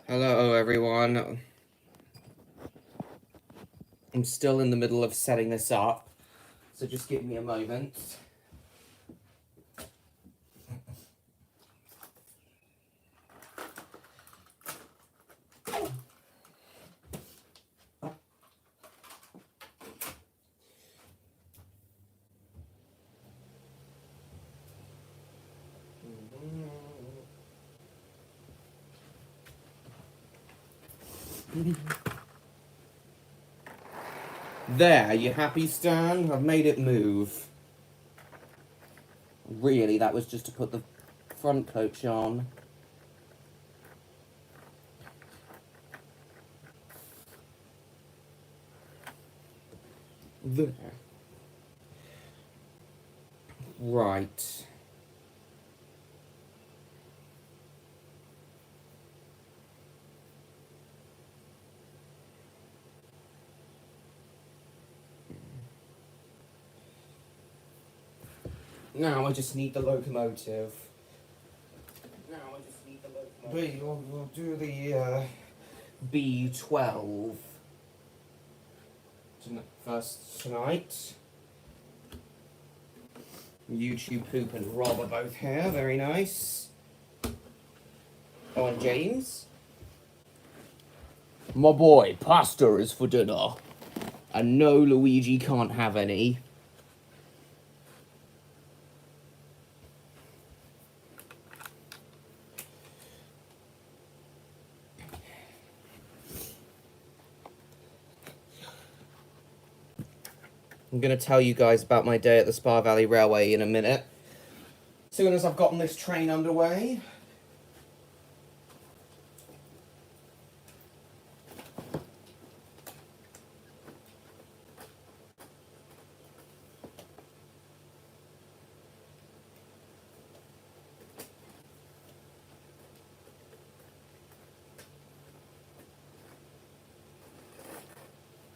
Hello, everyone. I'm still in the middle of setting this up, so just give me a moment. There, you happy, Stan? I've made it move. Really, that was just to put the front coach on. There. Right. Now I just need the locomotive. We'll do the B12 first tonight. YouTube Poop and Rob are both here. Very nice. Oh, and James. My boy, pasta is for dinner. And no, Luigi can't have any. I'm going to tell you guys about my day at the Spa Valley Railway in a minute. As soon as I've gotten this train underway.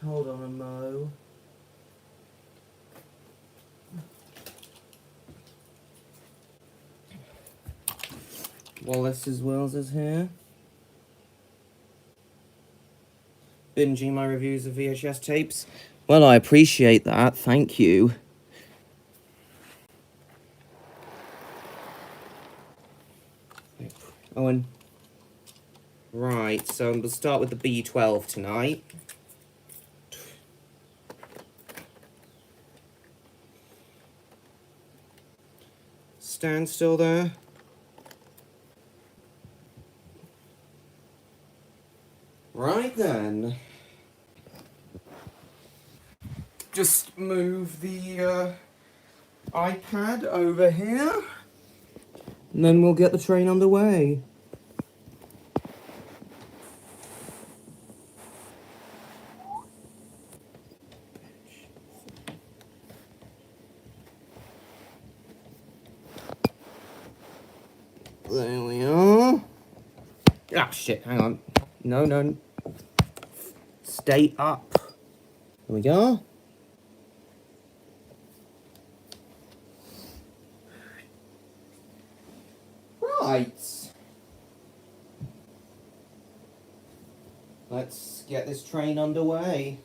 Hold on a mo. Wallace as well is here. Binging my reviews of VHS tapes. Well, I appreciate that. Thank you. Owen. Right, so we'll start with the B12 tonight. Stan still there? Right then. Just move the iPad over here. And then we'll get the train underway. There we are. Ah, shit, hang on. No. Stay up. There we go. Right. Let's get this train underway.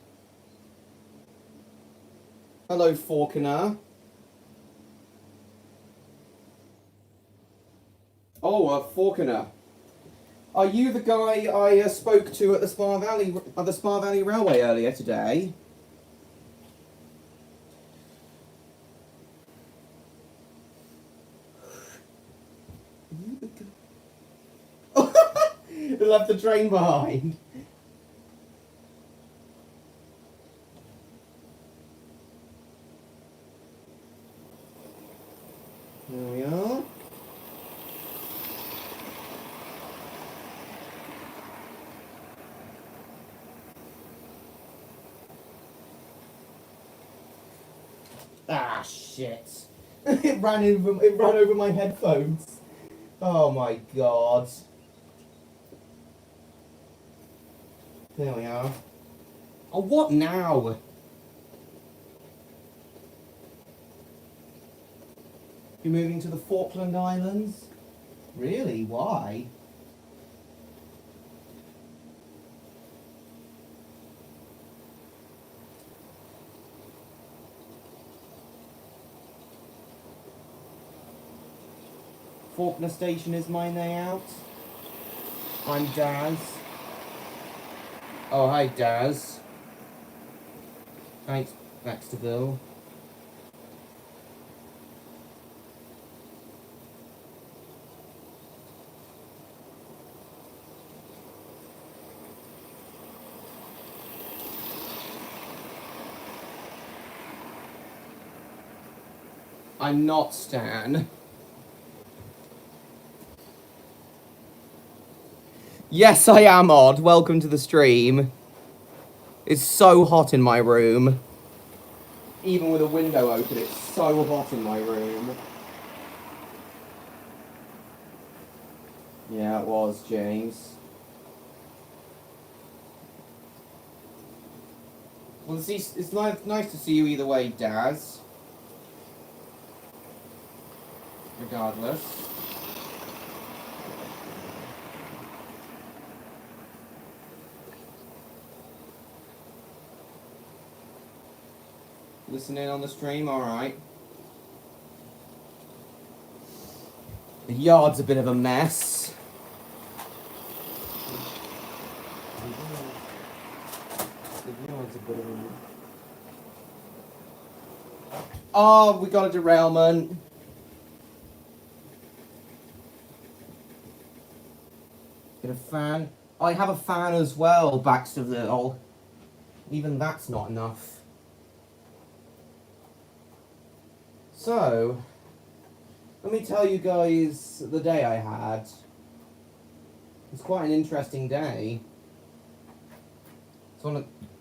Hello, Falconer. Oh, Falconer. Are you the guy I spoke to at the Spa Valley Railway earlier today? Left the train behind. There we are. Ah, shit. It ran over my headphones. Oh my god. There we are. Oh, what now? You're moving to the Falkland Islands? Really? Why? Faulkner Station is my layout. I'm Daz. Oh, hi, Daz. Thanks, Baxterville. I'm not Stan. Yes, I am Odd. Welcome to the stream. It's so hot in my room. Even with a window open, it's so hot in my room. Yeah, it was, James. Well, it's nice to see you either way, Daz. Regardless. Listening on the stream, alright. The yard's a bit of a mess. Oh, we got a derailment. Get a fan. I have a fan as well, Baxterville. Even that's not enough. So, let me tell you guys the day I had. It's quite an interesting day.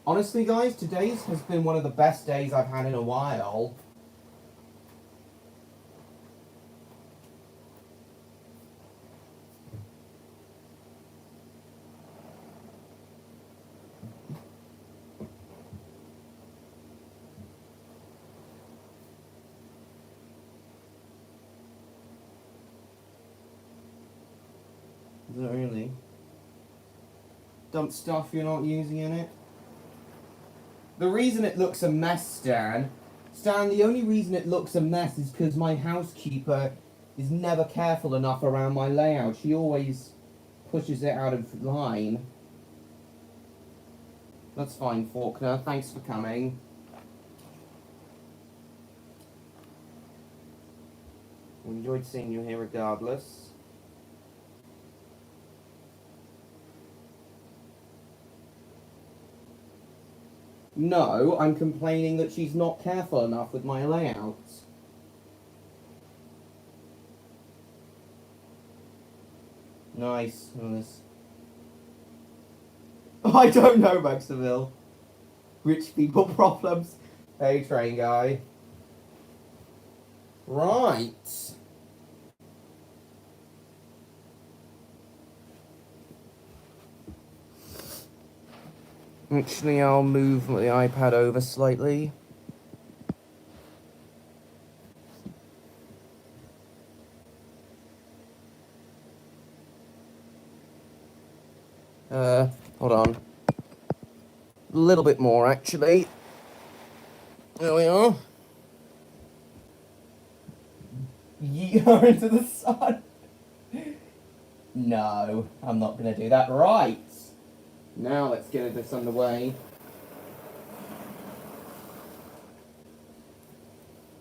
Honestly, guys, today's has been one of the best days I've had in a while. Is it really? Dump stuff you're not using in it? The reason it looks a mess, Stan, the only reason it looks a mess is because my housekeeper is never careful enough around my layout. She always pushes it out of line. That's fine, Faulkner. Thanks for coming. We enjoyed seeing you here regardless. No, I'm complaining that she's not careful enough with my layouts. Nice. I don't know, Baxterville. Rich people problems. Hey, train guy. Right. Actually, I'll move the iPad over slightly. Hold on. A little bit more, actually. There we are. Year into the sun. No, I'm not going to do that. Right. Now let's get this underway.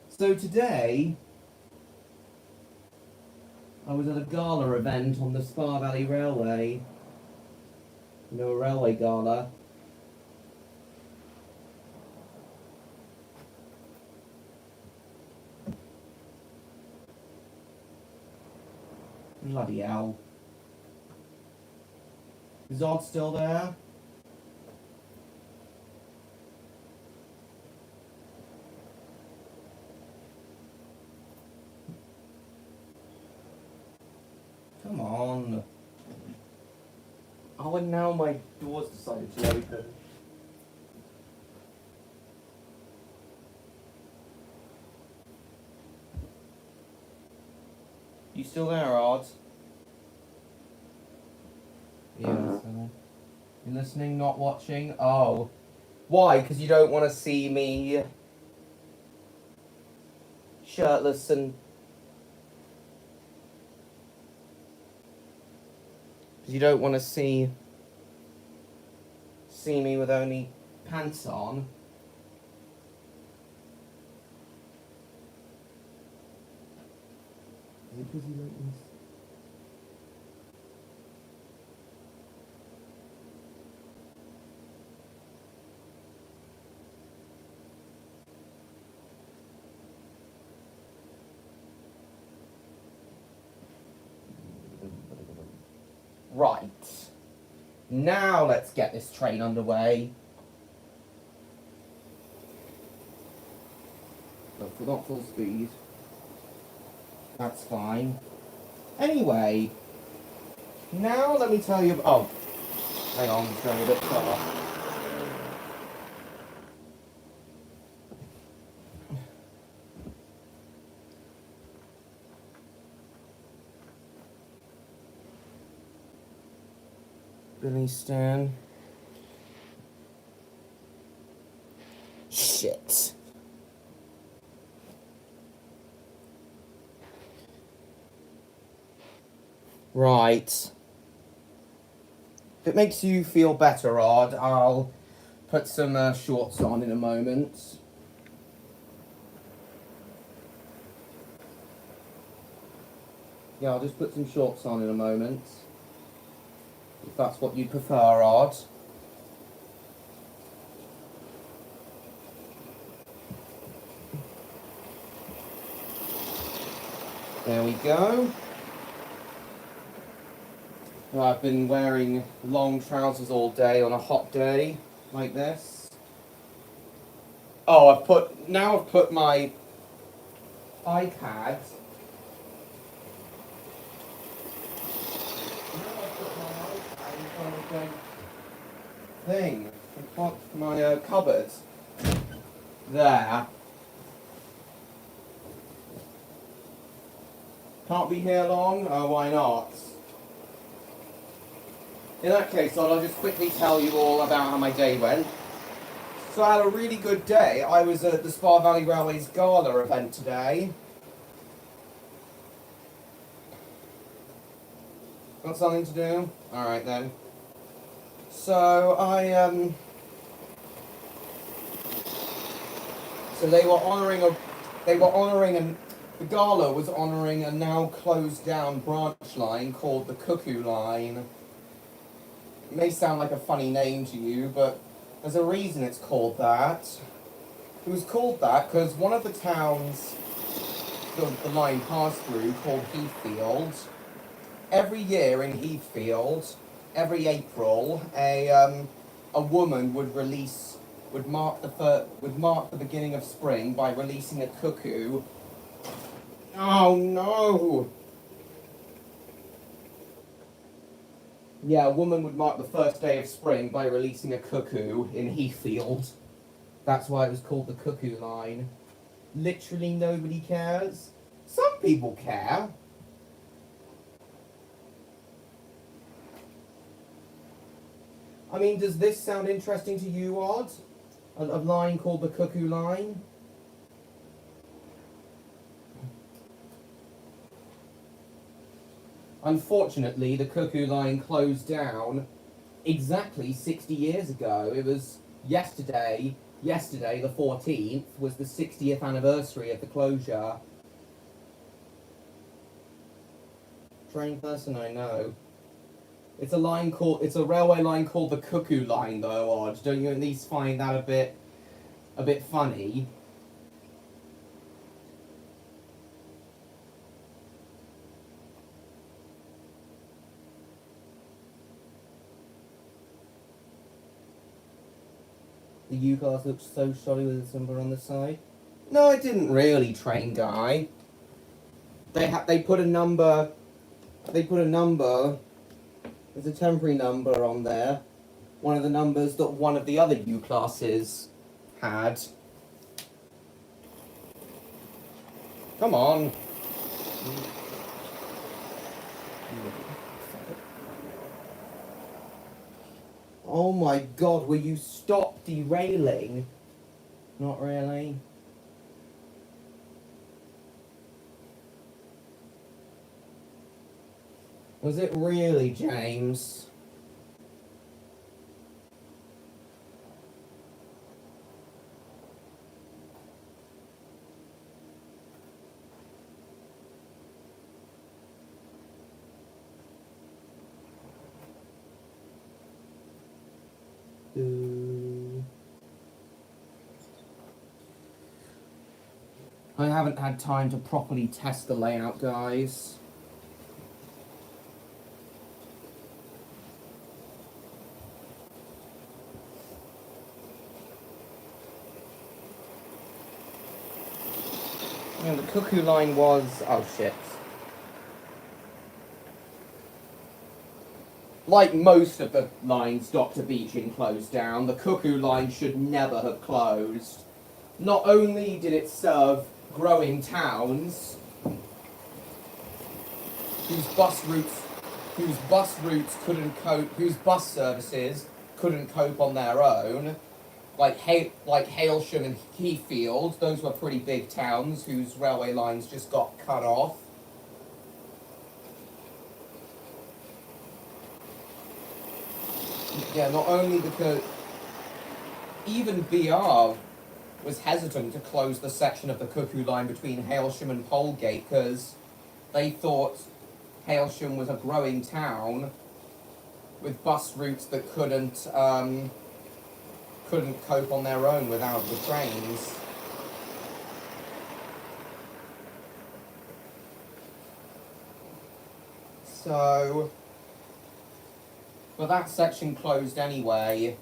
So today, I was at a gala event on the Spa Valley Railway. You know, a railway gala. Bloody hell. Is Odd still there? Come on. Oh, and now my door's decided to open. You still there, Odd? Yes. You listening, not watching? Oh. Why? Because you don't want to see me shirtless and Because you don't want to see me with only pants on. Is it busy like this? Right. Now let's get this train underway. Not full speed. That's fine. Anyway, now let me tell you. Oh, hang on, it's going a bit far. Billy Stan. Shit. Right. If it makes you feel better, Odd, I'll put some shorts on in a moment. Yeah, I'll just put some shorts on in a moment. If that's what you prefer, Odd. There we go. Well, I've been wearing long trousers all day on a hot day like this. Oh, I've put my iPad. In front of the thing, in front of my cupboard. There. Can't be here long? Oh, why not? In that case, I'll just quickly tell you all about how my day went. So I had a really good day. I was at the Spa Valley Railway's gala event today. Got something to do? Alright then. So so they were honouring the gala was honouring a now closed down branch line called the Cuckoo Line. It may sound like a funny name to you, but there's a reason it's called that. It was called that because one of the towns the line passed through, called Heathfield, every year in Heathfield, every April, a woman would mark the beginning of spring by releasing a cuckoo. Oh no! Yeah, a woman would mark the first day of spring by releasing a cuckoo in Heathfield. That's why it was called the Cuckoo Line. Literally nobody cares. Some people care. I mean, does this sound interesting to you, Odd? A line called the Cuckoo Line? Unfortunately, the Cuckoo Line closed down exactly 60 years ago. It was yesterday the 14th, was the 60th anniversary of the closure. Strange person, I know. It's a railway line called the Cuckoo Line, though, Odd. Don't you at least find that a bit funny? The U-Class looks so shoddy with its number on the side. No, it didn't really, train guy. They put a number. There's a temporary number on there. One of the numbers that one of the other U-Classes had. Come on. Oh my god, will you stop derailing? Not really. Was it really, James? I haven't had time to properly test the layout, guys. Yeah, the cuckoo line was... oh shit. Like most of the lines Dr. Beeching closed down, the cuckoo line should never have closed. Not only did it serve growing towns whose bus routes couldn't cope, whose bus services couldn't cope on their own, like Hailsham and Heathfield. Those were pretty big towns whose railway lines just got cut off. Yeah, not only because even BR was hesitant to close the section of the cuckoo line between Hailsham and Polegate because they thought Hailsham was a growing town with bus routes that couldn't cope on their own without the trains. So, but that section closed anyway.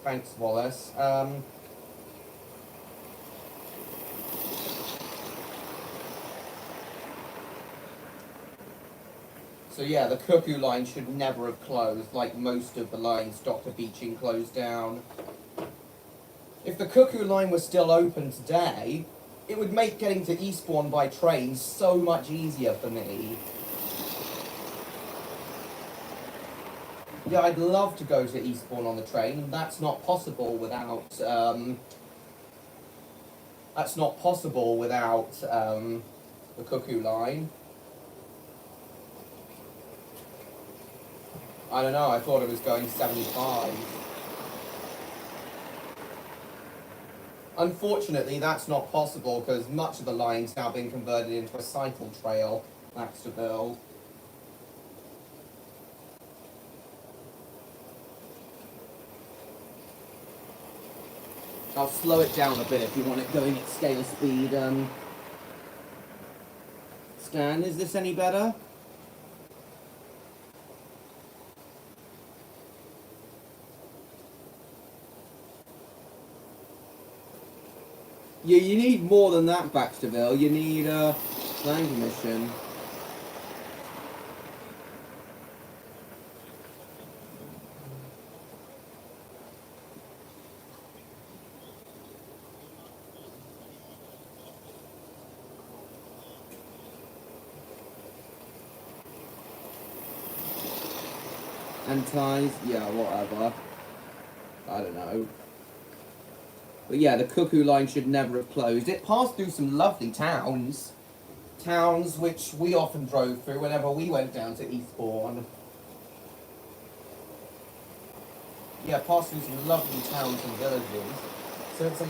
Thanks, Wallace. So yeah, the cuckoo line should never have closed, like most of the lines Dr. Beeching closed down. If the cuckoo line was still open today, it would make getting to Eastbourne by train so much easier for me. Yeah, I'd love to go to Eastbourne on the train, and that's not possible without the cuckoo line. I don't know, I thought it was going 75. Unfortunately, that's not possible because much of the line's now been converted into a cycle trail, thanks to Bill. I'll slow it down a bit if you want it going at scale speed. Stan, is this any better? Yeah, you need more than that, Baxterville. You need land permission. Antis, yeah, whatever. I don't know. But yeah, the cuckoo line should never have closed. It passed through some lovely towns. Towns which we often drove through whenever we went down to Eastbourne. Yeah, passed through some lovely towns and villages. So it's a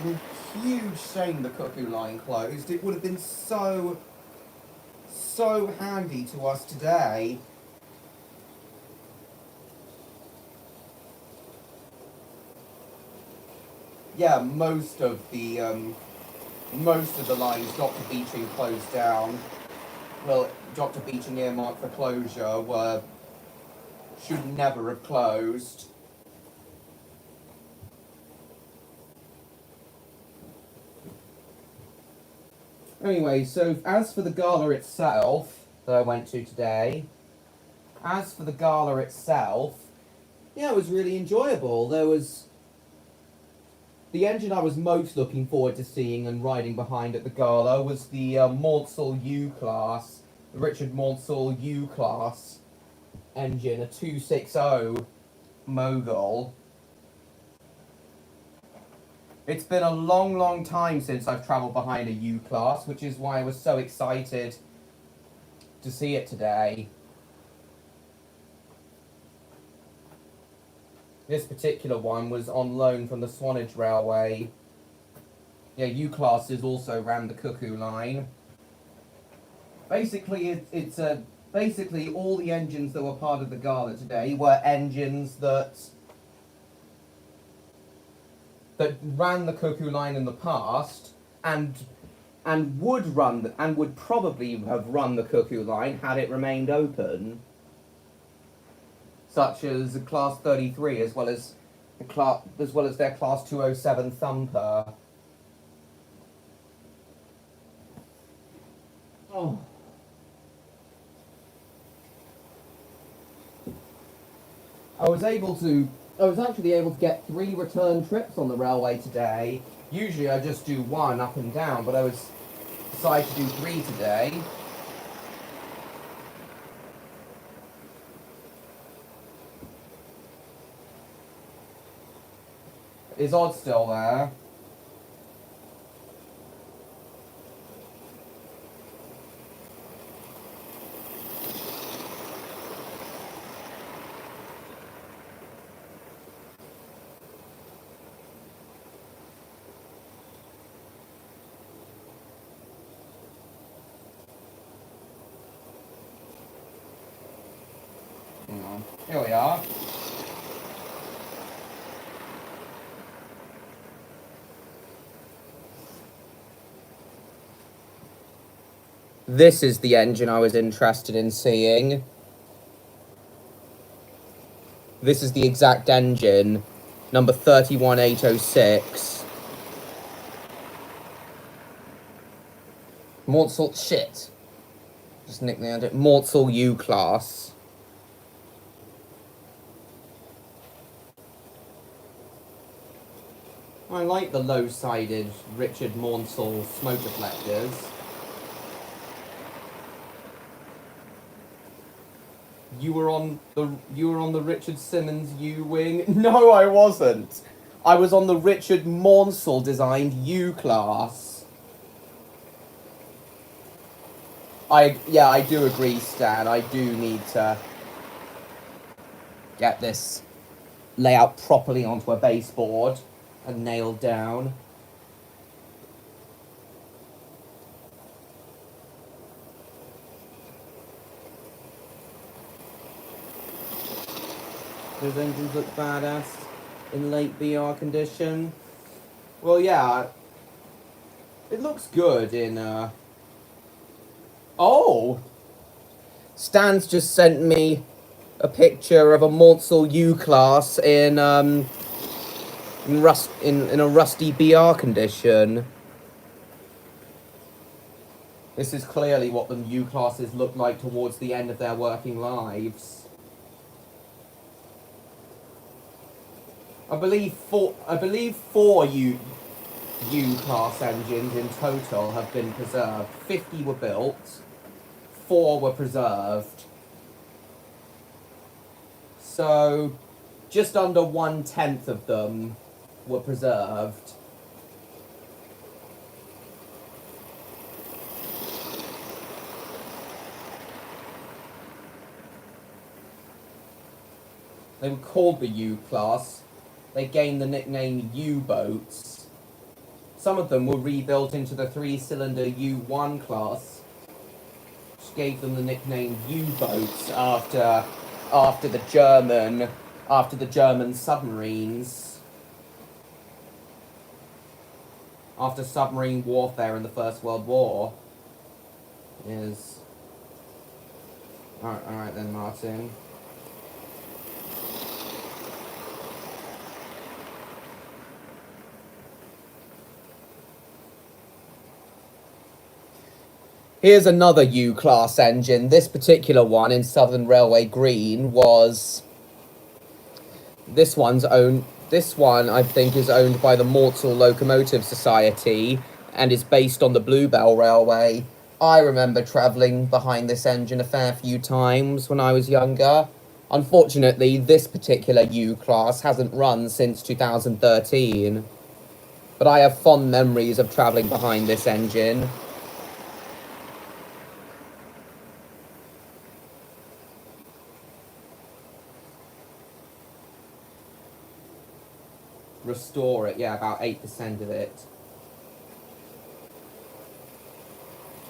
huge shame the cuckoo line closed. It would have been so handy to us today. Yeah, most of the lines Dr. Beeching closed down. Well, Dr. Beeching earmarked for closure should never have closed. Anyway, so as for the gala itself that I went to today, yeah, it was really enjoyable. There was the engine I was most looking forward to seeing and riding behind at the gala was the Maunsell U-Class, the Richard Maunsell U-Class engine, a 260 Mogul. It's been a long time since I've travelled behind a U-Class, which is why I was so excited to see it today. This particular one was on loan from the Swanage Railway. Yeah, U-classes also ran the Cuckoo line. Basically, basically all the engines that were part of the gala today were engines that ran the Cuckoo line in the past and would probably have run the Cuckoo line had it remained open, such as the Class 33 as well as their Class 207 Thumper. Oh. I was actually able to get 3 return trips on the railway today. Usually I just do 1 up and down, but I decided to do 3 today. Is Odd still there? Hang on. Here we are. This is the engine I was interested in seeing. This is the exact engine, number 31806. Mortsel, shit. Just nicknamed it. Mortsel U-Class. I like the low-sided Richard Mortsel smoke deflectors. You were on the Richard Simmons U-Wing? No, I wasn't. I was on the Richard Mortsel designed U-Class. I do agree, Stan. I do need to get this layout properly onto a baseboard and nailed down. Those engines look badass in late BR condition. Well, yeah, it looks good in. Oh, Stan's just sent me a picture of a Mortsel U-Class in a rusty BR condition. This is clearly what the U-Classes look like towards the end of their working lives. I believe four U-Class engines in total have been preserved. 50 were built, 4 were preserved. So, just under 1/10 of them were preserved. They were called the U-Class. They gained the nickname U-Boats. Some of them were rebuilt into the 3-cylinder U-1 class, which gave them the nickname U-Boats after the German submarines. After submarine warfare in the First World War. Is alright then, Martin. Here's another U-Class engine. This particular one in Southern Railway Green was... This one, I think, is owned by the Mortsel Locomotive Society and is based on the Bluebell Railway. I remember travelling behind this engine a fair few times when I was younger. Unfortunately, this particular U-Class hasn't run since 2013. But I have fond memories of travelling behind this engine. restore it. Yeah, about 8% of it.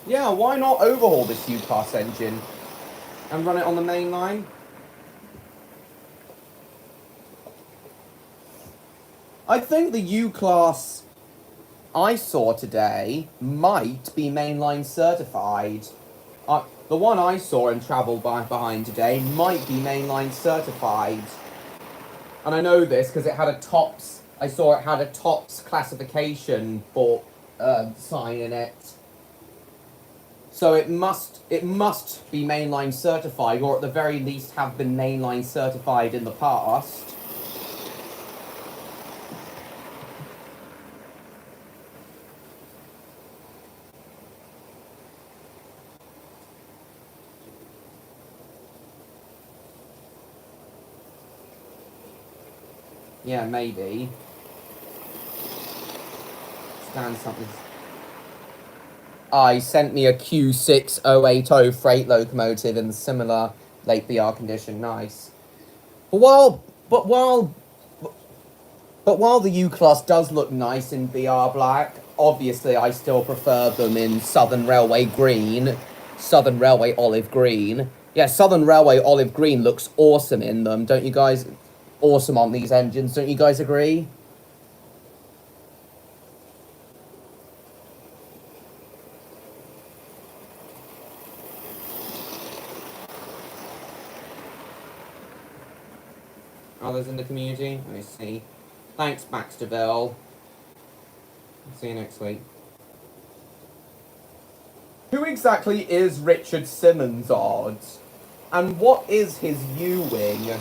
Yeah, why not overhaul this U-Class engine and run it on the main line? I think the U-Class I saw today might be mainline certified. The one I saw and travelled behind today might be mainline certified. And I know this because it had a TOPS. I saw it had a TOPS classification for sign in it. So it must be mainline certified, or at the very least have been mainline certified in the past. Yeah, maybe. Stand something. He sent me a Q6080 freight locomotive in similar late BR condition. Nice. But while the U-Class does look nice in BR black, obviously I still prefer them in Southern Railway green, Southern Railway olive green. Yeah, Southern Railway olive green looks awesome in them, don't you guys? Awesome on these engines, don't you guys agree? Others in the community? I see. Thanks, Baxterville. See you next week. Who exactly is Richard Simmons Odd? And what is his U-wing?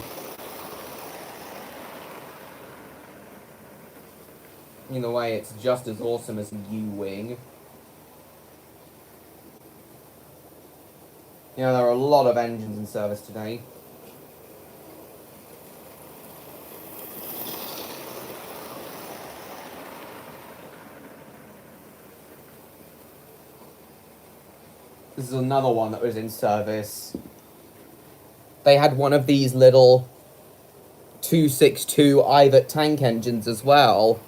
Either way, it's just as awesome as a U-wing. Yeah, there are a lot of engines in service today. This is another one that was in service. They had one of these little 262 Ivat tank engines as well,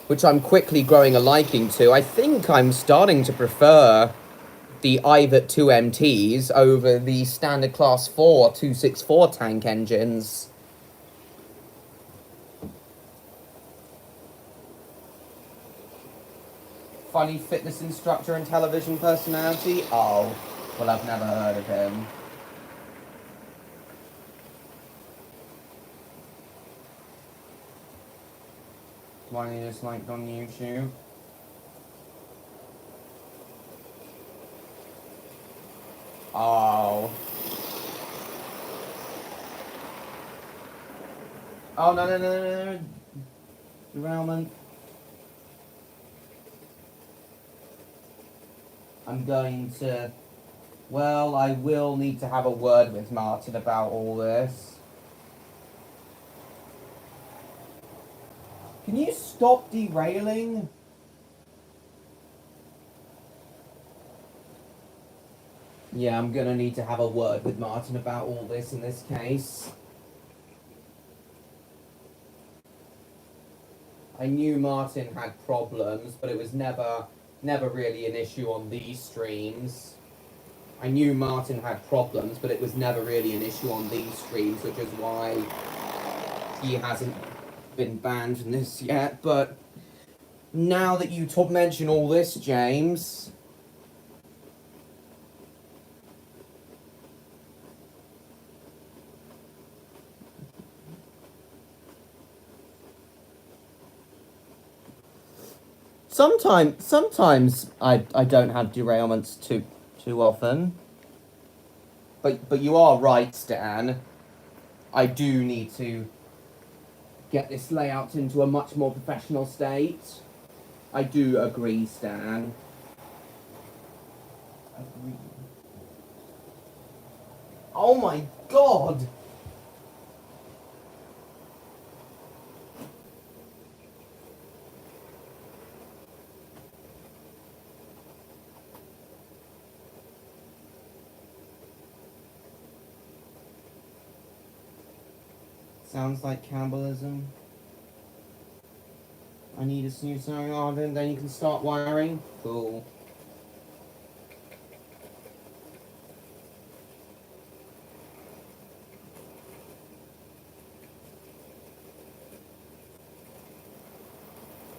which I'm quickly growing a liking to. I think I'm starting to prefer the Ivat 2MTs over the standard class 4 264 tank engines. Funny fitness instructor and television personality? Oh, well, I've never heard of him. Why you disliked on YouTube? Oh. Oh, no. Derailment. I'm going to... Well, I will need to have a word with Martin about all this. Can you stop derailing? Yeah, I'm gonna need to have a word with Martin about all this in this case. I knew Martin had problems, but it was never really an issue on these streams. I knew Martin had problems, but it was never really an issue on these streams, which is why he hasn't been banned from this yet. But now that you mention all this, James... Sometimes I don't have derailments too often. But you are right, Stan. I do need to get this layout into a much more professional state. I do agree, Stan. Agree. Oh my god! Sounds like cannibalism. I need a new sewing iron, then you can start wiring. Cool.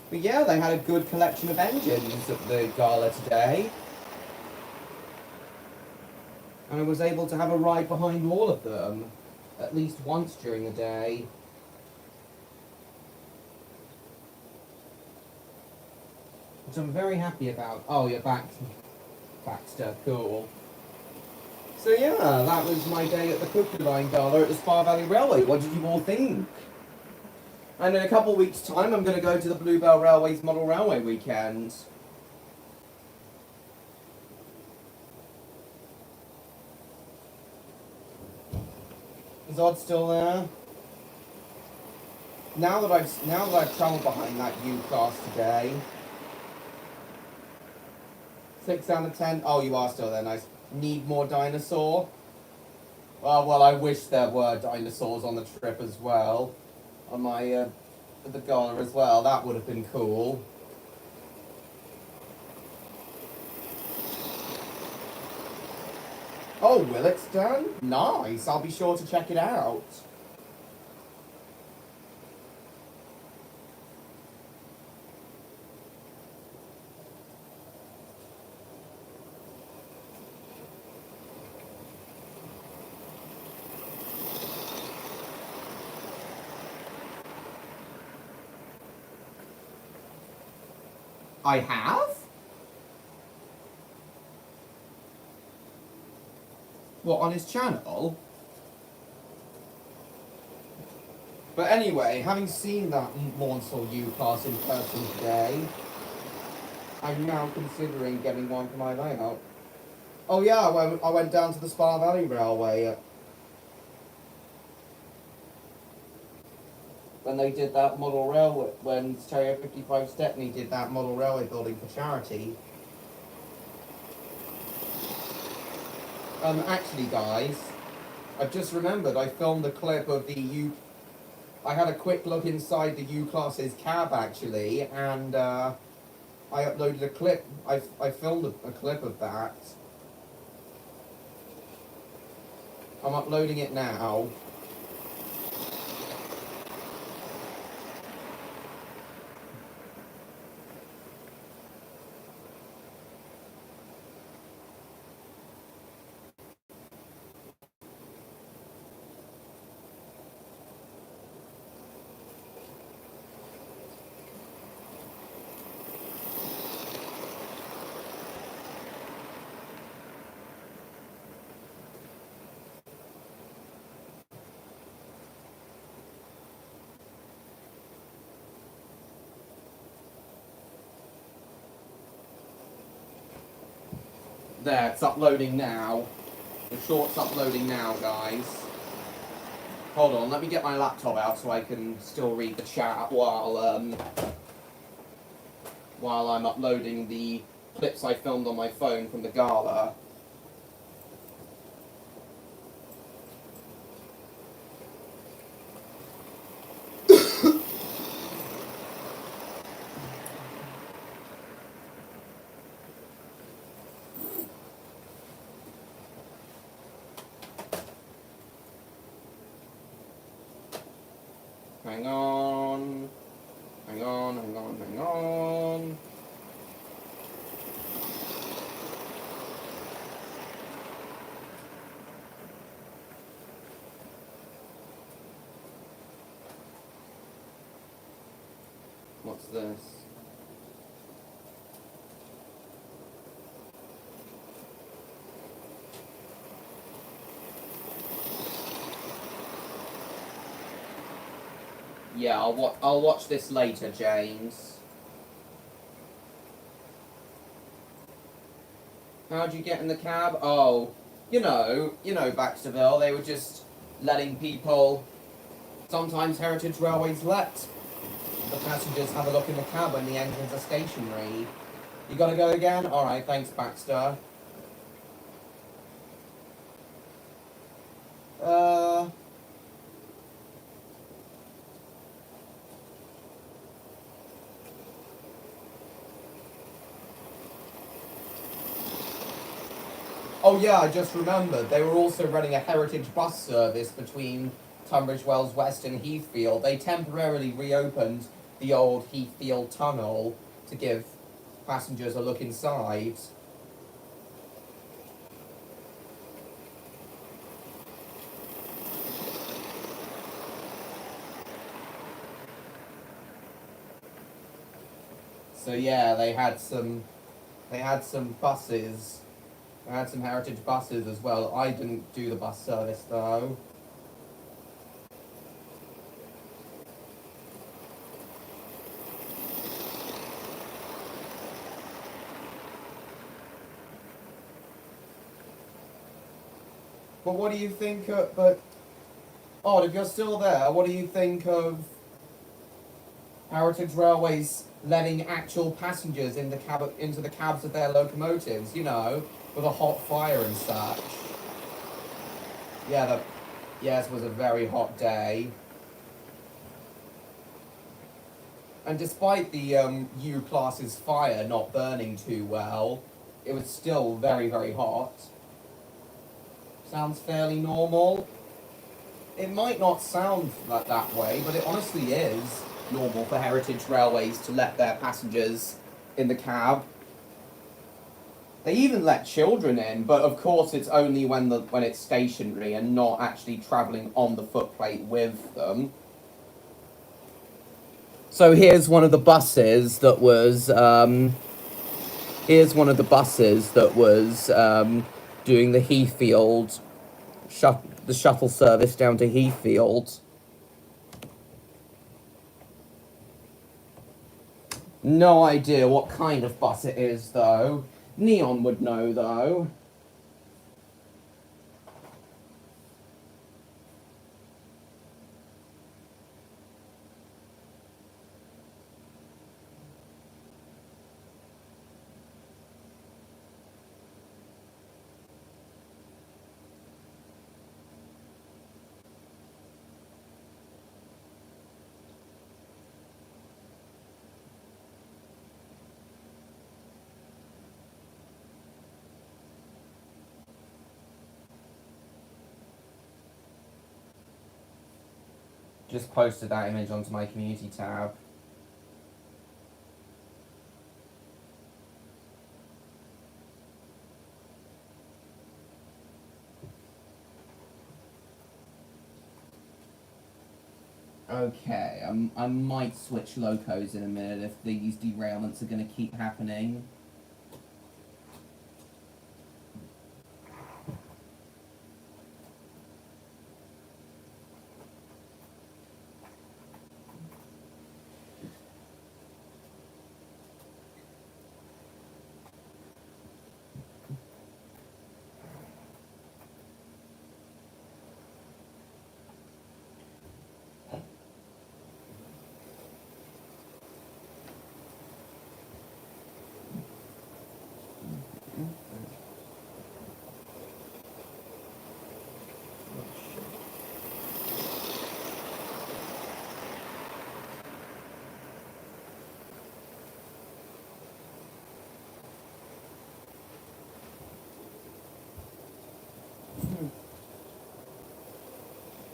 But yeah, they had a good collection of engines at the gala today. And I was able to have a ride behind all of them, at least once during the day. Which I'm very happy about. Oh, you're back, Baxter, cool. So yeah, that was my day at the Cookie Line Gala at the Spa Valley Railway. What did you all think? And in a couple of weeks' time, I'm going to go to the Bluebell Railways Model Railway weekend. Is Odd still there? Now that I've travelled behind that U-Class today, 6 out of 10. Oh, you are still there. Nice. Need more dinosaur? Oh, well, I wish there were dinosaurs on the trip as well. On my the gala as well. That would have been cool. Oh, will it's done? Nice. I'll be sure to check it out. I have? What, on his channel? But anyway, having seen that Monsell U-Class in person today, I'm now considering getting one for my layout. Oh yeah, I went down to the Spa Valley Railway when they did that model railway, when Stereo 55 Stepney did that model railway building for charity. Actually guys, I've just remembered I filmed a clip of the I had a quick look inside the U-Class's cab actually, and I uploaded a clip, I filmed a clip of that. I'm uploading it now. There, it's uploading now. The short's uploading now, guys. Hold on, let me get my laptop out so I can still read the chat while I'm uploading the clips I filmed on my phone from the gala. Hang on. Hang on, hang on, hang on. What's this? Yeah, I'll watch this later, James. How'd you get in the cab? Oh, you know, Baxterville, they were just letting people... Sometimes Heritage Railways let the passengers have a look in the cab when the engines are stationary. You gotta go again? Alright, thanks, Baxter. Oh yeah, I just remembered. They were also running a heritage bus service between Tunbridge Wells West and Heathfield. They temporarily reopened the old Heathfield tunnel to give passengers a look inside. So yeah, they had some buses. They had some heritage buses as well. I didn't do the bus service though. But what do you think but Odd, if you're still there, what do you think of Heritage Railways letting actual passengers in the into the cabs of their locomotives, you know, with a hot fire and such? Yeah, yes, it was a very hot day. And despite the U-Class's fire not burning too well, it was still very, very hot. Sounds fairly normal. It might not sound like that way, but it honestly is normal for Heritage Railways to let their passengers in the cab. They even let children in, but of course it's only when it's stationary and not actually travelling on the footplate with them. So here's one of the buses that was doing the Heathfield the shuttle service down to Heathfield. No idea what kind of bus it is, though. Neon would know, though. Just posted that image onto my community tab. Okay, I might switch locos in a minute if these derailments are going to keep happening.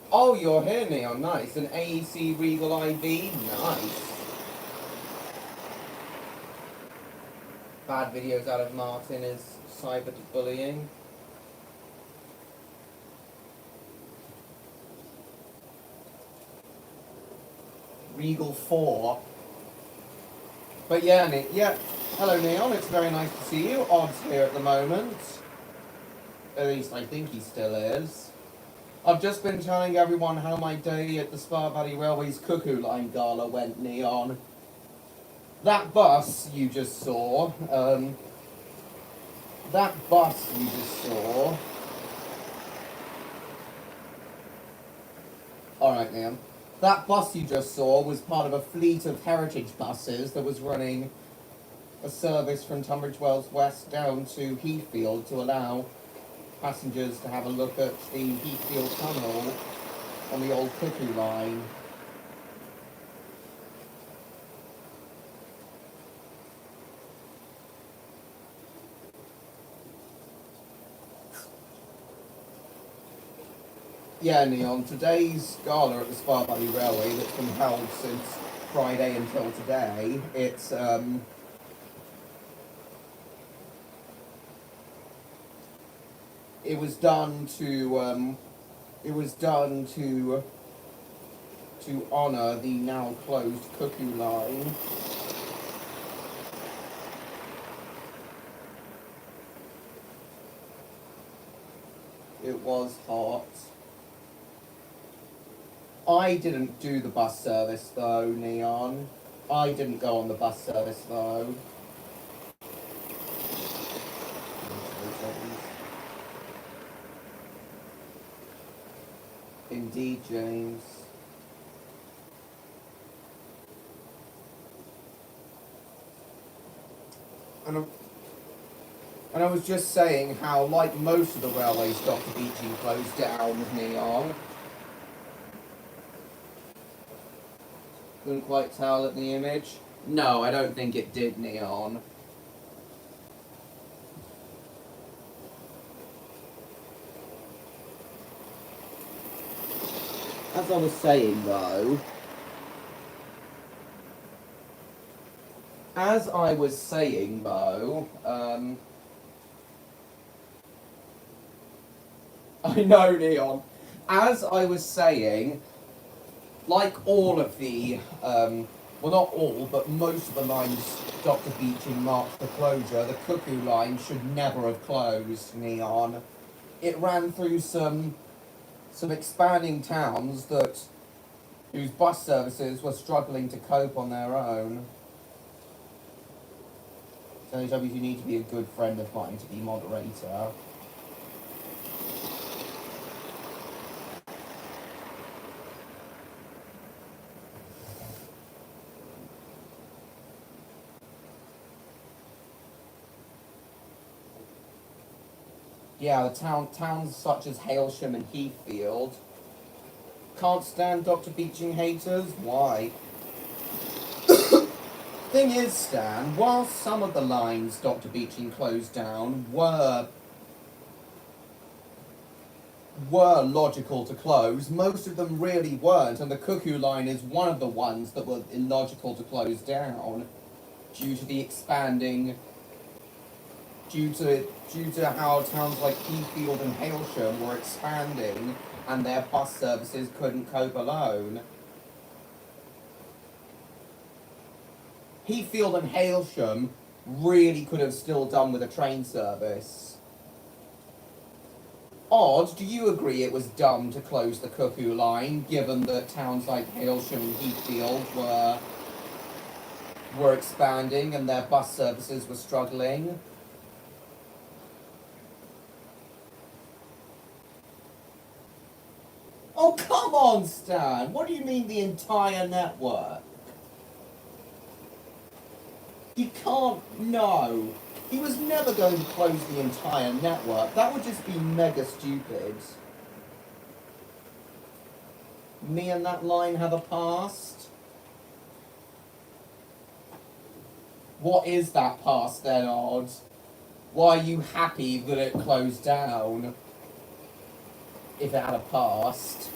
Oh, you're here, Neon. Nice. An AEC Regal IV. Nice. Bad videos out of Martin is cyberbullying. Regal 4. But yeah, hello Neon, it's very nice to see you. Odd's here at the moment. At least I think he still is. I've just been telling everyone how my day at the Spa Valley Railway's Cuckoo Line Gala went, Neon. That bus you just saw, Alright, Neon. That bus you just saw was part of a fleet of heritage buses that was running a service from Tunbridge Wells West down to Heathfield to allow passengers to have a look at the Heathfield Tunnel on the old Cuckoo Line. Yeah, Neon, today's gala at the Spa Valley Railway that's been held since Friday until today, it was done to honour the now closed Cuckoo Line. It was hot. I didn't do the bus service though, Neon. I didn't go on the bus service though. Indeed, James. And I was just saying how, like most of the railways, Dr. Beeching closed down with Neon. Couldn't quite tell at the image. No, I don't think it did, Neon. As I was saying though, I know, Neon. As I was saying, like all of the, well, not all, but most of the lines Dr. Beeching marked for closure, the Cuckoo Line should never have closed, Neon. It ran through some expanding towns whose bus services were struggling to cope on their own. So, you need to be a good friend of mine to be moderator. Yeah, the towns such as Hailsham and Heathfield can't stand Dr. Beeching haters. Why? Thing is, Stan, while some of the lines Dr. Beeching closed down were logical to close, most of them really weren't, and the Cuckoo Line is one of the ones that were illogical to close down due to the expanding, due to how towns like Heathfield and Hailsham were expanding and their bus services couldn't cope alone. Heathfield and Hailsham really could have still done with a train service. Odd, do you agree it was dumb to close the Cuckoo Line, given that towns like Hailsham and Heathfield were expanding and their bus services were struggling? Oh, come on, Stan! What do you mean the entire network? You can't, no. He was never going to close the entire network. That would just be mega stupid. Me and that line have a past? What is that past then, Odd? Why are you happy that it closed down? If it had a past.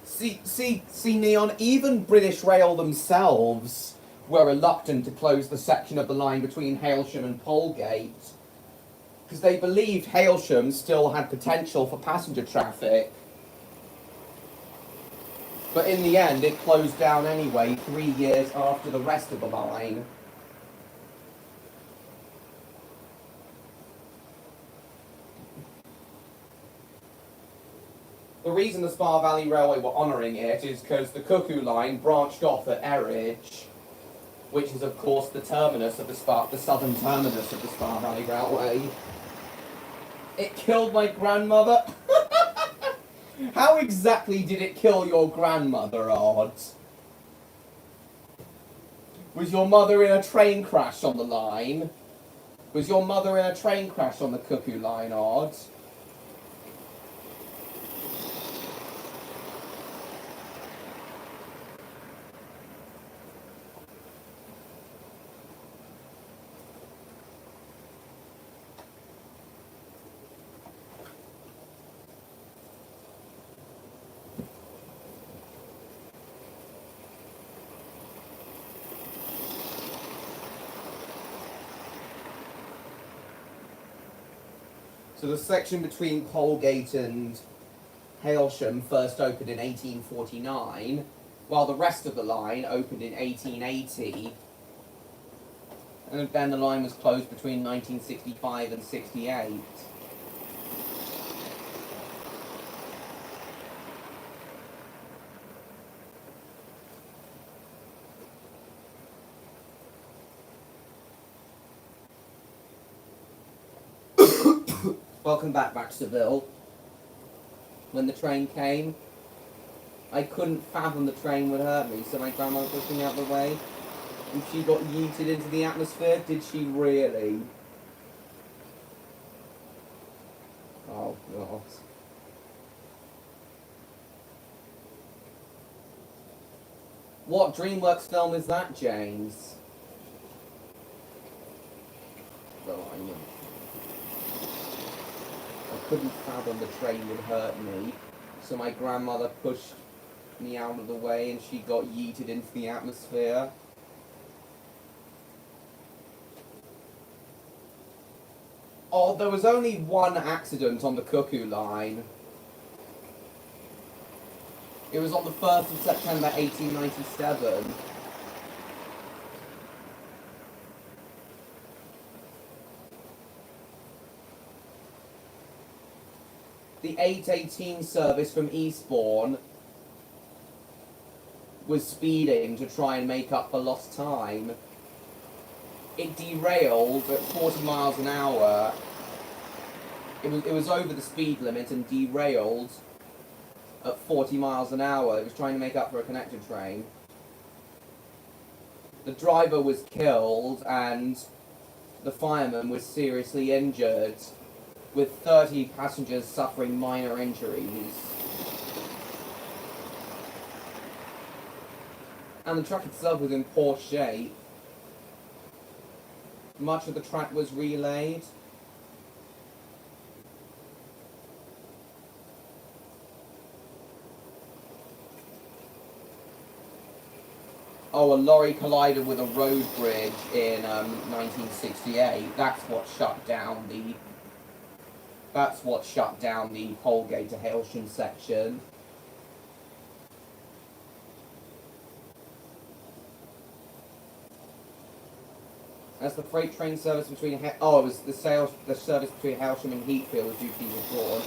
See, Neon, even British Rail themselves were reluctant to close the section of the line between Hailsham and Polegate, because they believed Hailsham still had potential for passenger traffic. But in the end, it closed down anyway, 3 years after the rest of the line. The reason the Spa Valley Railway were honouring it is because the Cuckoo Line branched off at Eridge, which is of course the terminus of the southern terminus of the Spa Valley Railway. It killed my grandmother? How exactly did it kill your grandmother, Odd? Was your mother in a train crash on the line? Was your mother in a train crash on the Cuckoo Line, Odd? So the section between Polegate and Hailsham first opened in 1849, while the rest of the line opened in 1880. And then the line was closed between 1965 and 68. Welcome back, Seville. When the train came, I couldn't fathom the train would hurt me, so my grandma pushed me out the way. And she got yeeted into the atmosphere. Did she really? Oh, God. What DreamWorks film is that, James? The Lion. I couldn't fathom the train would hurt me, so my grandmother pushed me out of the way and she got yeeted into the atmosphere. Oh, there was only one accident on the Cuckoo line. It was on the 1st of September 1897. The 8:18 service from Eastbourne was speeding to try and make up for lost time. It derailed at 40 miles an hour. It was over the speed limit and derailed at 40 miles an hour. It was trying to make up for a connected train. The driver was killed and the fireman was seriously injured, with 30 passengers suffering minor injuries. And the track itself was in poor shape. Much of the track was relayed. Oh, a lorry collided with a road bridge in 1968. That's what shut down the Polegate to Hailsham section. As the freight train service between it was the service between Hailsham and Heathfield was due to be withdrawn.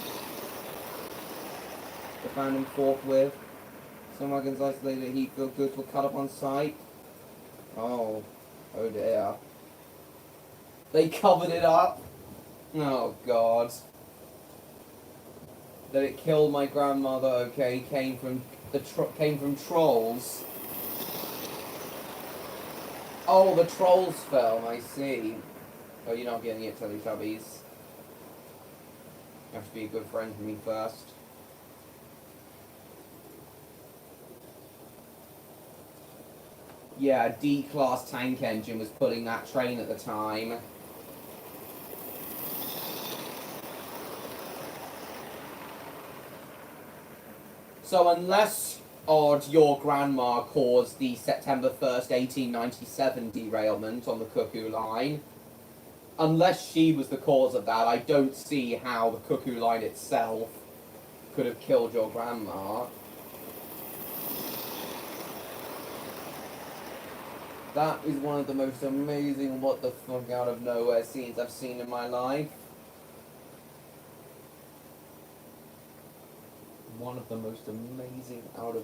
They found him forthwith. Some wagons isolated at Heathfield, goods were cut up on site. Oh dear. They covered it up. Oh God. That it killed my grandmother. Okay, came from Trolls. Oh, the Trolls film, I see. Oh, you're not getting it, Teletubbies. You have to be a good friend for me first. Yeah, a D-class tank engine was pulling that train at the time. So unless your grandma caused the September 1st, 1897 derailment on the Cuckoo line, unless she was the cause of that, I don't see how the Cuckoo line itself could have killed your grandma. That is one of the most amazing what the fuck out of nowhere scenes I've seen in my life. One of the most amazing out of...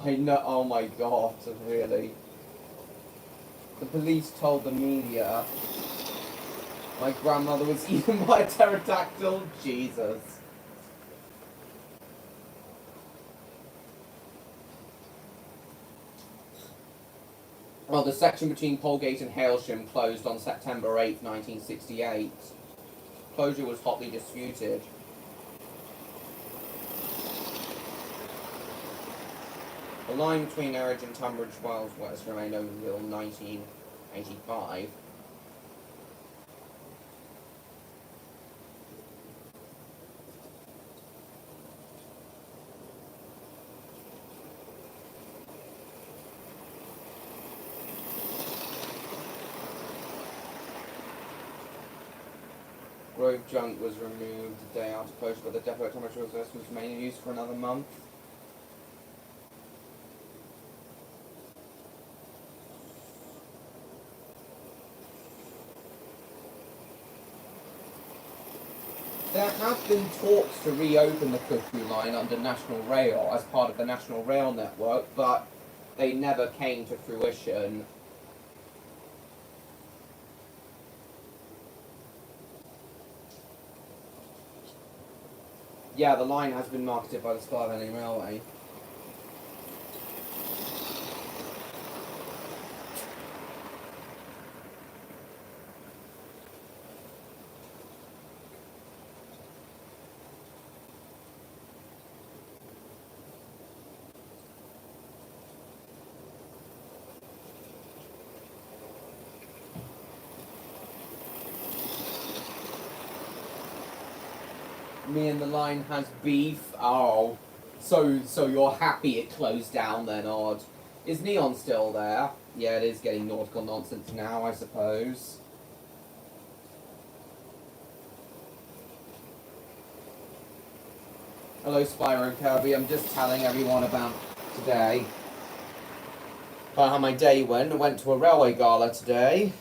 I know, oh my God, really. The police told the media my grandmother was eaten by a pterodactyl. Jesus. Well, the section between Polegate and Hailsham closed on September 8, 1968. Closure was hotly disputed. The line between Erridge and Tunbridge Wells West remained open until 1985. Grove Junk was removed the day after closure, but the depot temperature was mainly used for another month. There have been talks to reopen the Cuckoo line under National Rail as part of the National Rail network, but they never came to fruition. Yeah, the line has been marketed by the Sparvenny Railway. Me and the line has beef. Oh, so you're happy it closed down then, Odd? Is Neon still there? Yeah, it is getting nautical nonsense now, I suppose. Hello, Spyro Kirby. I'm just telling everyone about today. About how my day went. I went to a railway gala today.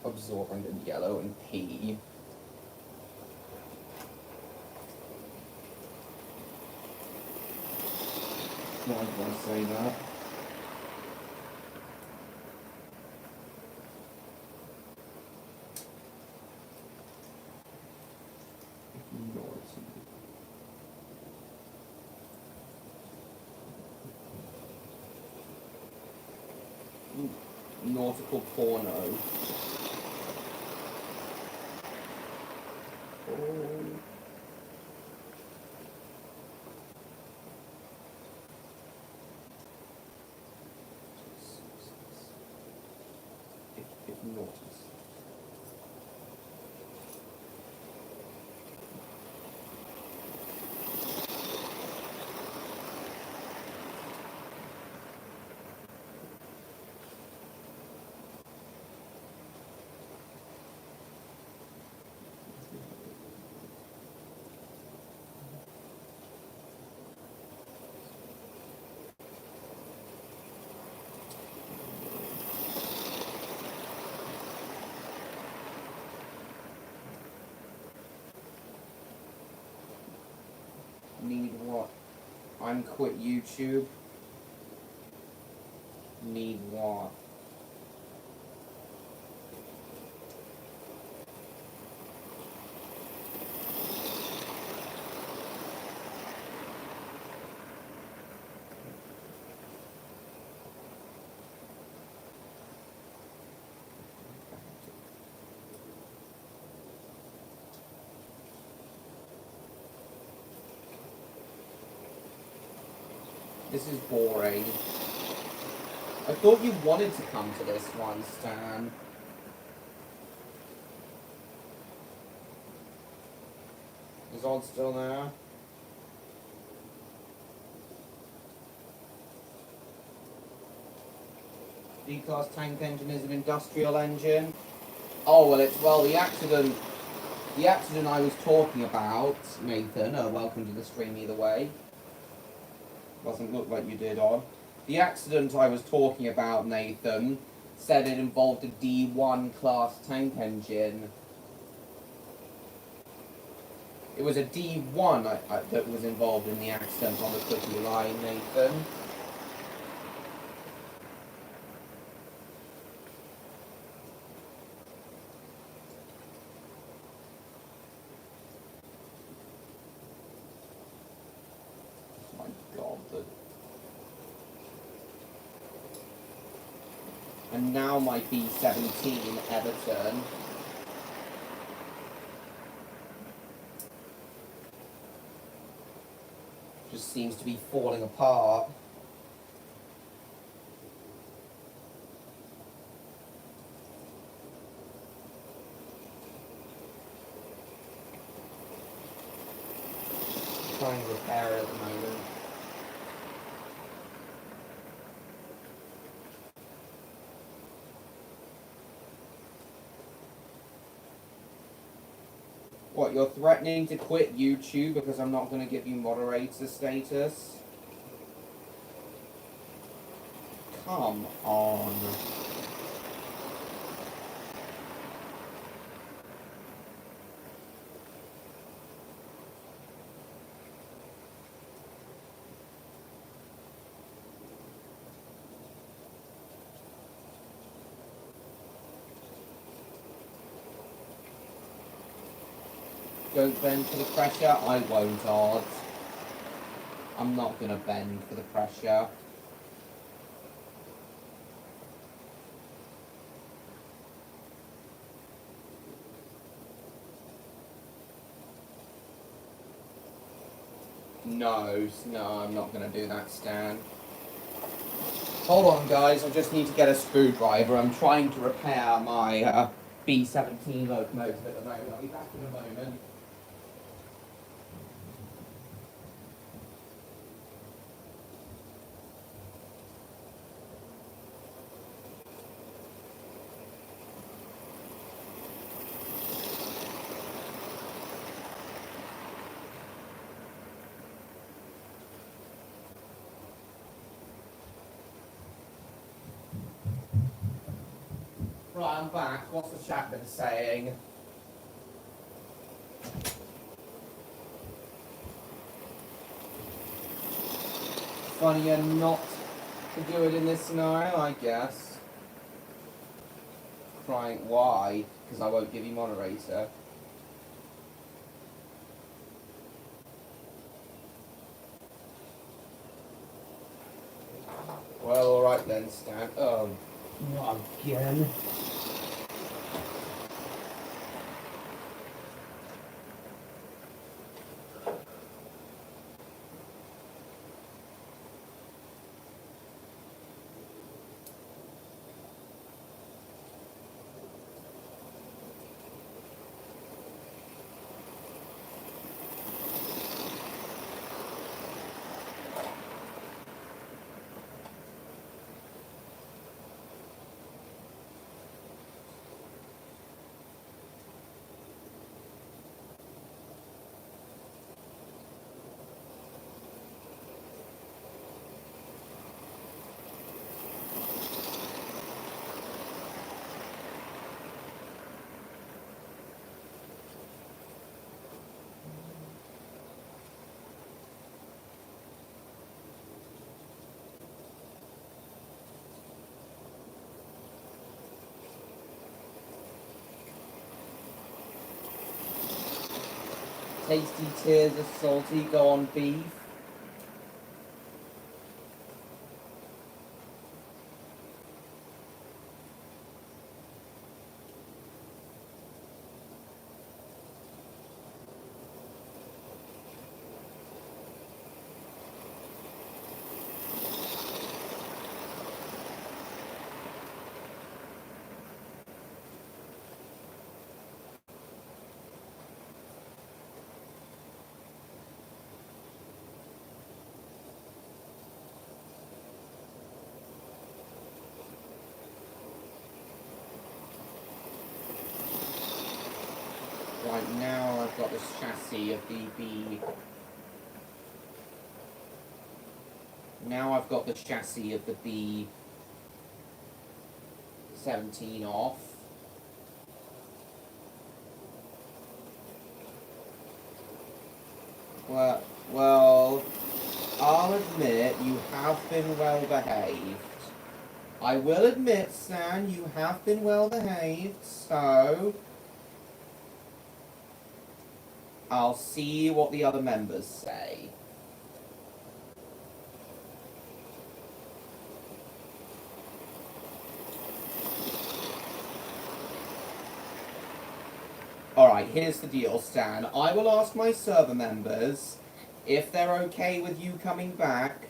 Absorbent and yellow and pea. Why did I say that? Nautical porno. Oh. If notice. Need what? I'm quit YouTube. Need what? This is boring. I thought you wanted to come to this one, Stan. Is Odd still there? D-class tank engine is an industrial engine. Oh well, the accident I was talking about, Nathan. Welcome to the stream either way. Doesn't look like you did, Odd. The accident I was talking about, Nathan, said it involved a D1 class tank engine. It was a D1 that was involved in the accident on the Cuckoo line, Nathan. My God, and now my B-17 Everton. Just seems to be falling apart. Trying to repair it at the moment. What, you're threatening to quit YouTube because I'm not going to give you moderator status? Come on. Don't bend for the pressure? I won't, Odd. I'm not going to bend for the pressure. No, I'm not going to do that, Stan. Hold on, guys. I just need to get a screwdriver. I'm trying to repair my B-17 locomotive at the moment. I'll be back in a moment. Right, I'm back. What's the chat been saying? Funnier not to do it in this scenario, I guess. Crying, why? Because I won't give you moderator. Well, alright then, Stan. Not again. Tasty tears of salty go on beef. Right now I've got this chassis of the B. Now I've got the chassis of the B-17 off. Well, I'll admit you have been well behaved. I will admit, Stan, you have been well behaved, so I'll see what the other members say. Alright, here's the deal, Stan. I will ask my server members if they're okay with you coming back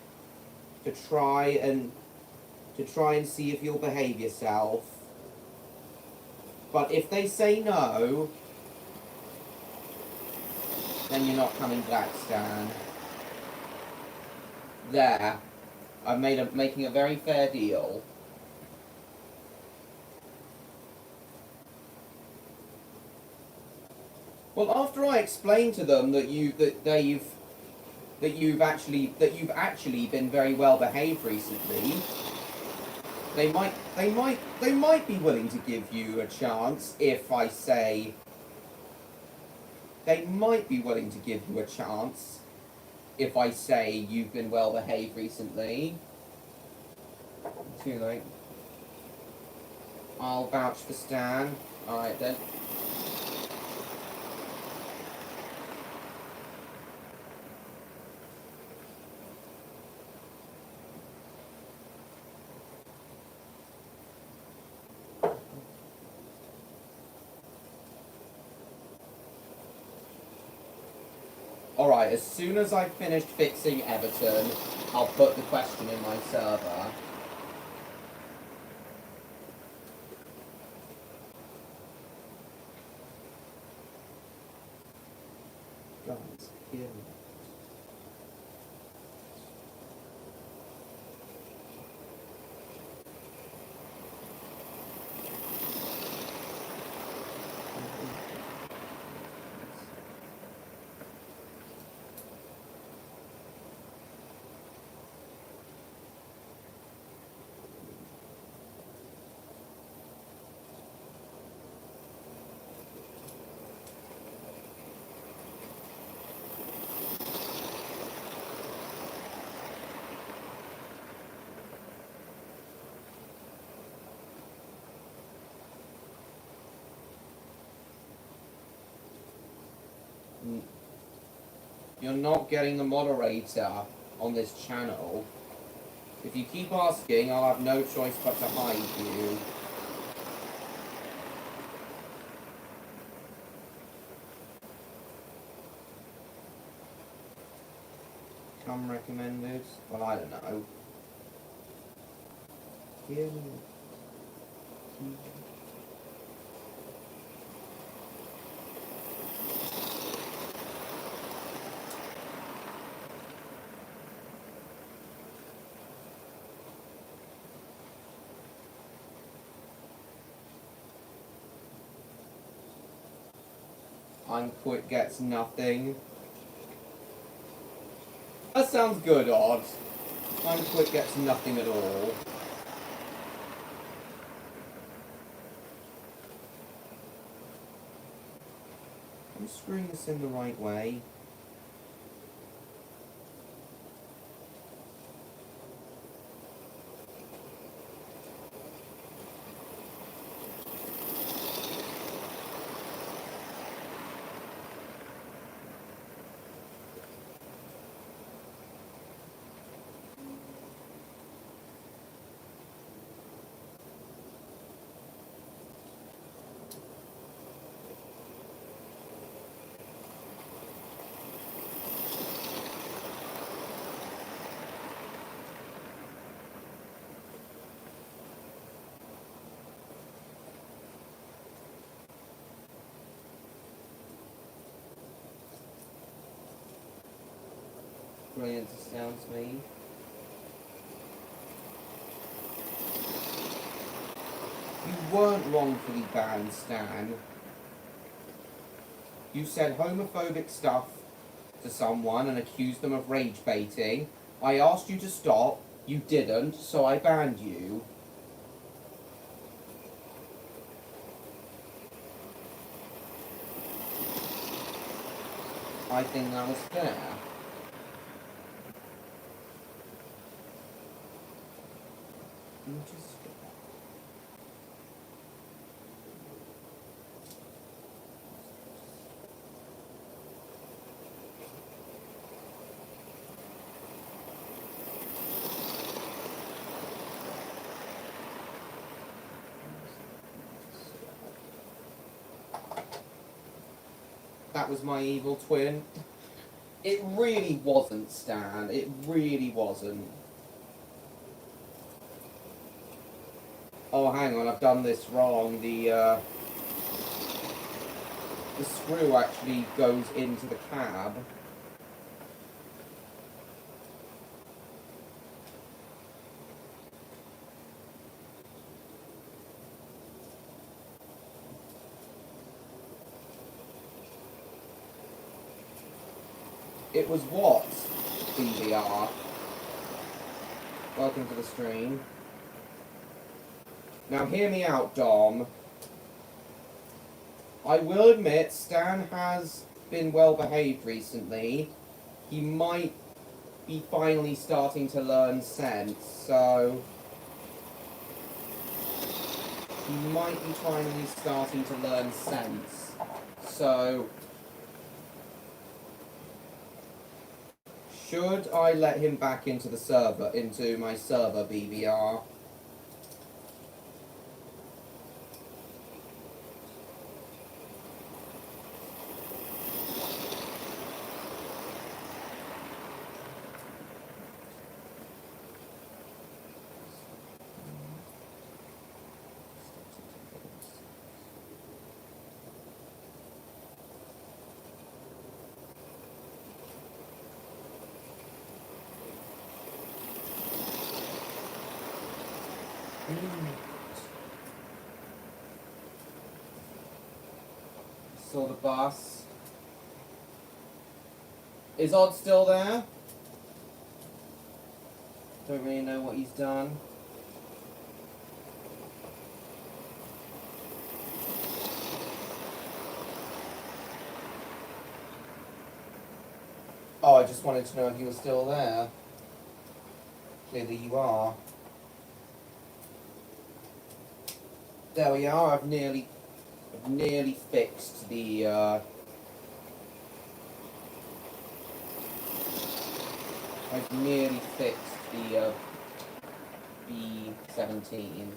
to try and see if you'll behave yourself. But if they say no, then you're not coming back, Stan. There. I'm making a very fair deal. Well, after I explained to them that you've actually been very well behaved recently, they might be willing to give you a chance if I say. They might be willing to give you a chance if I say you've been well behaved recently. Too late. I'll vouch for Stan. Alright then. Alright, as soon as I've finished fixing Everton, I'll put the question in my server. Guys, hear me. You're not getting the moderator on this channel. If you keep asking, I'll have no choice but to hide you. Come recommended? Well, I don't know. Hear me. Unquit gets nothing. That sounds good, Odd. Unquit gets nothing at all. I'm screwing this in the right way. Brilliant astounds me. You weren't wrongfully banned, Stan. You said homophobic stuff to someone and accused them of rage baiting. I asked you to stop. You didn't, so I banned you. I think that was fair. That was my evil twin. It really wasn't, Stan. It really wasn't. Oh, hang on, I've done this wrong. The screw actually goes into the cab. It was what? BBR. Welcome to the stream. Now hear me out, Dom. I will admit Stan has been well behaved recently. He might be finally starting to learn sense, so he might be finally starting to learn sense. So should I let him back into the server, into my server BBR? Saw the bus. Is Odd still there? Don't really know what he's done. Oh, I just wanted to know if you were still there. Clearly you are. There we are. I've nearly fixed the I've nearly fixed the B17.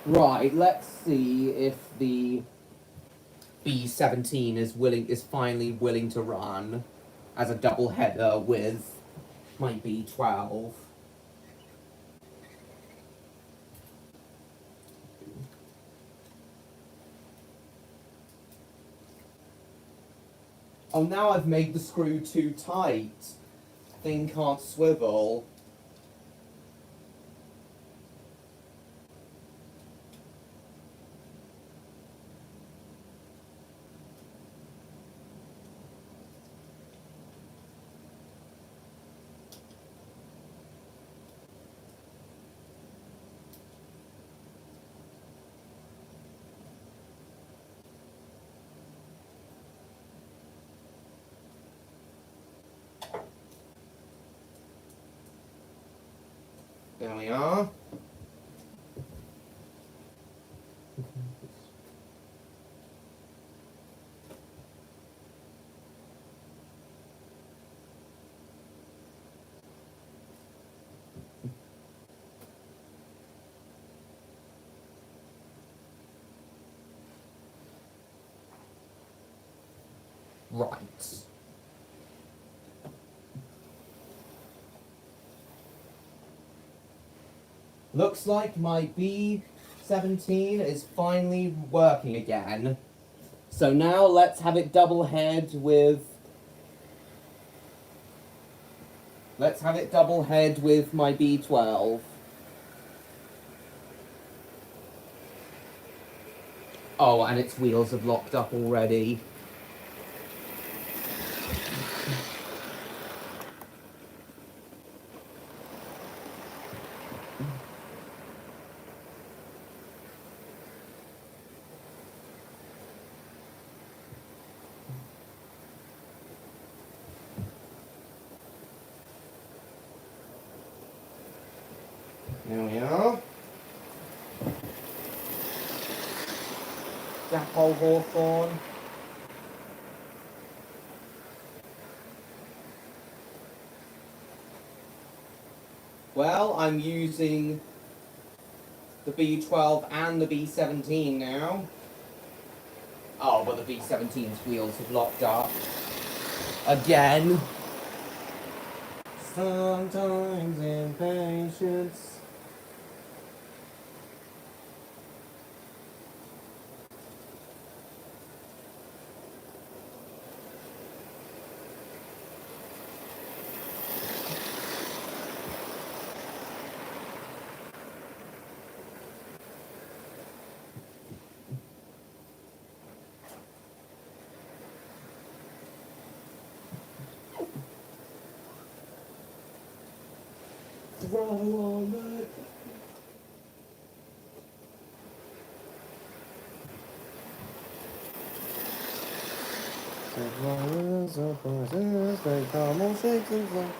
Right, let's see if the B17 is finally willing to run as a double header with my B12. Oh, now I've made the screw too tight. Thing can't swivel. There we are. Right. Looks like my B17 is finally working again. So now let's have it double head with... Let's have it double head with my B12. Oh, and its wheels have locked up already. There we are. Jackal Hawthorne. Well, I'm using the B12 and the B17 now. Oh, but the B17's wheels have locked up. Again. Sometimes impatience. Throw on the... Surprises, they come all shapes and forms.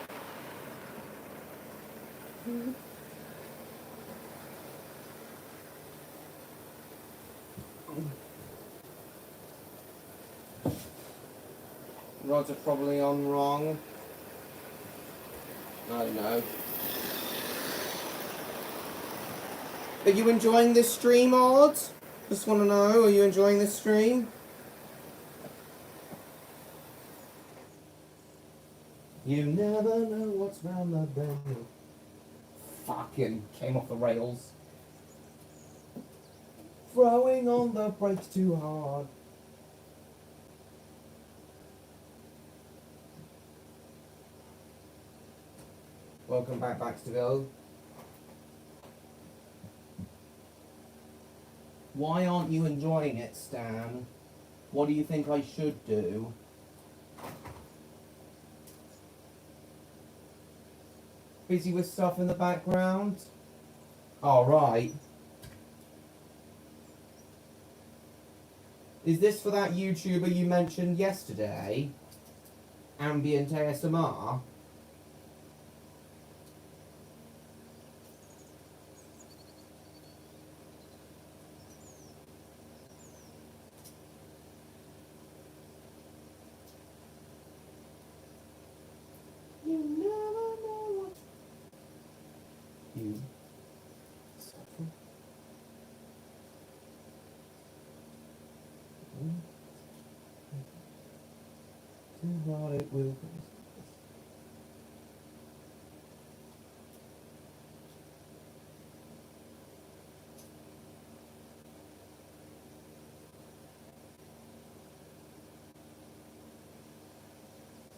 Rods are probably on wrong. I don't know. Are you enjoying this stream, Odd? Just want to know, are you enjoying this stream? You never know what's round the bend. Fucking came off the rails. Throwing on the brakes too hard. Welcome back, Baxterville. Why aren't you enjoying it, Stan? What do you think I should do? Busy with stuff in the background? Alright. Is this for that YouTuber you mentioned yesterday? Ambient ASMR? You never know what you suffer. Too hard it will be.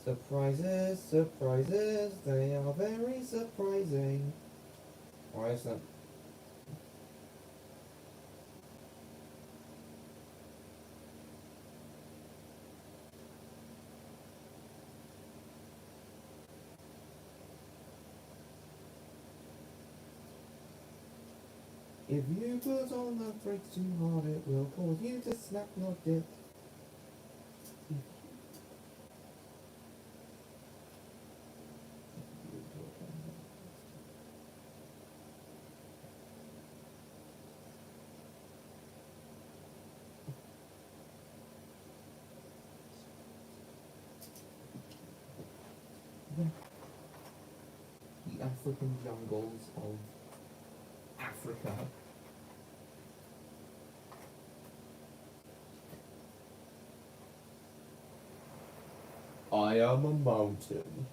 Surprises, surprises, they are very surprising. Why is that? If you put on the brakes too hard, it will cause you to snap your dick. The African jungles of Africa. I am a mountain.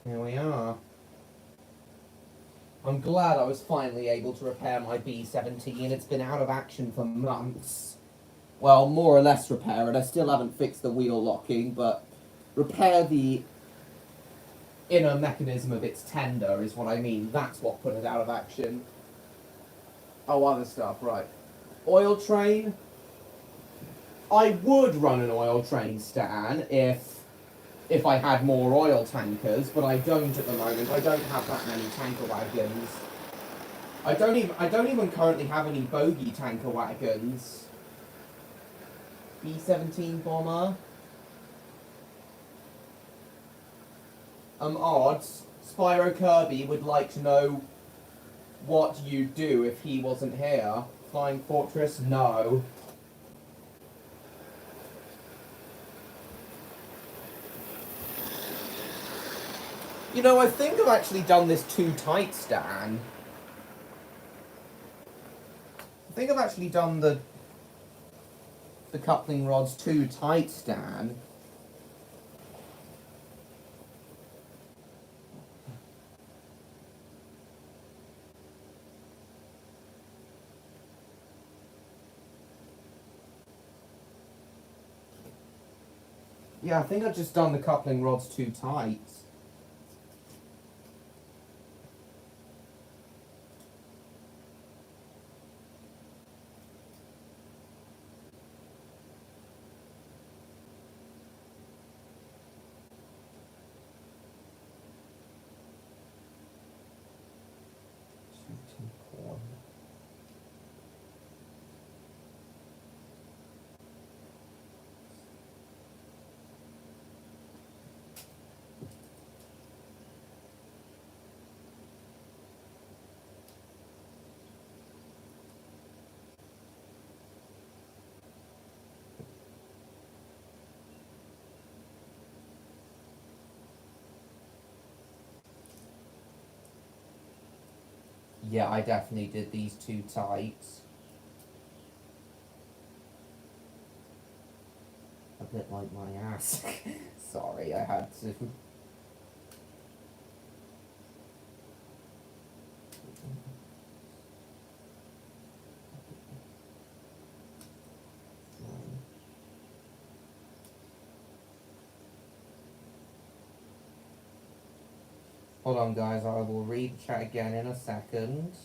Here we are. I'm glad I was finally able to repair my B17. It's been out of action for months. Well, more or less repair it. I still haven't fixed the wheel locking, but repair the inner mechanism of its tender is what I mean. That's what put it out of action. Oh, other stuff, right. Oil train. I would run an oil train, Stan, if I had more oil tankers, but I don't at the moment. I don't have that many tanker wagons. I don't even currently have any bogey tanker wagons. B-17 bomber. Odds. Spyro Kirby would like to know what you'd do if he wasn't here. Flying Fortress? No. You know, I think I've actually done this too tight, Stan. I think I've actually done the coupling rods too tight, Stan. Yeah, I think I've just done the coupling rods too tight. Yeah, I definitely did these too tight. A bit like my ass. Sorry, I had to. Hold on, guys, I will read the chat again in a second.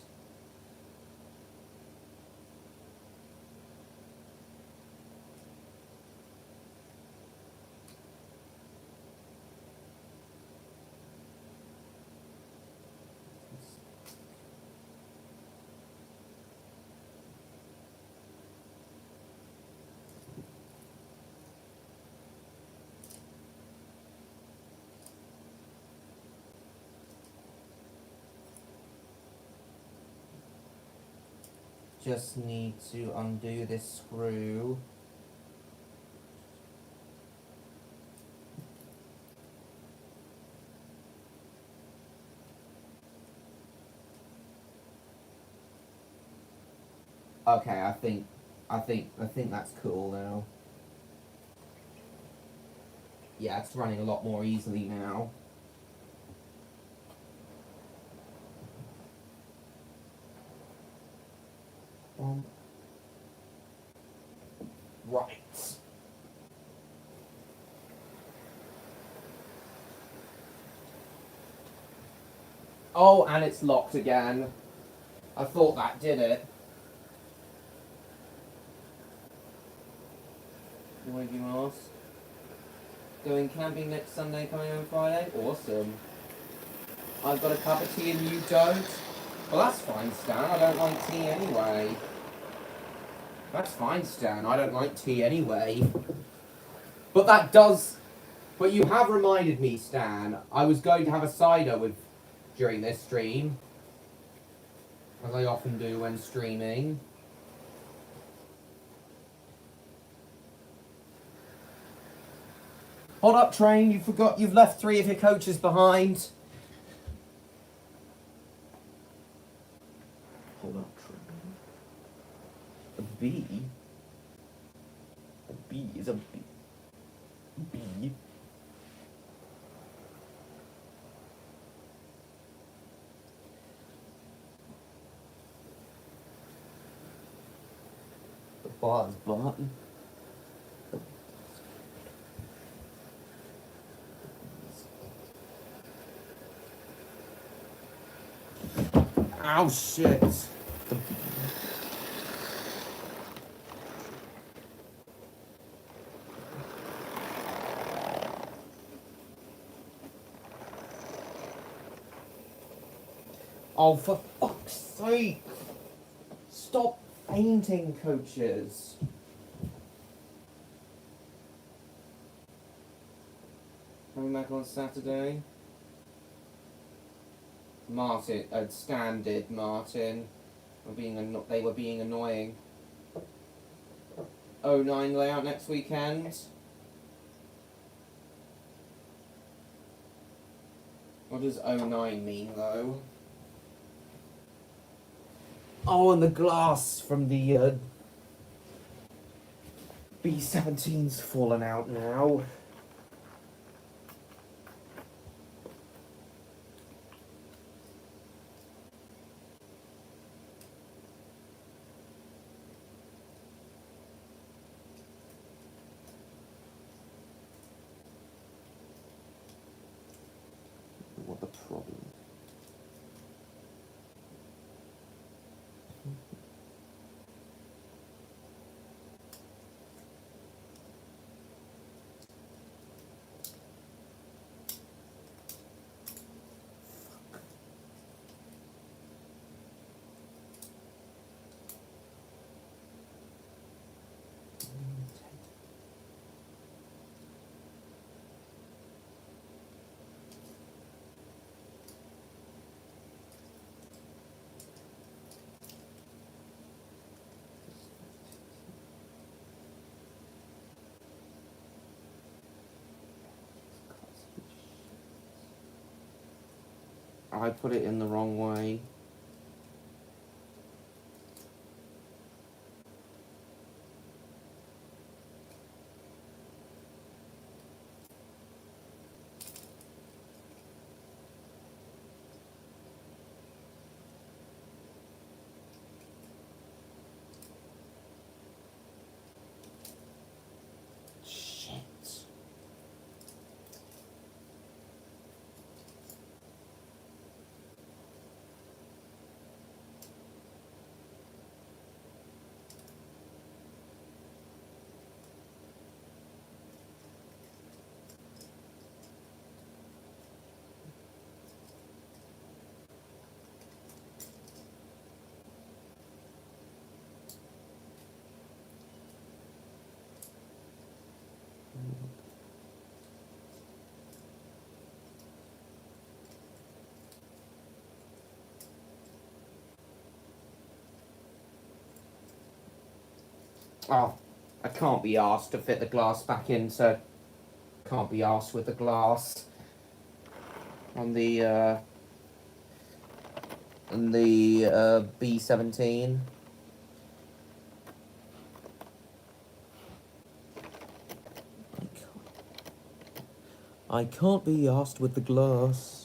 Just need to undo this screw. Okay, I think that's cool now. Yeah, it's running a lot more easily now. Right. Oh, and it's locked again. I thought that did it. Why do you ask? Going camping next Sunday, coming home Friday? Awesome. I've got a cup of tea and you don't? Well, that's fine, Stan. I don't like tea anyway. That's fine, Stan. I don't like tea anyway. But that does... But you have reminded me, Stan, I was going to have a cider with during this stream. As I often do when streaming. Hold up, train. You've left 3 of your coaches behind. Hold up, train. A bee? A bee is a bee. Bee? The buzz button. Ow, shit. Oh, for fuck's sake. Stop fainting, coaches. Coming back on Saturday. Martin, Stan did, Martin. They were being annoying. 09 layout next weekend. What does 09 mean, though? Oh, and the glass from the B17's fallen out now. What the problem? I put it in the wrong way. Oh, I can't be asked to fit the glass back in, so can't be asked with the glass on the B17. I can't be asked with the glass.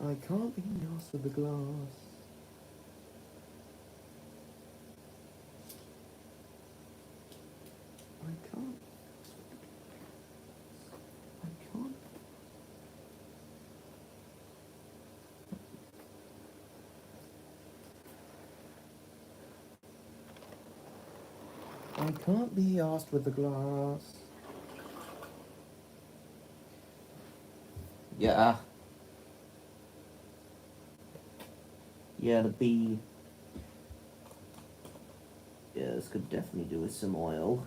I can't be asked with the glass. I can't. I can't. I can't be asked with the glass. Yeah. Yeah, the B. Yeah, this could definitely do with some oil.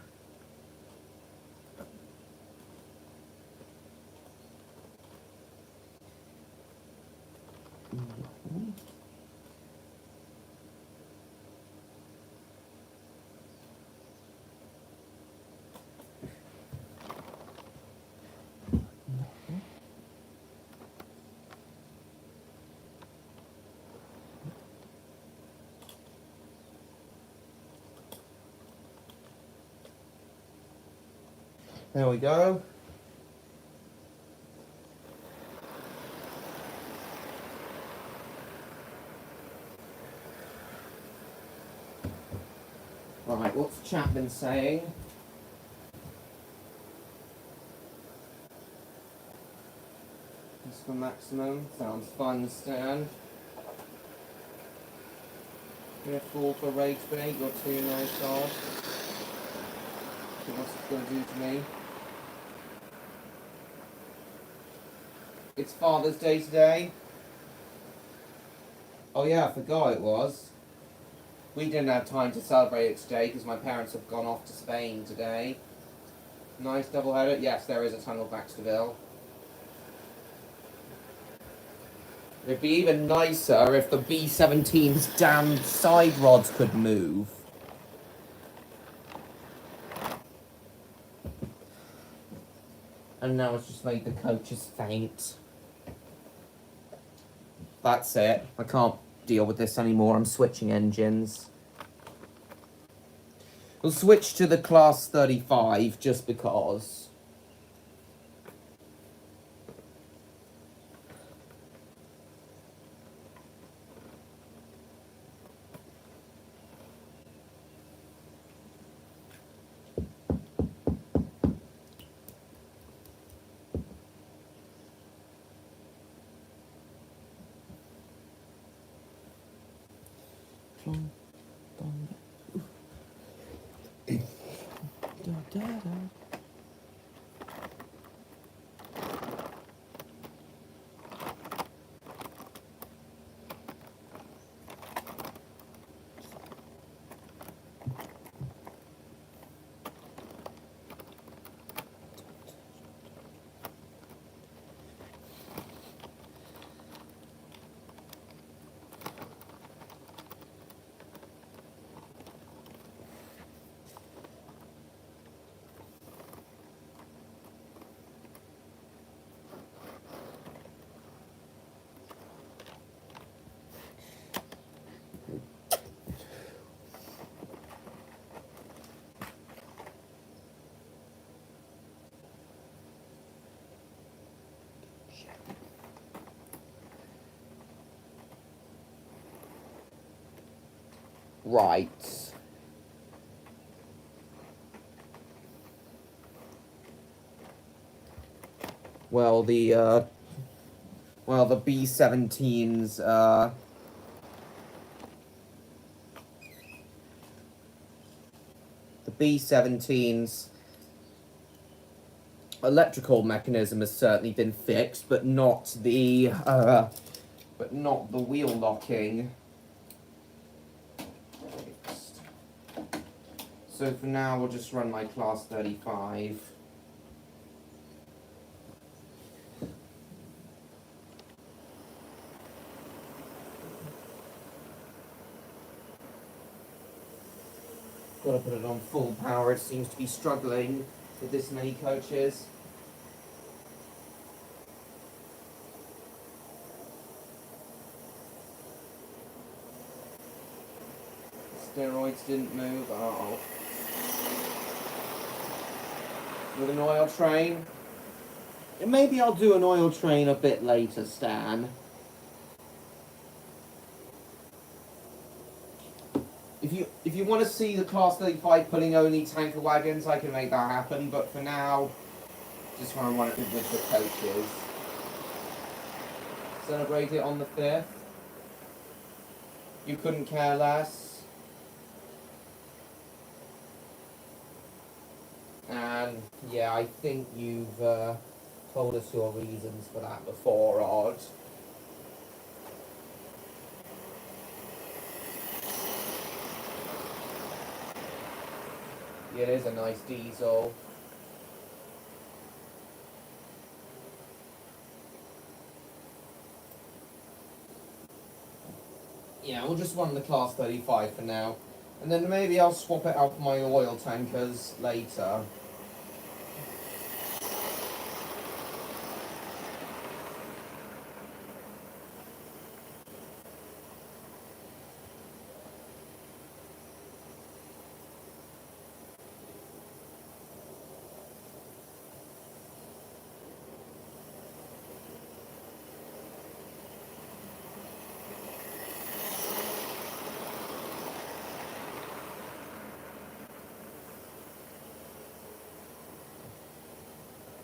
There we go. Right, what's the chat been saying? Just for maximum. Sounds fun, Stan. Gonna fall for rage bait, you're too nice off. What's it gonna do to me? It's Father's Day today. Oh yeah, I forgot it was. We didn't have time to celebrate it today because my parents have gone off to Spain today. Nice double header. Yes, there is a tunnel back to Seville. It'd be even nicer if the B-17's damn side rods could move. And now it's just made the coaches faint. That's it. I can't deal with this anymore. I'm switching engines. We'll switch to the Class 35 just because. Right. Well, the B-17's, the B-17's electrical mechanism has certainly been fixed, but not the wheel locking. Fixed. So for now, we'll just run my Class 35. Gotta put it on full power. It seems to be struggling with this many coaches. Steroids didn't move. Oh. With an oil train. Maybe I'll do an oil train a bit later, Stan. If you want to see the Class 35 pulling only tanker wagons, I can make that happen. But for now, just want to run it with the coaches. Celebrate it on the 5th. You couldn't care less. And yeah, I think you've told us your reasons for that before, Odd. It is a nice diesel. Yeah, we'll just run the Class 35 for now. And then maybe I'll swap it out for my oil tankers later.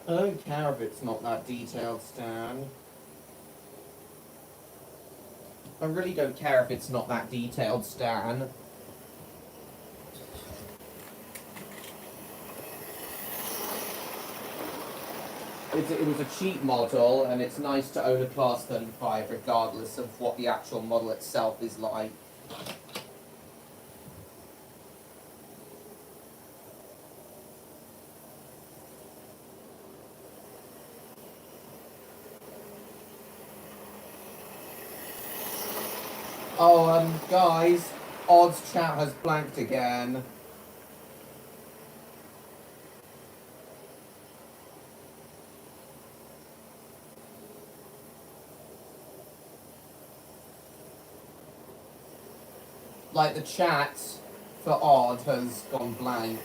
I don't care if it's not that detailed, Stan. I really don't care if it's not that detailed, Stan. It was a cheap model, and it's nice to own a Class 35 regardless of what the actual model itself is like. Oh, guys, Odd's chat has blanked again. Like, the chat for Odd has gone blank.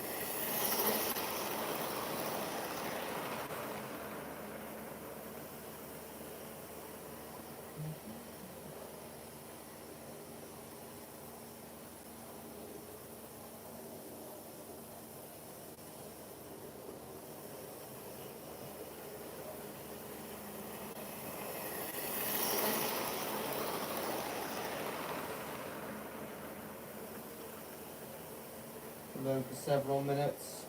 Alone for several minutes.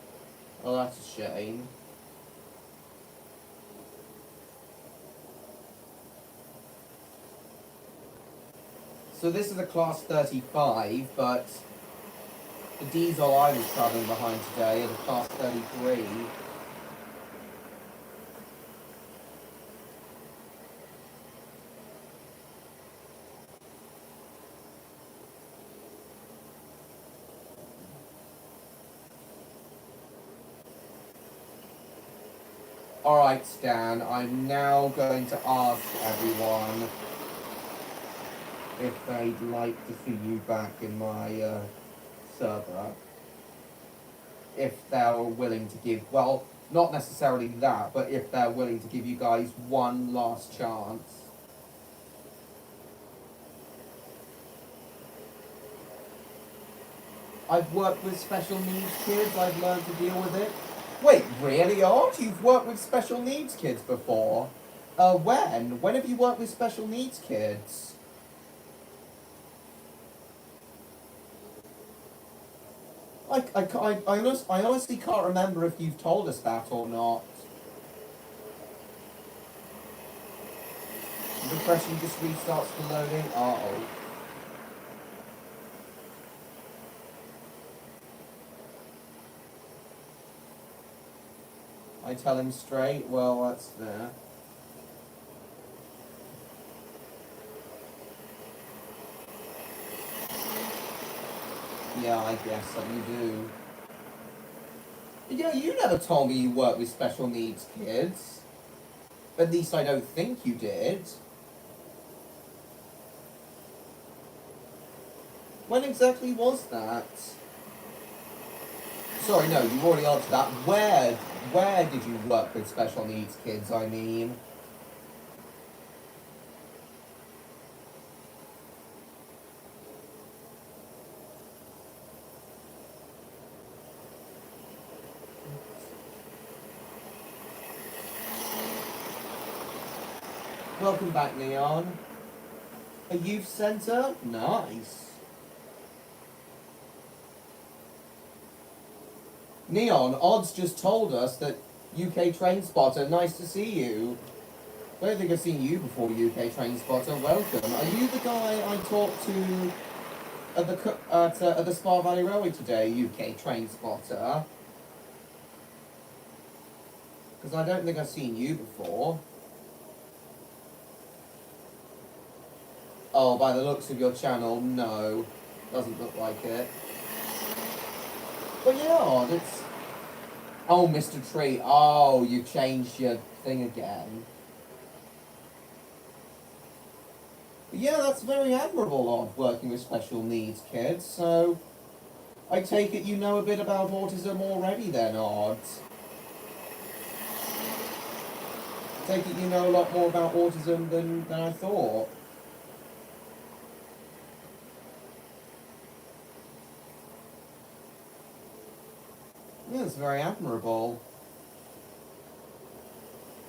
Oh, that's a shame. So this is a Class 35, but the diesel I was travelling behind today is a Class 33. Alright, Stan, I'm now going to ask everyone if they'd like to see you back in my server. If they're willing to give, well, not necessarily that, but if they're willing to give you guys one last chance. I've worked with special needs kids, I've learned to deal with it. Wait, really, Odd? You've worked with special needs kids before? When? When have you worked with special needs kids? I honestly can't remember if you've told us that or not. The question just restarts the loading. Uh-oh. I tell him straight, well, that's there. Yeah, I guess that you do. Yeah, you never told me you work with special needs kids. At least I don't think you did. When exactly was that? Sorry, no, you've already answered that. Where did you work with special needs kids, I mean? Welcome back, Neon. A youth centre? Nice. Neon, Odds just told us that UK Train Spotter, nice to see you. I don't think I've seen you before, UK Train Spotter. Welcome. Are you the guy I talked to at the Spa Valley Railway today, UK Train Spotter? Because I don't think I've seen you before. Oh, by the looks of your channel, no. Doesn't look like it. But yeah, Odd, it's... Oh, Mr. Tree. Oh, you changed your thing again. But yeah, that's very admirable, Odd, working with special needs kids. So, I take it you know a bit about autism already then, Odd. Take it you know a lot more about autism than I thought. Yeah, it's very admirable.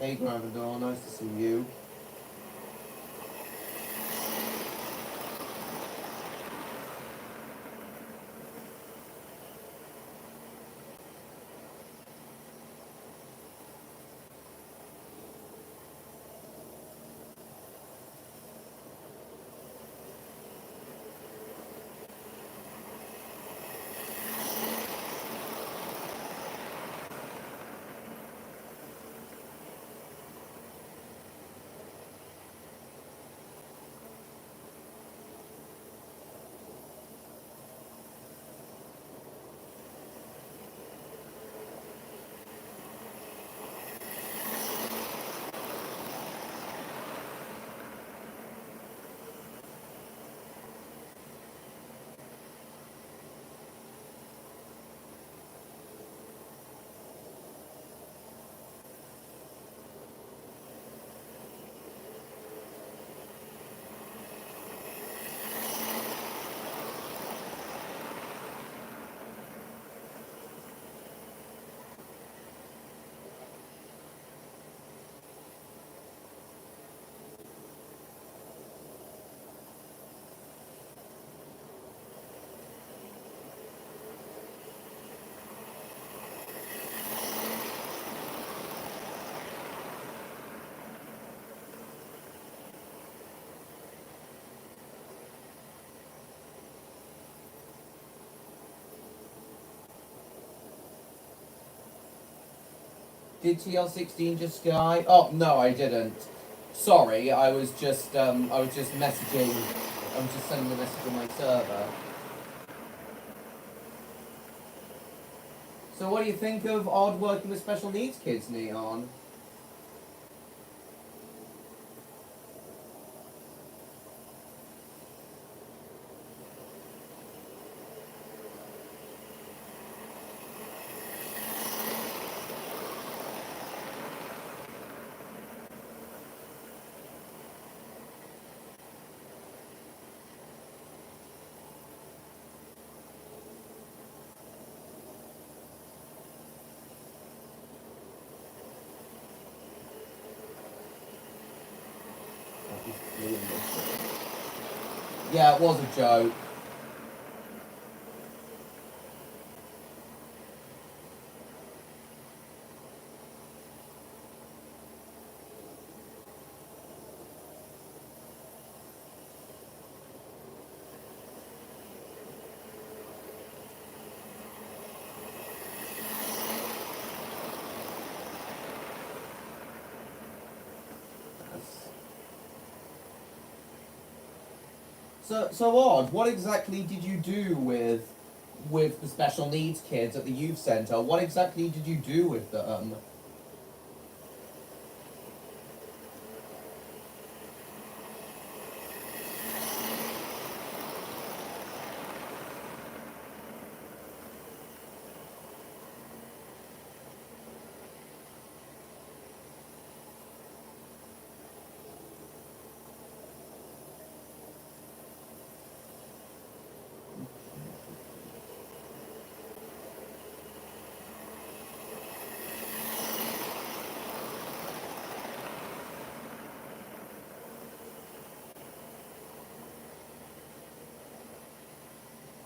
Hey, Gravador, nice to see you. Did TL16 just die? Oh, no, I didn't. Sorry, I was just messaging, I was just sending a message on my server. So what do you think of Odd working with special needs kids, Neon? Yeah, it was a joke. So Odd, what exactly did you do with with the special needs kids at the youth centre. What exactly did you do with them?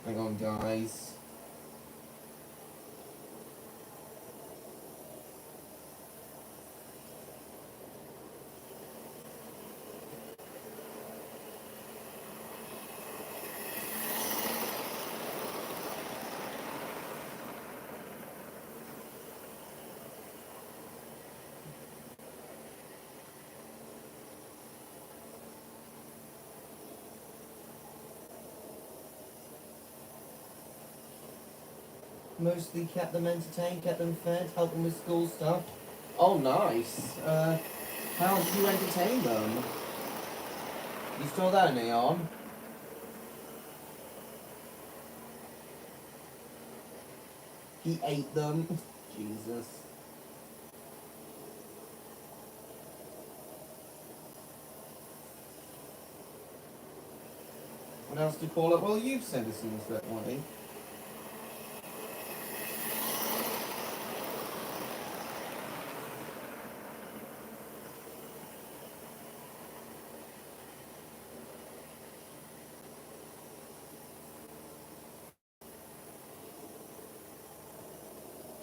Hang on, guys. Mostly kept them entertained, kept them fed, helped them with school stuff. Oh, nice. How did you entertain them? You still there, Neon? He ate them. Jesus. What else do you call it? Well, you've citizens that way.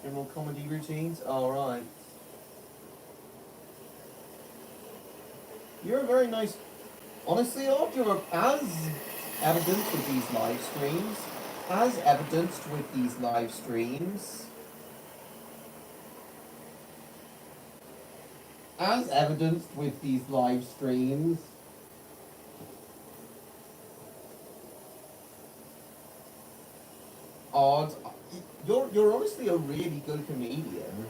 General comedy routines? Alright. You're a very nice... Honestly, you're as evidenced with these live streams, as evidenced with these live streams, as evidenced with these live streams, odd. You're honestly a really good comedian.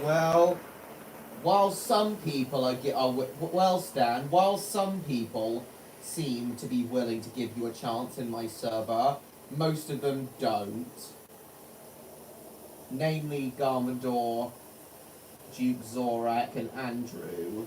Well, while some people well, Stan, while some people seem to be willing to give you a chance in my server, most of them don't. Namely Garmador, Duke Zorak, and Andrew.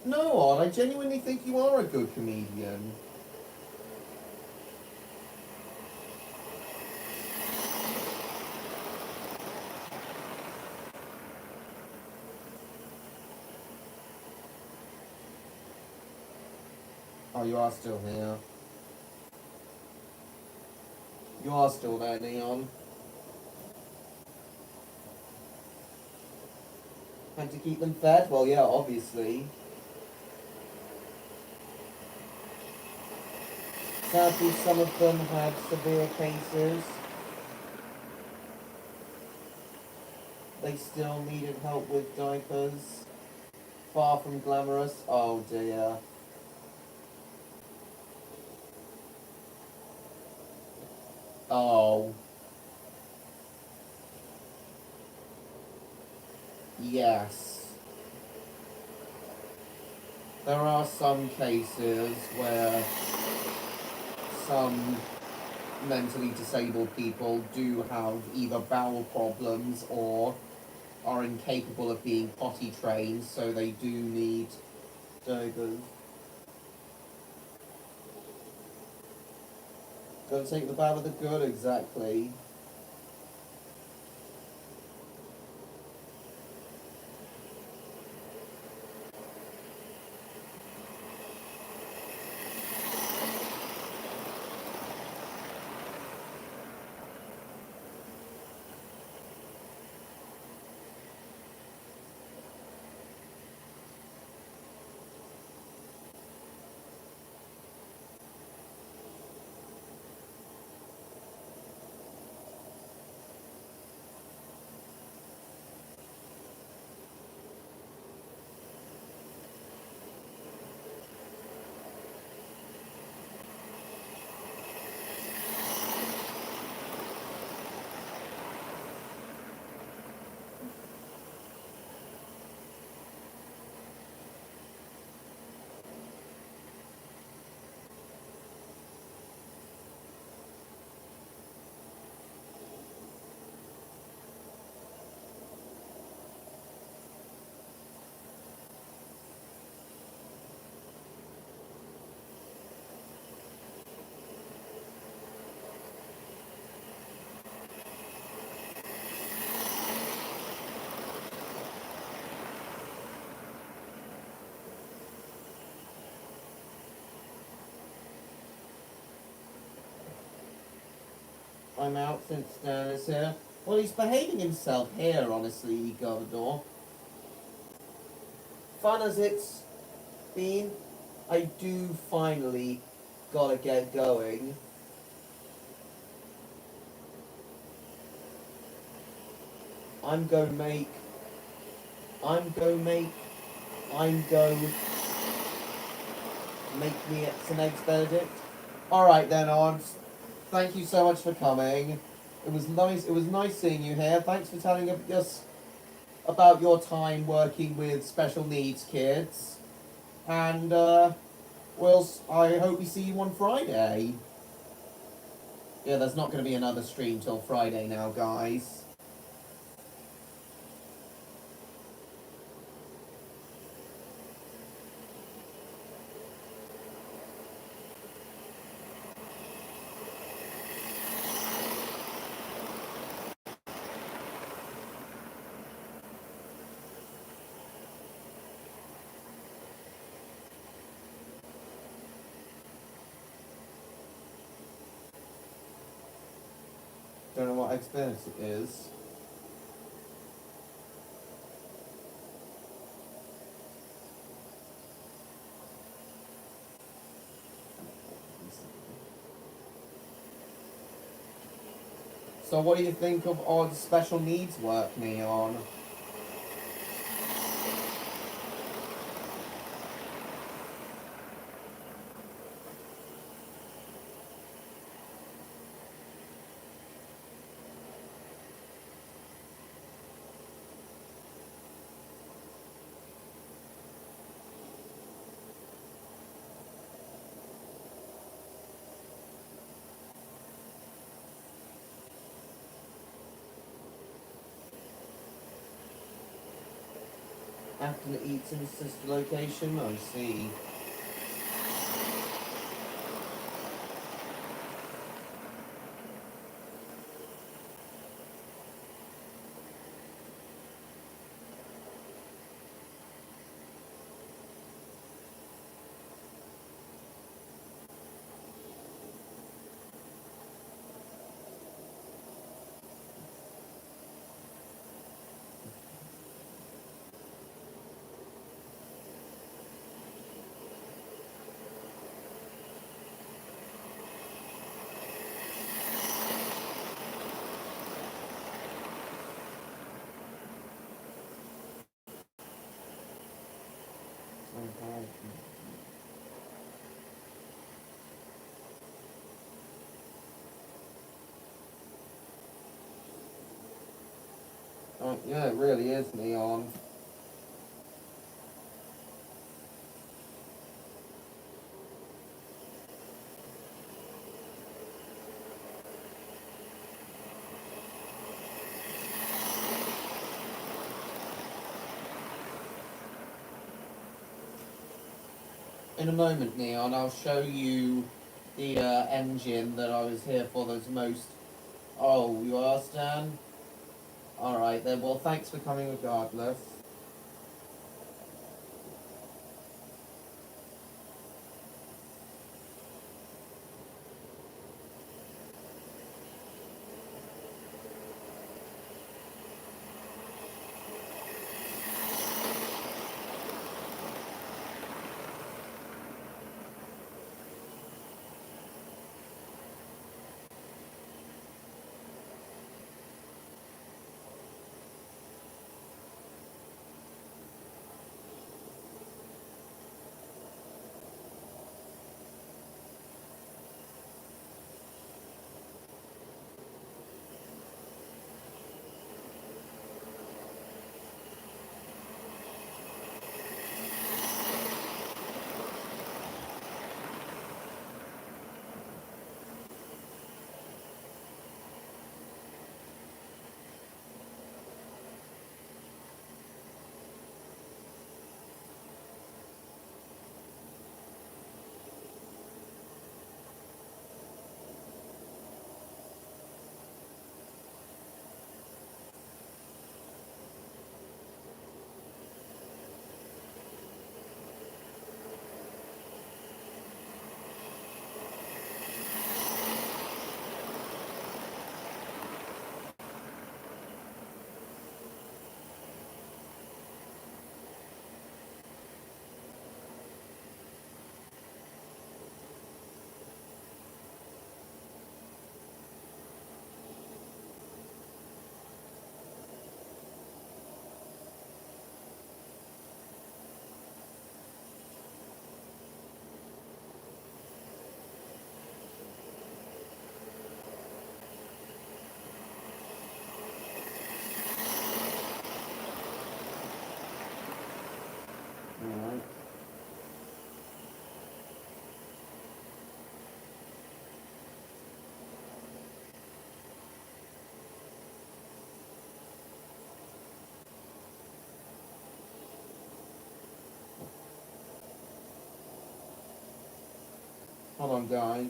No, Odd, I genuinely think you are a good comedian. Oh, you are still here. You are still there, Neon. Had to keep them fed? Well, yeah, obviously. Sadly, some of them had severe cases. They still needed help with diapers. Far from glamorous. Oh dear. Oh. Yes. There are some cases where some mentally disabled people do have either bowel problems or are incapable of being potty trained, so they do need diapers. Don't take the bad with the good, exactly. I'm out since Stan is here. Well, he's behaving himself here, honestly, Governor. Fun as it's been, I do finally gotta get going. I'm go make. I'm go make. I'm go make me some eggs Benedict. Alright then, Odds. Thank you so much for coming. It was nice. It was nice seeing you here. Thanks for telling us about your time working with special needs kids. And I hope we see you on Friday. Yeah, there's not going to be another stream till Friday now, guys. Don't know what experience it is. So what do you think of Odd's special needs work, Neon? After it eats in his sister location? I see. Okay. Yeah, it really is, Neon. In a moment, Neon, I'll show you the engine that I was here for. Those most. Oh, you are, Stan? Alright then, well, thanks for coming regardless. Alright. Hold on, guys.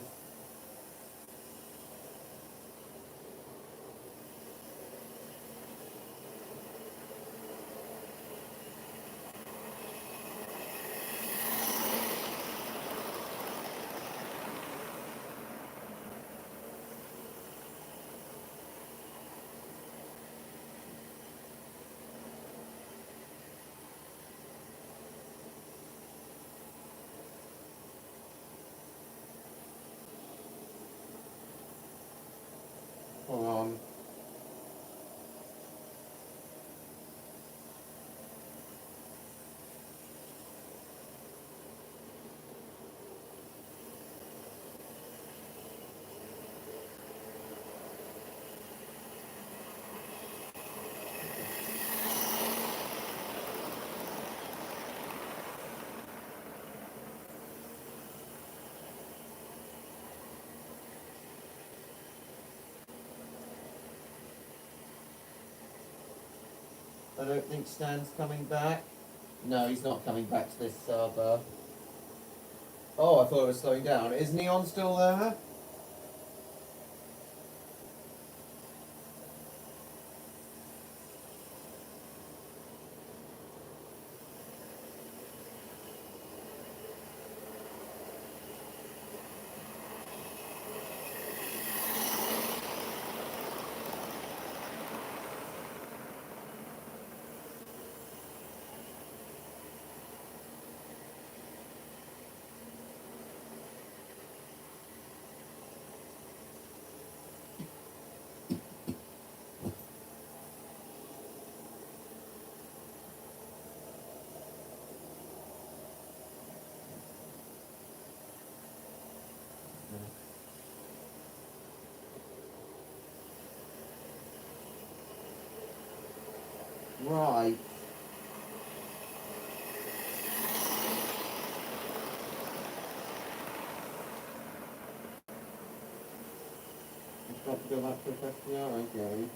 Hold on. I don't think Stan's coming back. No, he's not coming back to this server. Oh, I thought it was slowing down. Is Neon still there? Right. I've got to go back to the FDR again.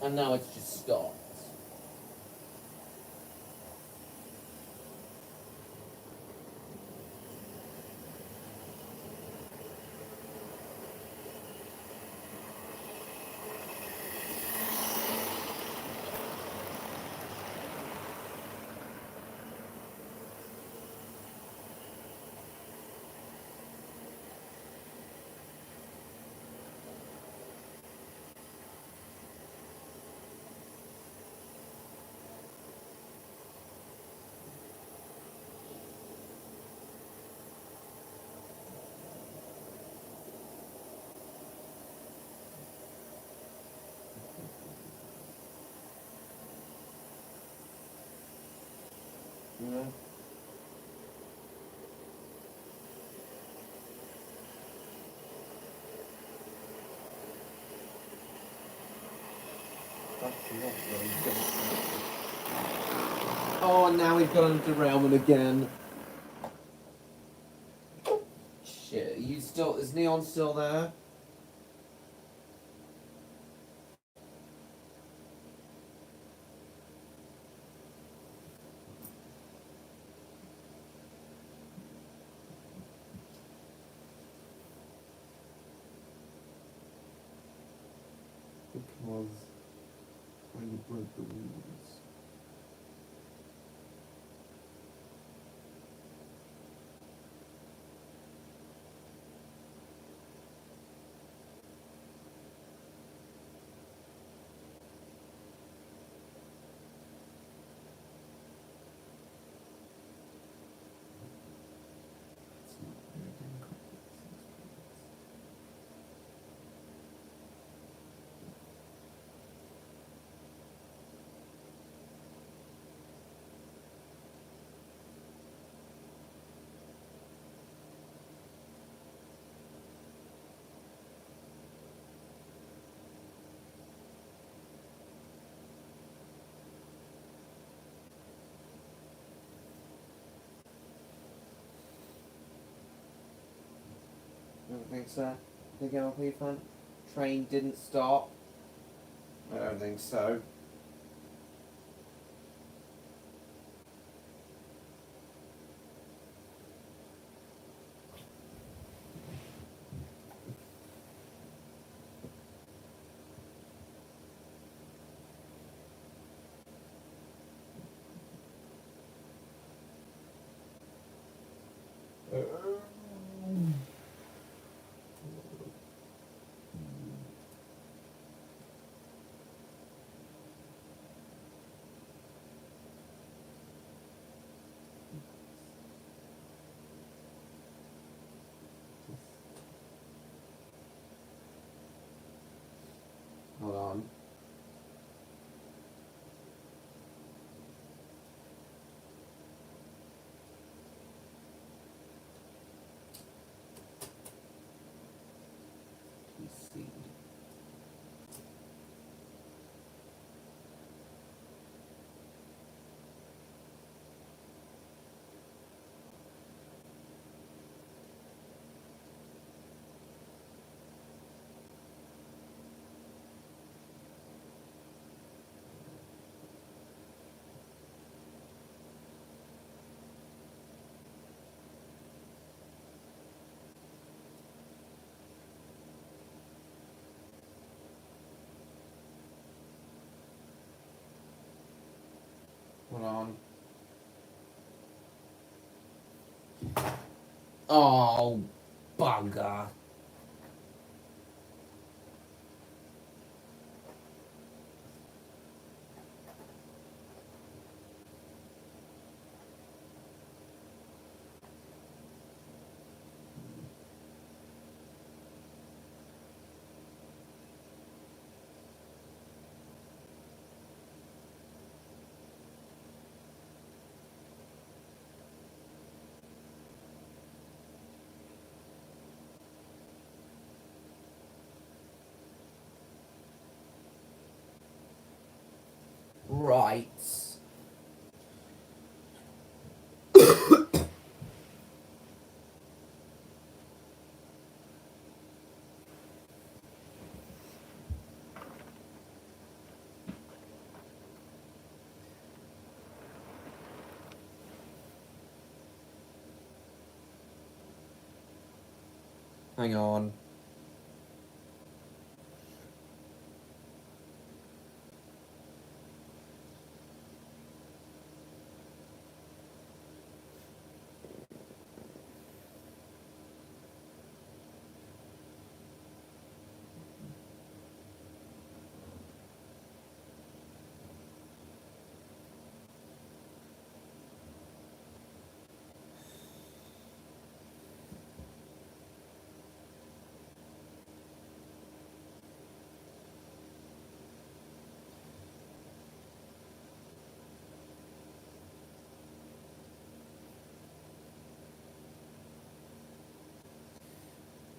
And now it's just stopped. Yeah. Oh, now we've got a derailment again. Shit, is Neon still there? Because when you broke the rules. It's not very democratic. I don't think so. Big LP fan. Train didn't stop. I don't think so. Hold on. PC. Hold on. Oh, bugger. Right. Hang on.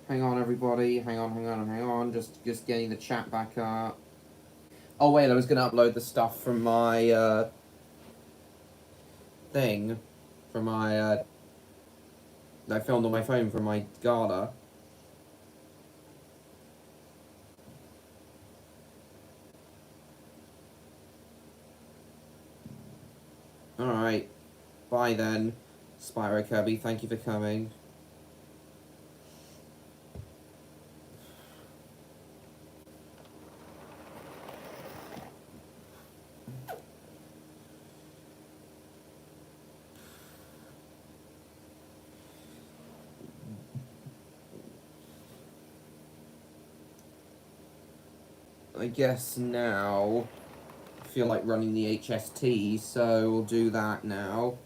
Hang on, everybody. Hang on. Just getting the chat back up. Oh, wait, I was going to upload the stuff from my, thing. From my, I filmed on my phone from my gala. Alright. Bye then, Spyro Kirby. Thank you for coming. I guess now I feel like running the HST, so we'll do that now.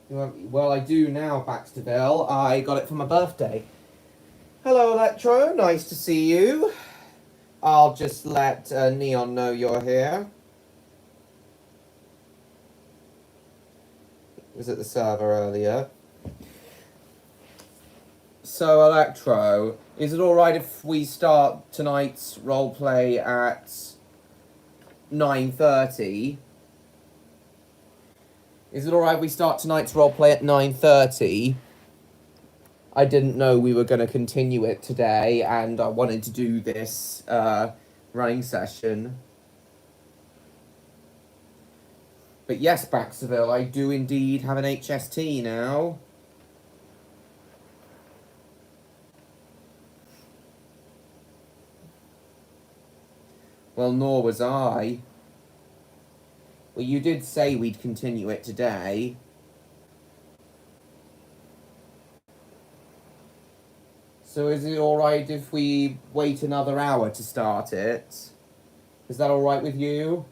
Right. Well, I do now, Baxterville. I got it for my birthday. Hello, Electro. Nice to see you. I'll just let Neon know you're here. Was at the server earlier. So, Electro, is it alright if we start tonight's roleplay at 9:30? Is it alright we start tonight's roleplay at 9:30? I didn't know we were going to continue it today, and I wanted to do this running session. But yes, Baxterville, I do indeed have an HST now. Well, nor was I. Well, you did say we'd continue it today. So is it alright if we wait another hour to start it? Is that alright with you?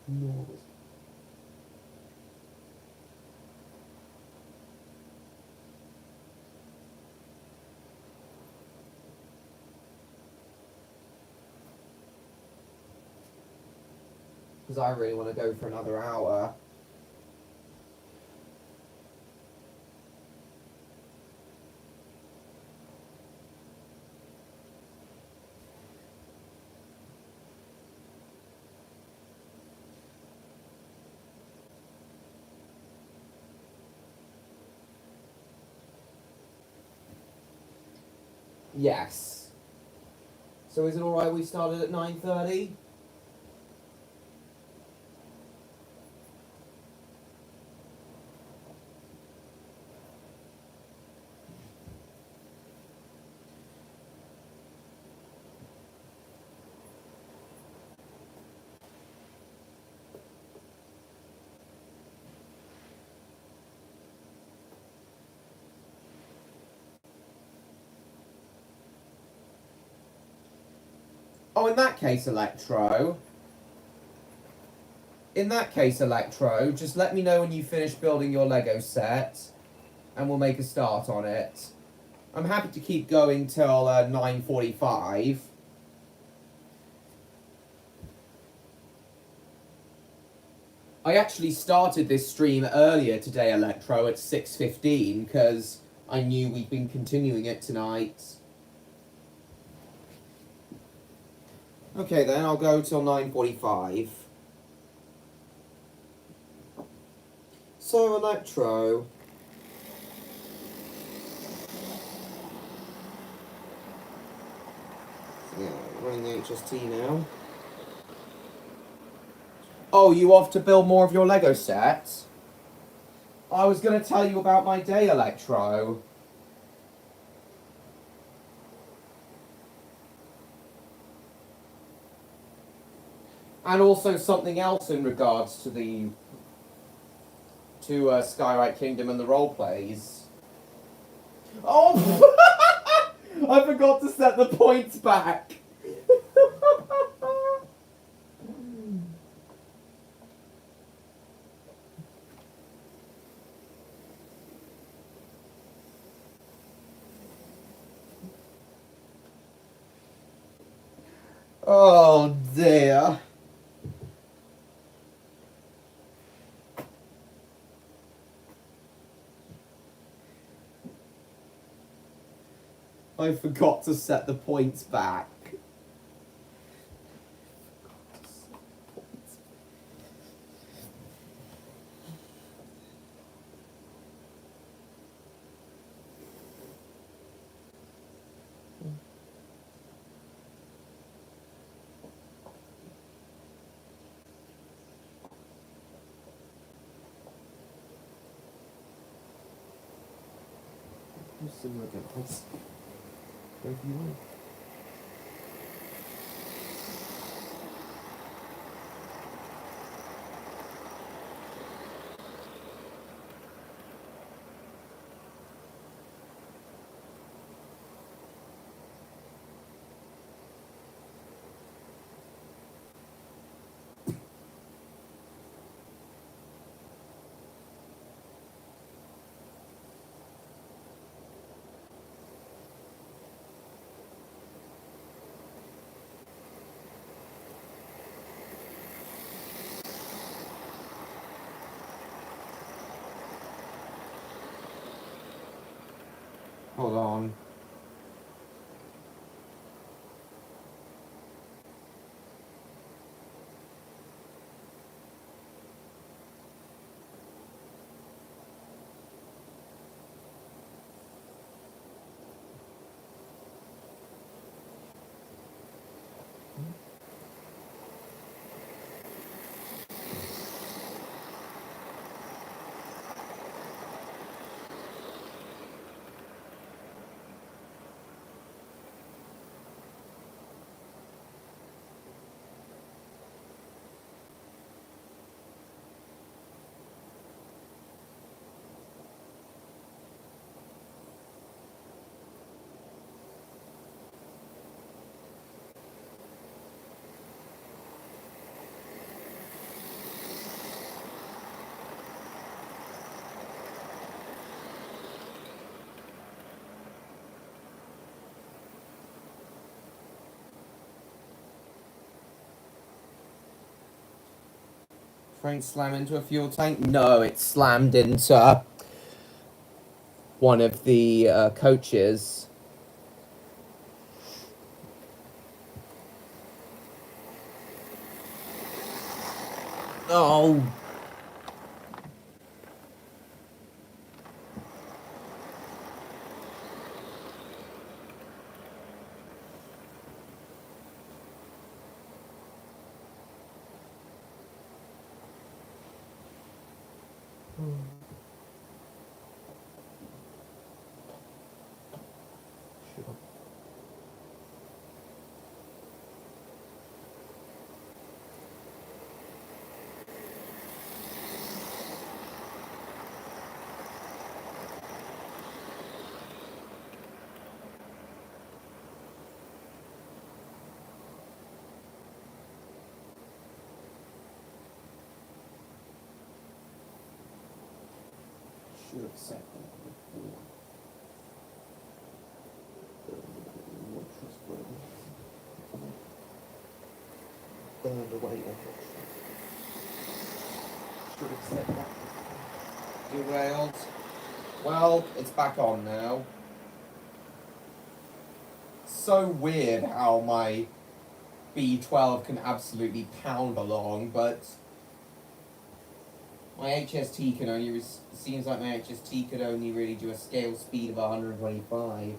No. because I really want to go for another hour. Yes. So is it alright we started at 9:30? Oh, in that case, Electro, just let me know when you finish building your Lego set, and we'll make a start on it. I'm happy to keep going till 9:45. I actually started this stream earlier today, Electro, at 6:15, because I knew we'd been continuing it tonight. Okay then, I'll go till 9:45. So, Electro... Yeah, running the HST now. Oh, you off to build more of your Lego sets? I was going to tell you about my day, Electro. And also something else in regards to the... Skywrite Kingdom and the roleplays. Oh! I forgot to set the points back! Oh dear. I forgot to set the points back. Similar guys. Go if you want. Hold on. Train slam into a fuel tank? No, it slammed into one of the coaches. Oh. Sure. Should have said that before. More trustworthy. Burned away on what? Should have said that before. Derailed. Well, it's back on now. So weird how my B12 can absolutely pound along, but my HST can only, seems like my HST could only really do a scale speed of 125.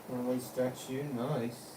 Runway statue, nice.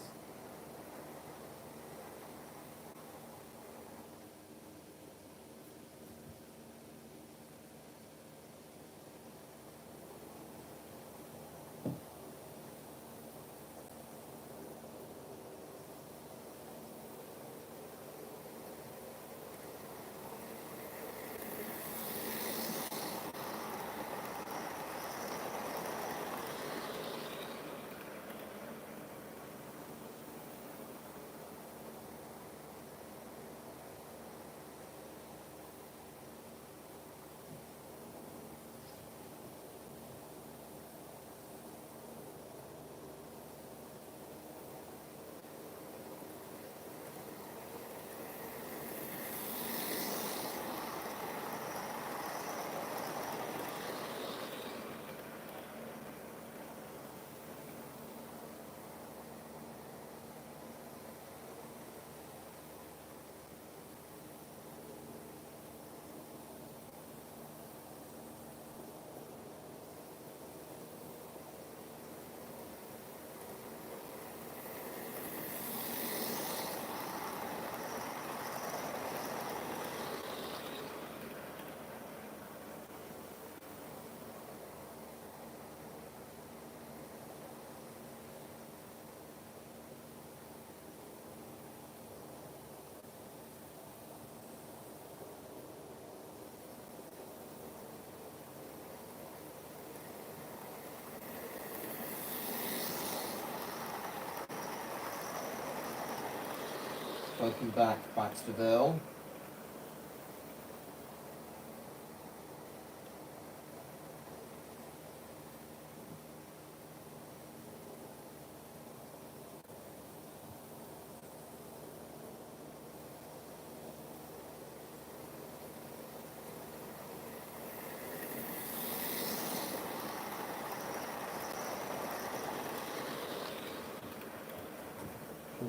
Welcome back, Baxterville.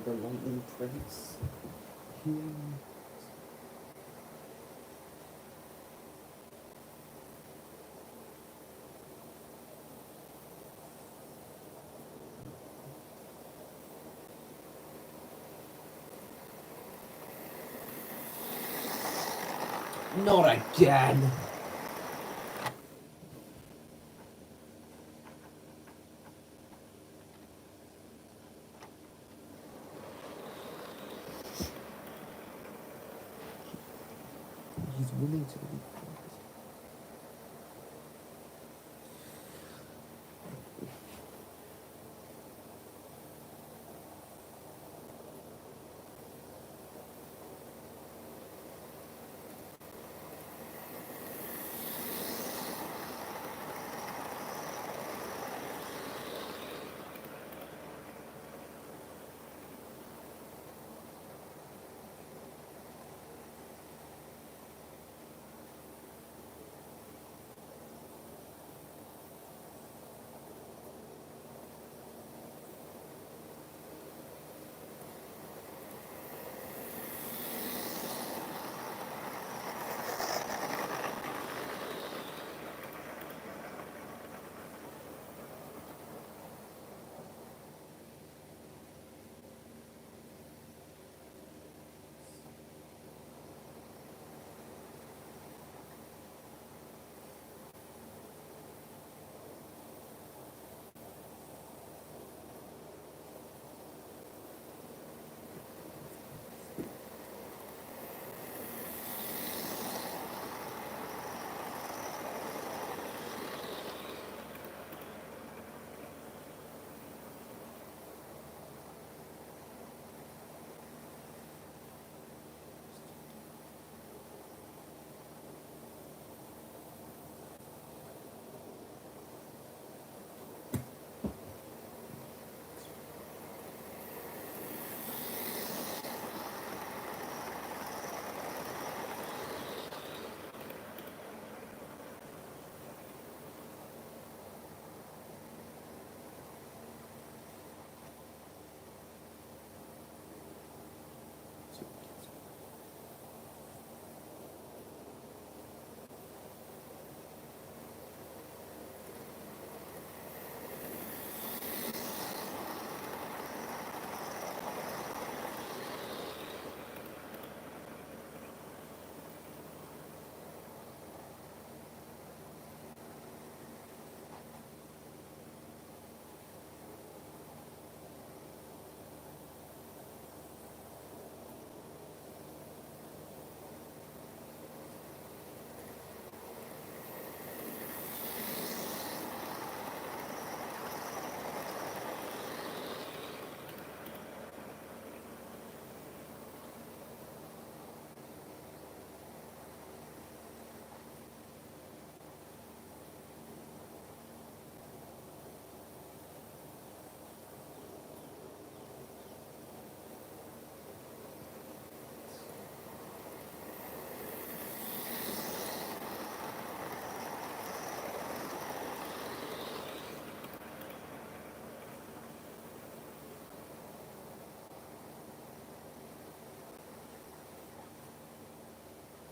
The lightning trace. Not again! He's willing to be friends.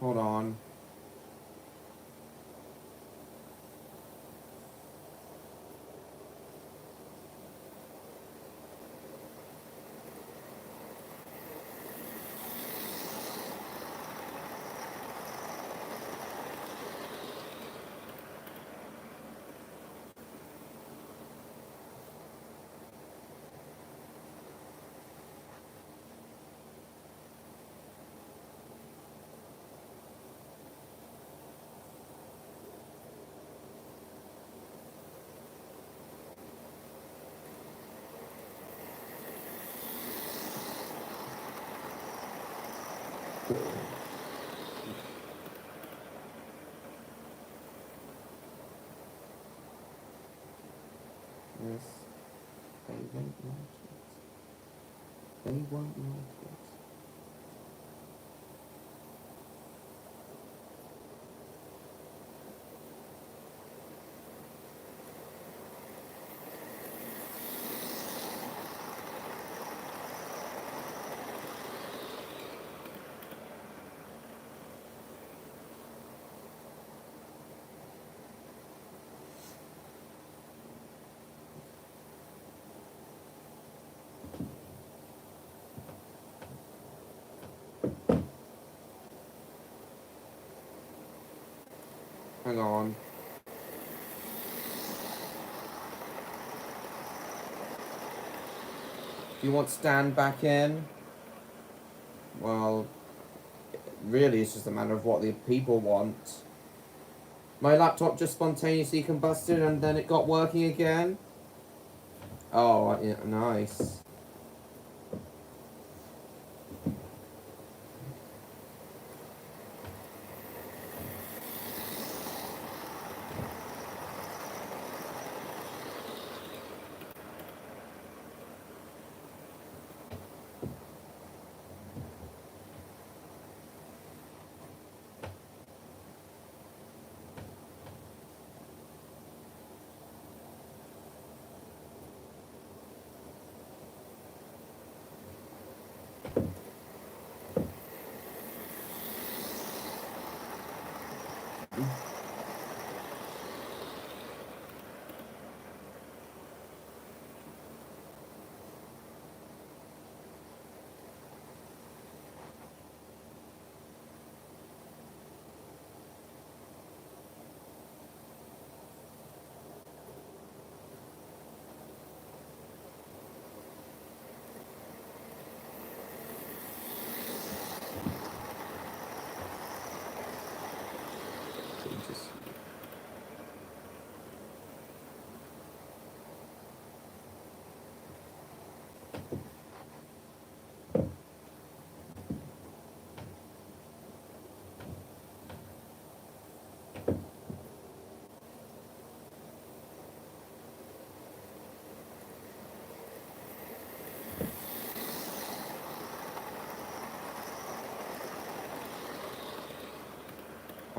Hold on. Yes. They won't like it. They won't like it. Hang on. Do you want Stan back in? Well, really it's just a matter of what the people want. My laptop just spontaneously combusted and then it got working again. Oh, yeah, nice.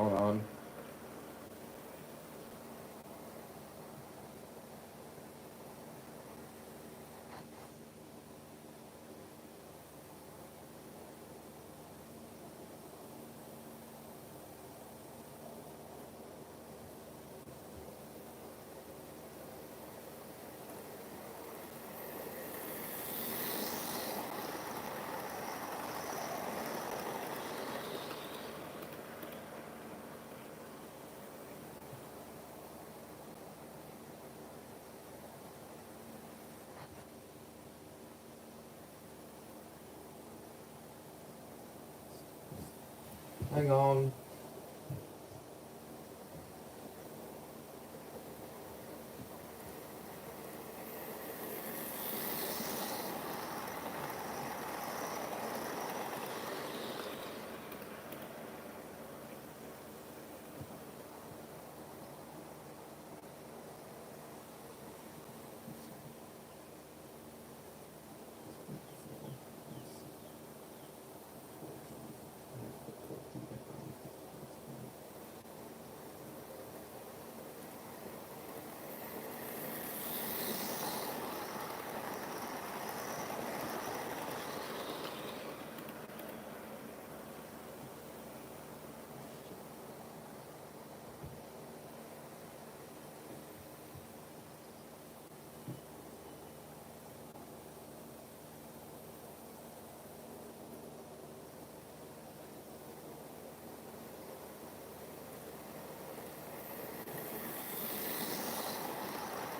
Hold on. Hang on.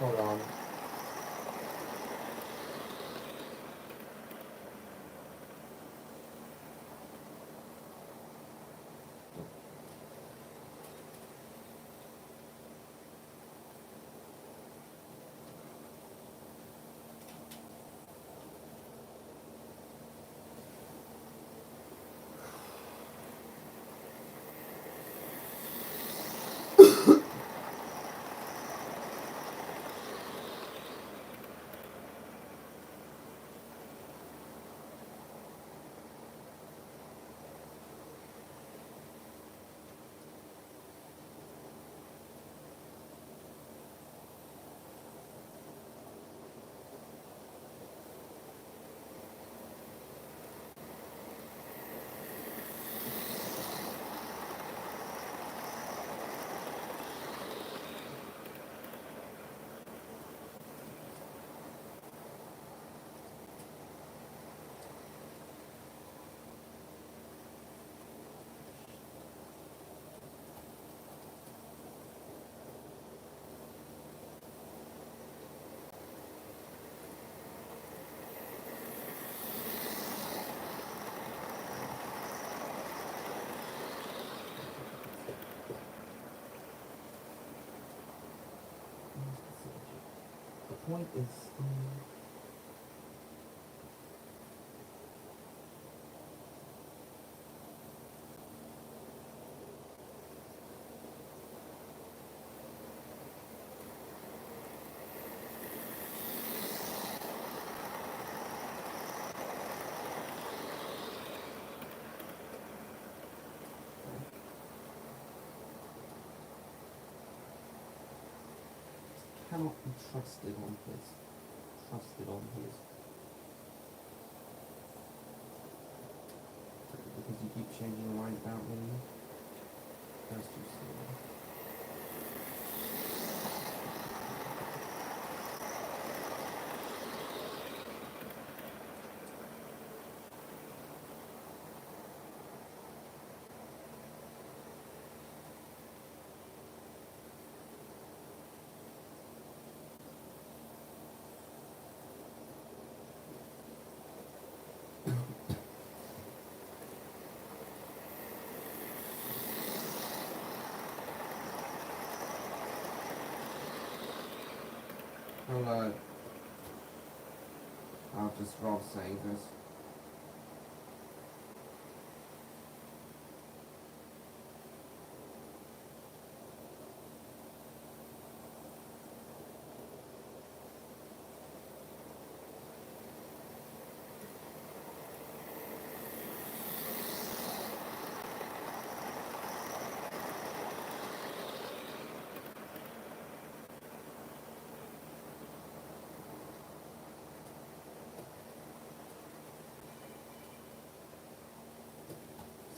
Hold on. point is. Cannot be trusted on his. Trusted on his. Because you keep changing your mind about me. That's too slow. Hello. I'll just Rob saying this.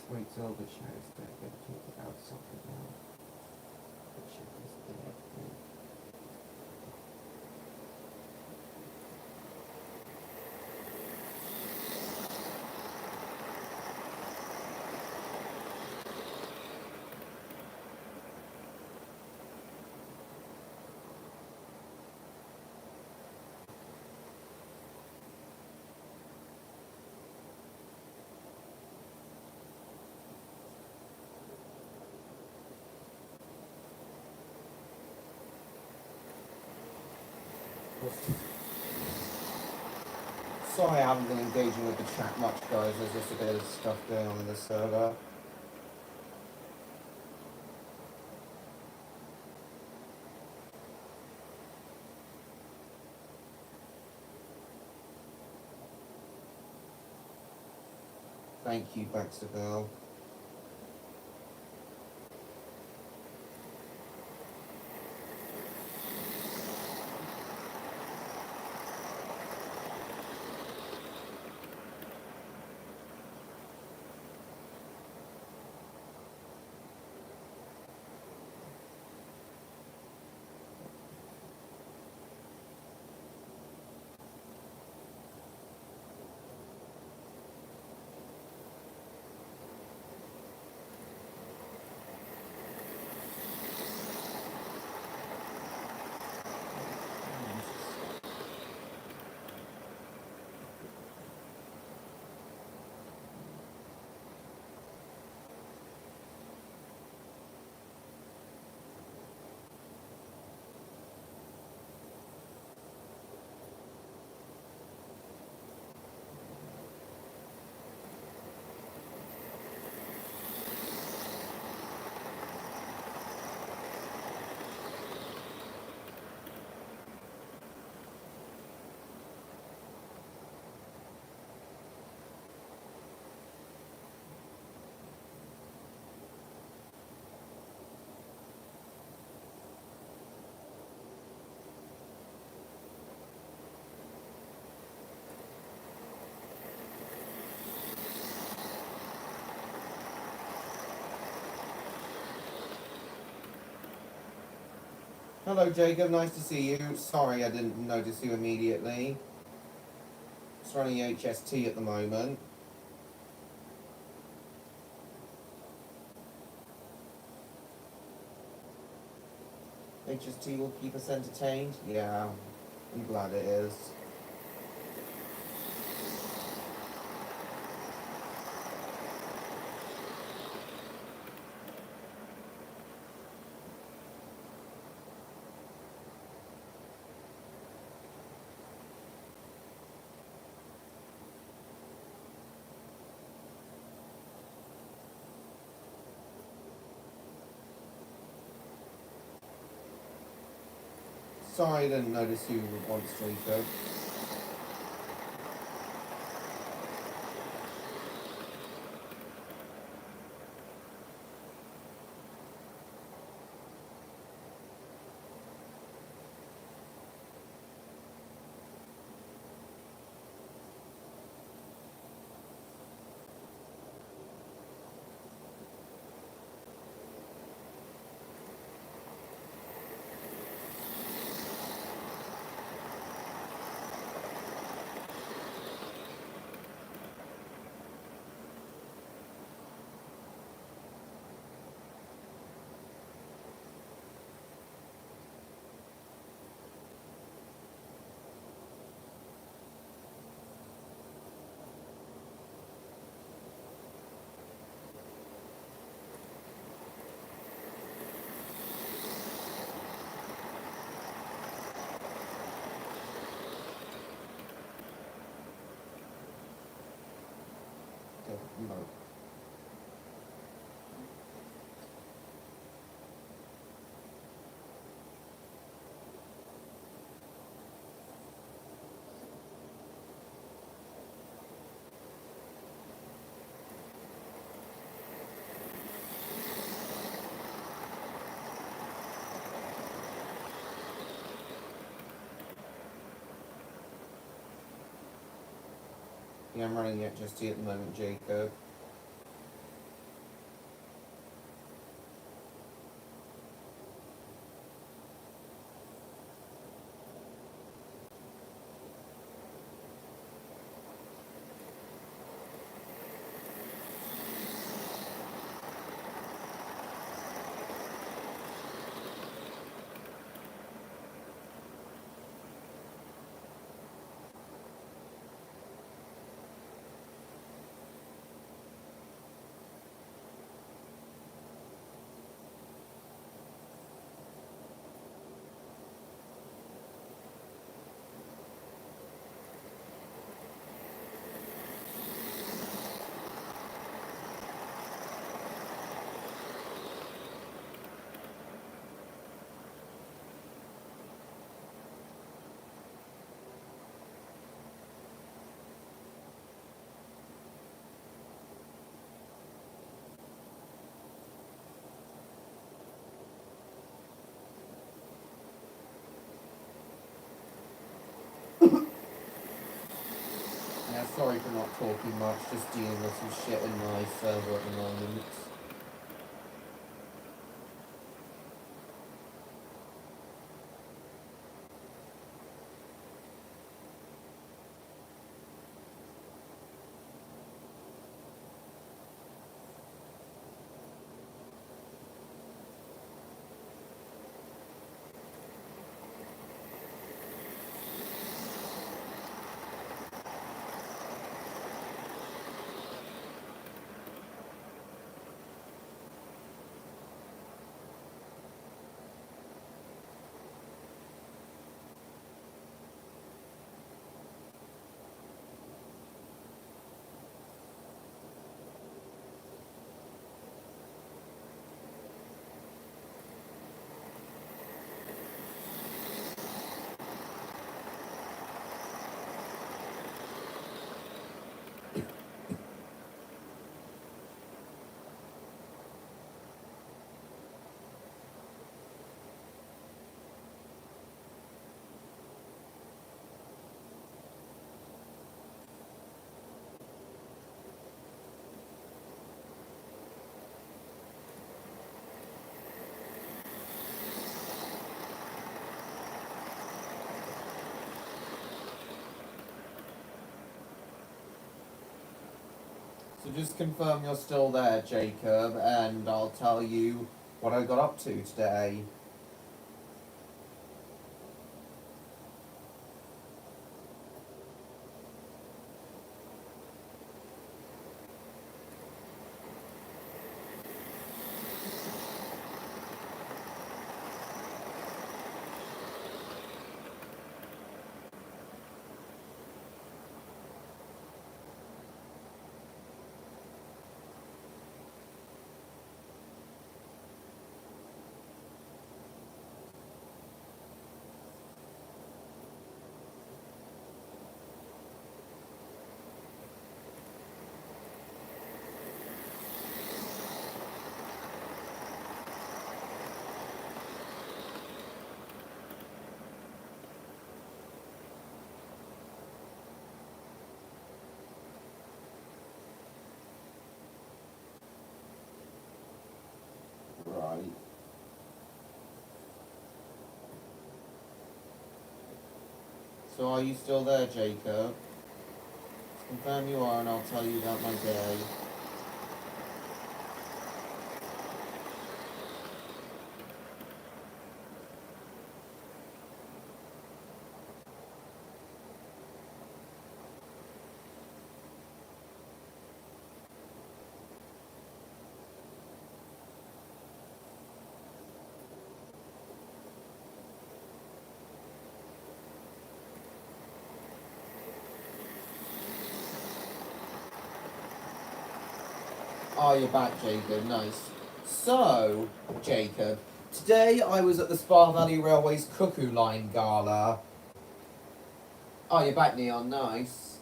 Wait till the chat is dead, then talk about something else. The chat is dead. Sorry I haven't been engaging with the chat much, guys. There's just a bit of stuff going on in the server. Thank you, Baxter Bell. Hello, Jacob. Nice to see you. Sorry I didn't notice you immediately. Just running HST at the moment. HST will keep us entertained? Yeah, I'm glad it is. Sorry I didn't notice you once, Jacob. No. Yeah, I'm running it just at the moment, Jacob. Yeah, sorry for not talking much, just dealing with some shit in my server at the moment. So just confirm you're still there, Jacob, and I'll tell you what I got up to today. So are you still there, Jacob? Confirm you are and I'll tell you about my day. Oh, you're back, Jacob. Nice. So, Jacob, today I was at the Spa Valley Railway's Cuckoo Line Gala. Oh, you're back, Neon. Nice.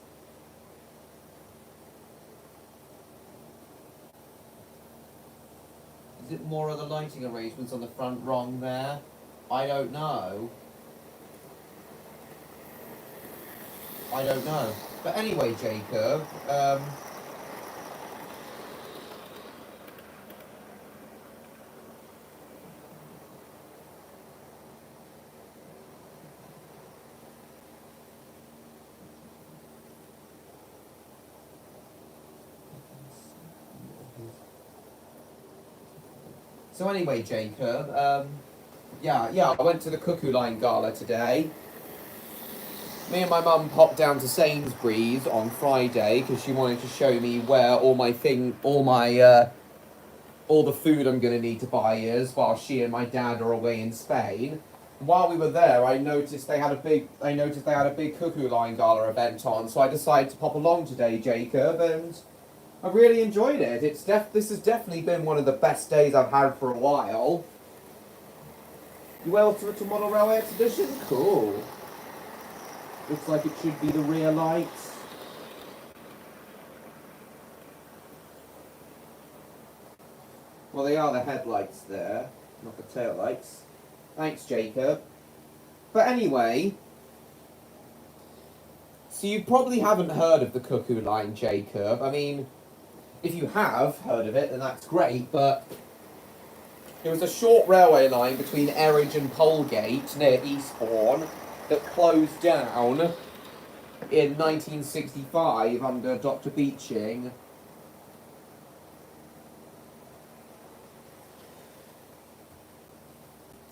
Is it more of the lighting arrangements on the front wrong there? I don't know. I don't know. But anyway, Jacob, So anyway, Jacob, yeah, I went to the Cuckoo Line Gala today. Me and my mum popped down to Sainsbury's on Friday because she wanted to show me where all the food I'm gonna need to buy is while she and my dad are away in Spain. While we were there, I noticed they had a big Cuckoo Line Gala event on, so I decided to pop along today, Jacob, and I really enjoyed it. This has definitely been one of the best days I've had for a while. You well to the model railway exhibition? Cool. Looks like it should be the rear lights. Well, they are the headlights there, not the tail lights. Thanks, Jacob. But anyway, so you probably haven't heard of the Cuckoo Line, Jacob. I mean, if you have heard of it, then that's great, but it was a short railway line between Erridge and Polegate near Eastbourne that closed down in 1965 under Dr. Beeching.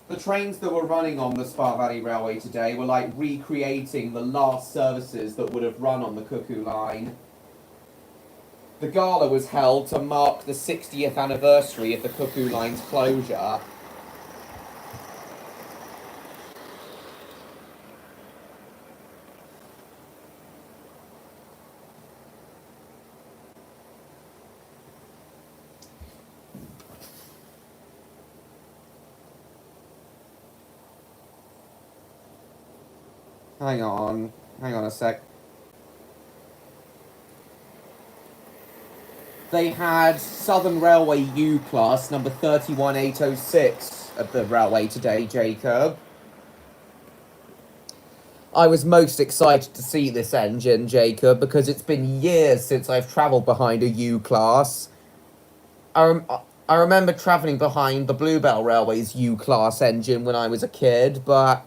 The trains that were running on the Spa Valley Railway today were like recreating the last services that would have run on the Cuckoo Line. The gala was held to mark the 60th anniversary of the Cuckoo Line's closure. Hang on a sec. They had Southern Railway U class number 31806 at the railway today, Jacob. I was most excited to see this engine, Jacob, because it's been years since I've travelled behind a U class. I remember travelling behind the Bluebell Railway's U class engine when I was a kid, but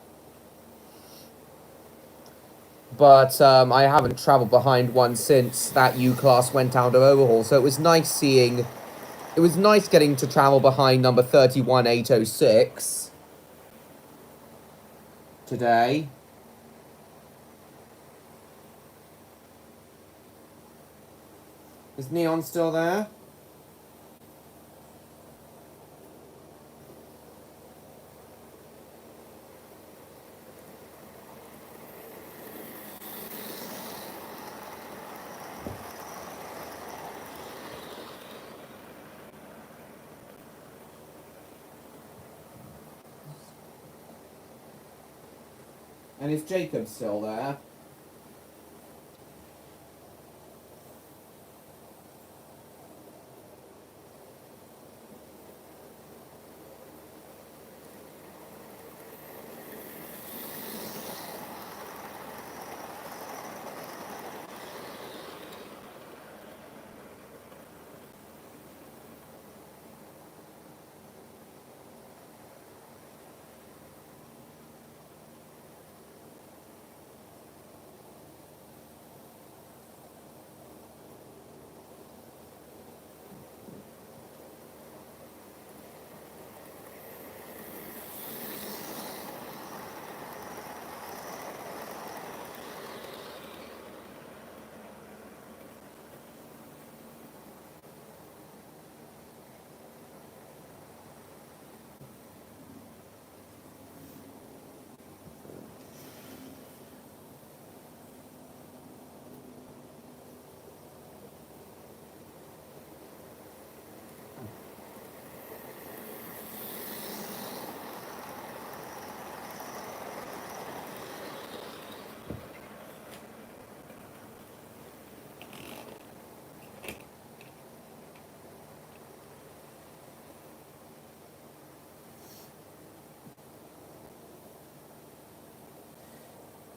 I haven't travelled behind one since that U class went out of overhaul. So it was nice getting to travel behind number 31806 today. Is Neon still there? And is Jacob still there?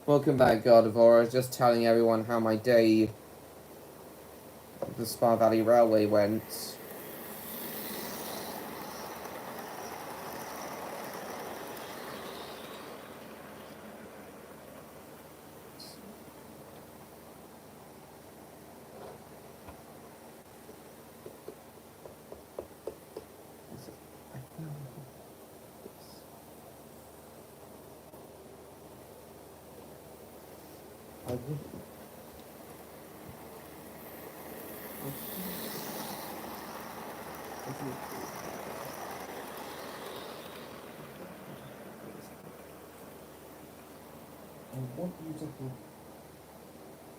Welcome back, Gardevoir. I was just telling everyone how my day at the Spa Valley Railway went.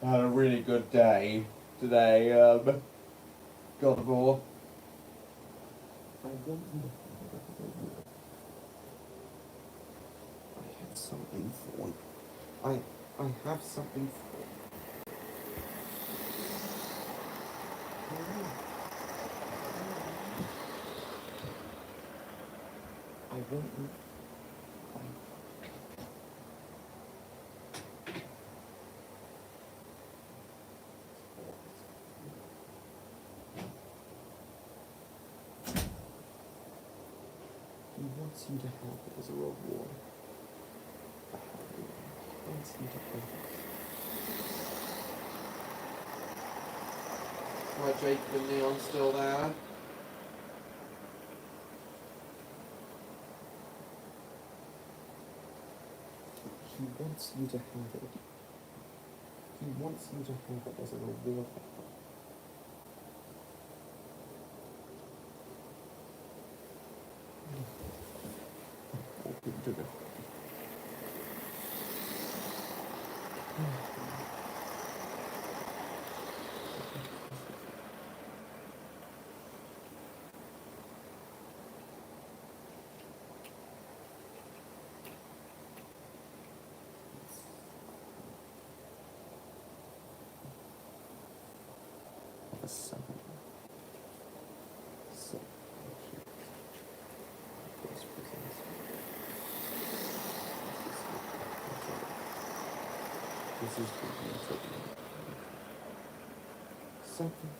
I had a really good day today, Gardevoir. I have something for you. I have something for you. I want you. He wants you to have it as a reward. He wants you to have it. Right, Jacob and Leon still there? He wants you to have it. He wants you to have it as a reward. This is something. Something.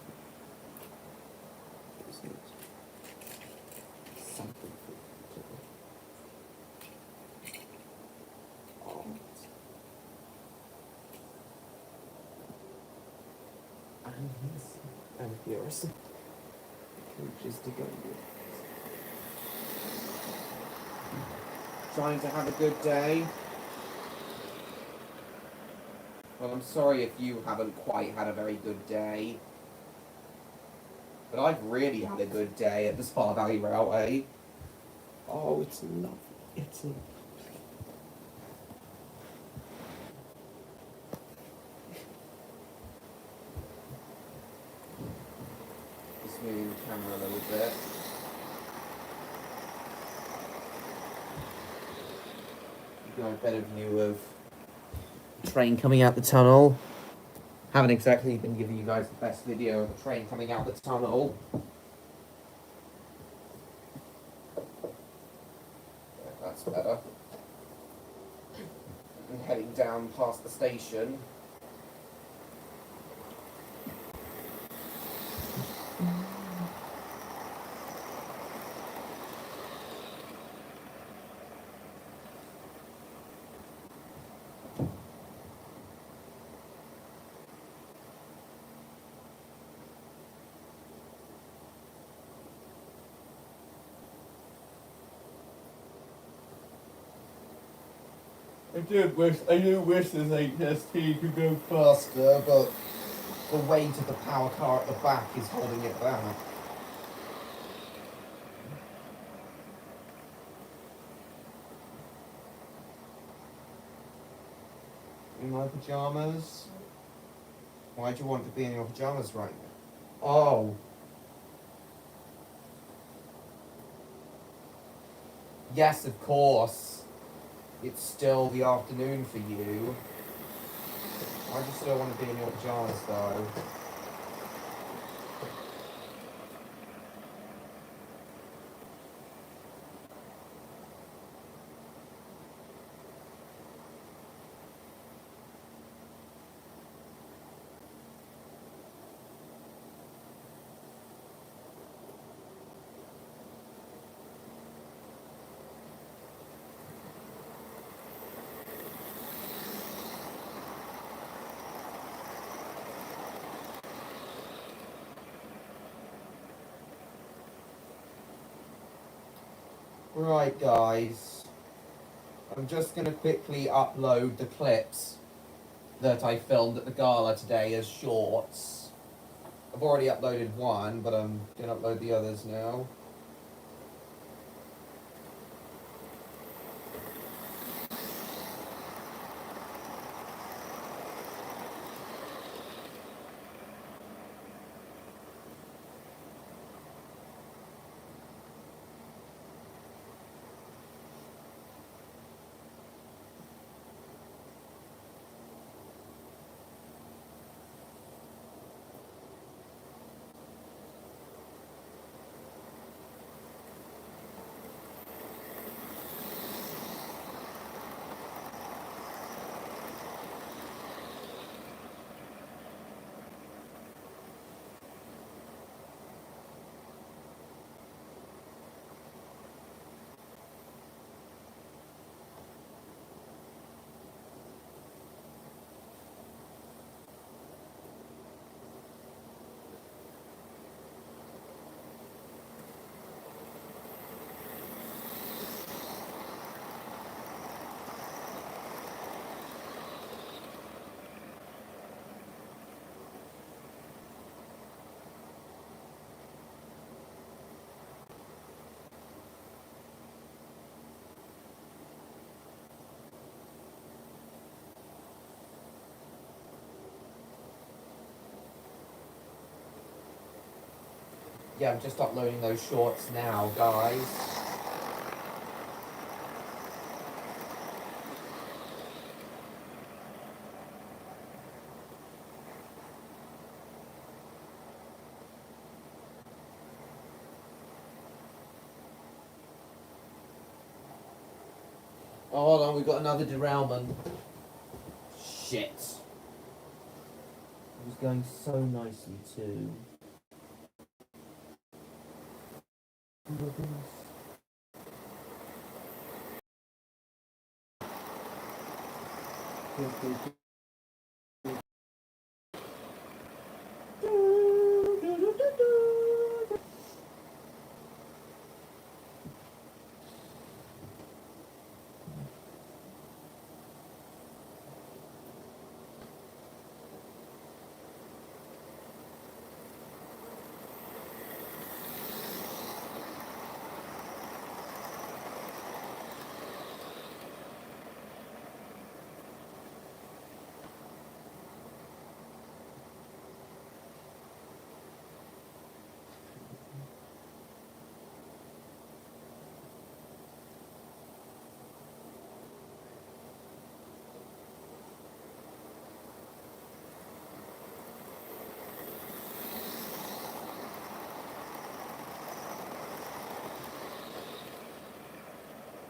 And yours. Just to go with. Trying to have a good day. Well, I'm sorry if you haven't quite had a very good day. But I've really had a good day at the Spa Valley Railway. Oh, it's lovely. It's lovely. Just moving the camera a little bit. You got a better view of the train coming out the tunnel. Haven't exactly been giving you guys the best video of the train coming out the tunnel. Yeah, that's better. And heading down past the station. I do wish this HST could go faster, but the weight of the power car at the back is holding it back. In my pajamas? Why do you want to be in your pajamas right now? Oh. Yes, of course. It's still the afternoon for you. I just still want to be in your pajamas though. Right, guys. I'm just going to quickly upload the clips that I filmed at the gala today as shorts. I've already uploaded one, but I'm going to upload the others now. Yeah, I'm just uploading those shorts now, guys. Oh, hold on, we've got another derailment. Shit. It was going so nicely too.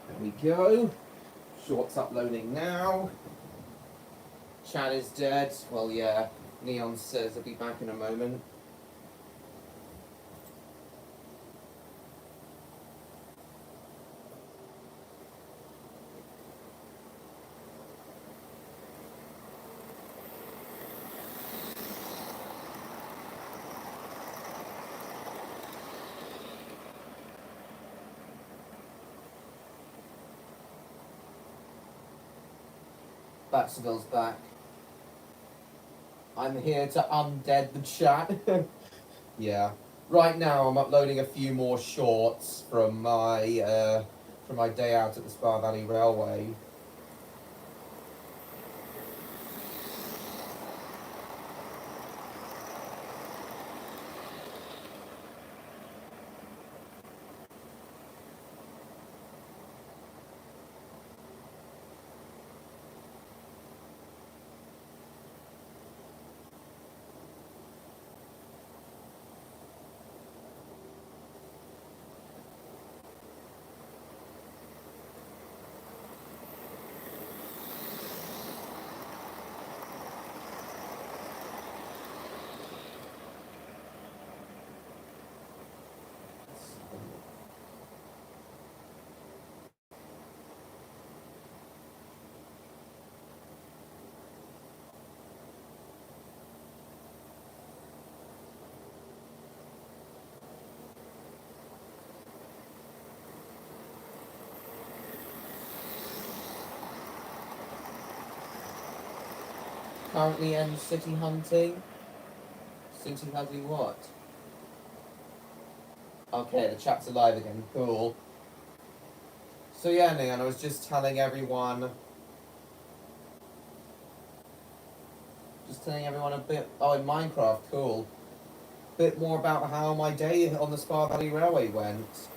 There we go. Shorts uploading now. Chad is dead. Well, yeah. Neon says he'll be back in a moment. Batsville's back. I'm here to undead the chat. Yeah. Right now, I'm uploading a few more shorts from my day out at the Spa Valley Railway. currently in city hunting. City hunting what? Okay, the chat's alive again. Cool. So yeah, Neon, I was just telling everyone. Just telling everyone a bit. Oh, in Minecraft, cool. Bit more about how my day on the Spa Valley Railway went.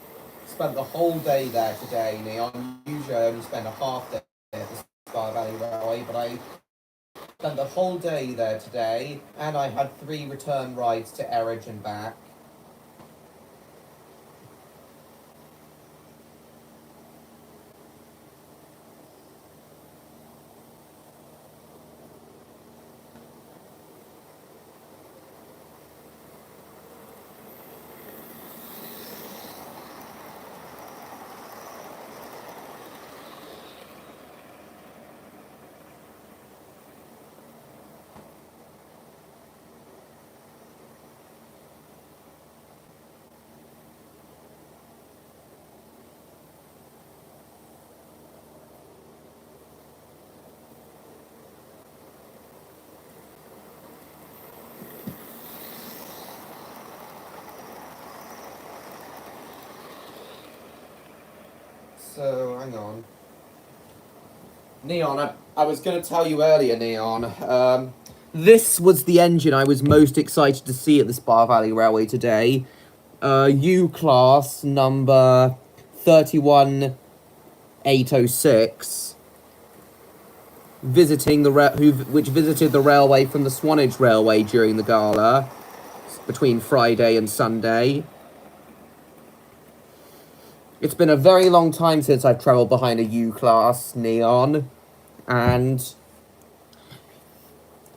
Spent the whole day there today, Neon. Usually I only spend a half day at the Spa Valley Railway, but I spent the whole day there today, and I had 3 return rides to Erridge and back. So, hang on. Neon, I was going to tell you earlier, Neon. This was the engine I was most excited to see at the Spa Valley Railway today. U-Class number 31806, which visited the railway from the Swanage Railway during the gala between Friday and Sunday. It's been a very long time since I've travelled behind a U-Class Neon, and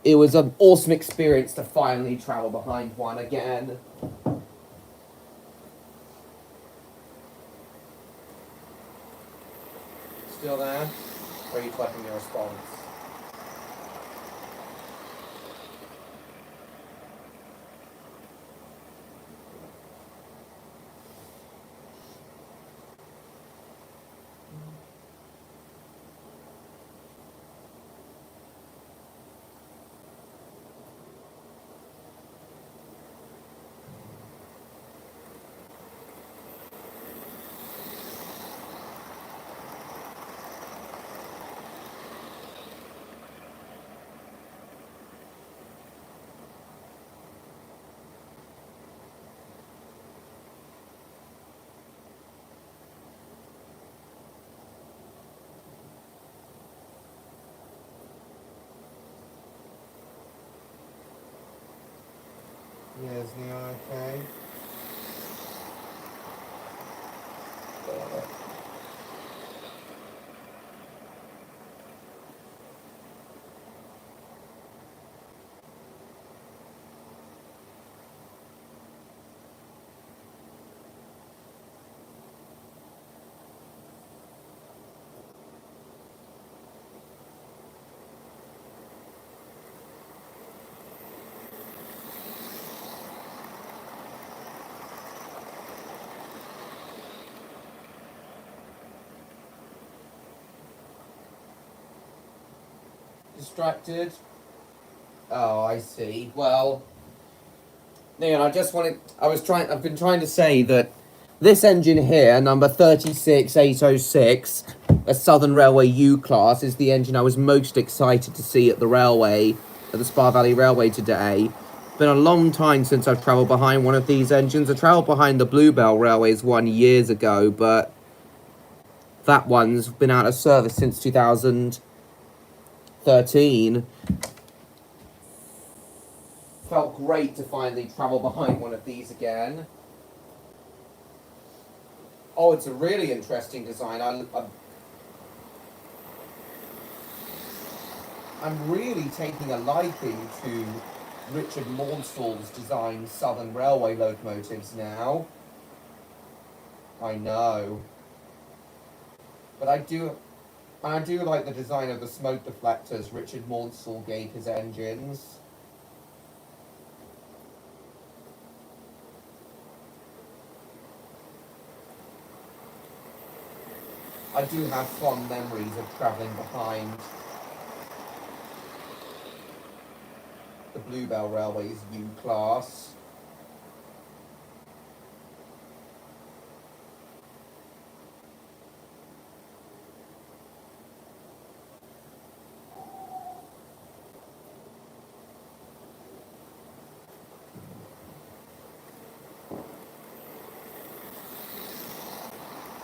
it was an awesome experience to finally travel behind one again. Still there? Or are you collecting your response? Yes, Neon, okay. Distracted? Oh, I see. Well, Neon, I've been trying to say that this engine here, number 36806, a Southern Railway U-Class, is the engine I was most excited to see at the railway, at the Spa Valley Railway today. It's been a long time since I've travelled behind one of these engines. I travelled behind the Bluebell Railways one years ago, but that one's been out of service since 2013. Felt great to finally travel behind one of these again. Oh, it's a really interesting design. I'm really taking a liking to Richard Maunsell's designed Southern Railway locomotives now. I know. But I do like the design of the smoke deflectors Richard Maunsell gave his engines. I do have fond memories of travelling behind the Bluebell Railway's U-Class.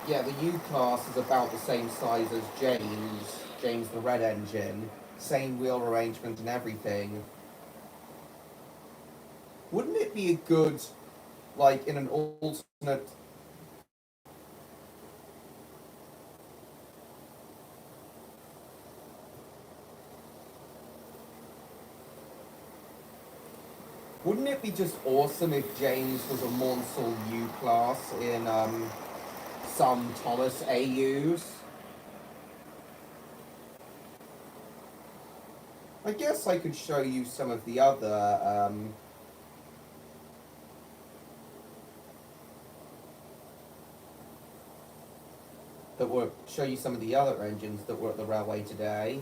Yeah, the U-Class is about the same size as James the Red Engine. Same wheel arrangement and everything. Wouldn't it be a good, like, in an alternate... Wouldn't it be just awesome if James was a Maunsell U-Class in, some Thomas AUs? I guess I could show you some of the other, show you some of the other engines that were at the railway today.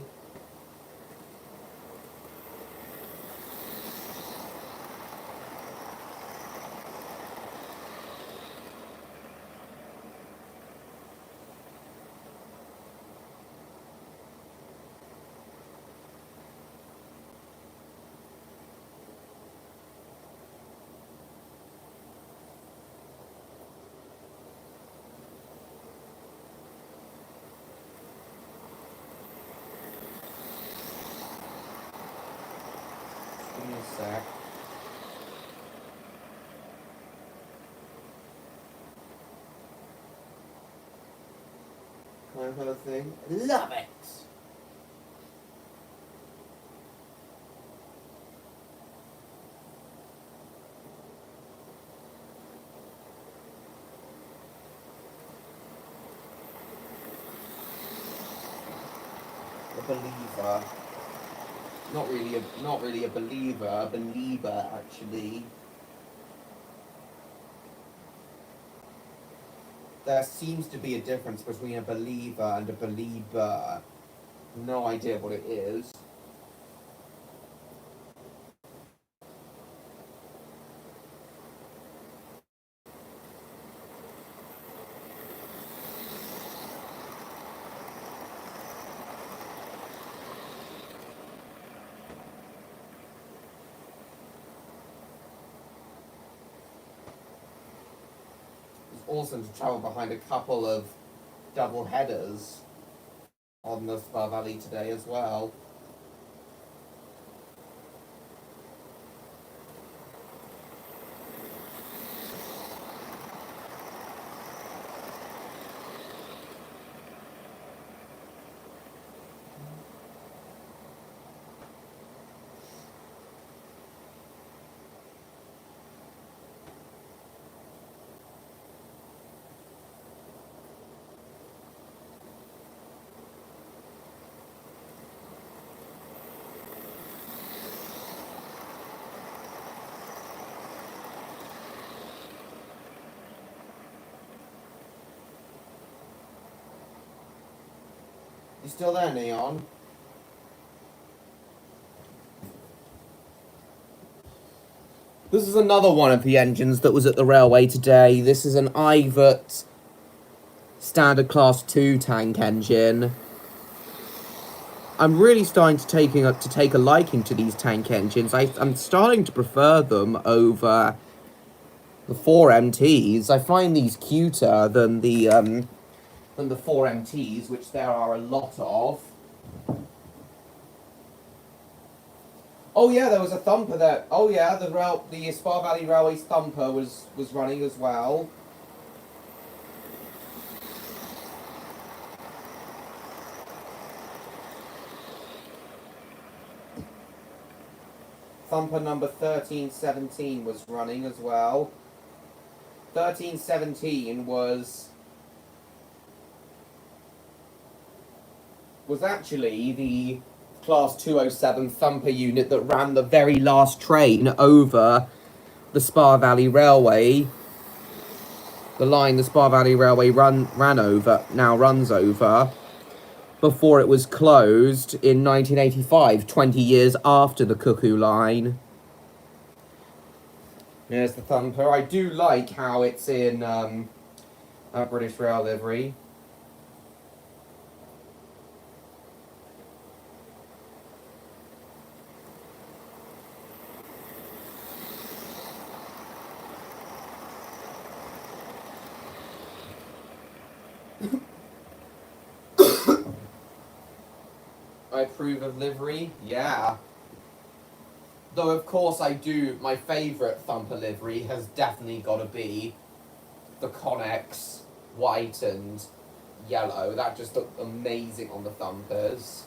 Give me a sec. Kind of other thing. Love it! A believer. Not really a believer, a believer actually. There seems to be a difference between a believer and a believer. No idea what it is. Awesome to travel behind a couple of double headers on the Spa Valley today as well. You still there, Neon? This is another one of the engines that was at the railway today. This is an Ivert standard class 2 tank engine. I'm really starting to take a liking to these tank engines. I'm starting to prefer them over the 4MTs. I find these cuter than the 4MTs, which there are a lot of. Oh yeah, there was a thumper there. Oh yeah, the Spa Valley Railway's thumper was running as well. Thumper number 1317 was running as well. 1317 was actually the Class 207 thumper unit that ran the very last train over the Spa Valley Railway. The line the Spa Valley Railway runs over. before it was closed in 1985, 20 years after the Cuckoo Line. There's the Thumper. I do like how it's in a British Rail livery. I approve of livery, yeah. Though of course I do, my favourite Thumper livery has definitely got to be the Connex white and yellow. That just looked amazing on the Thumpers.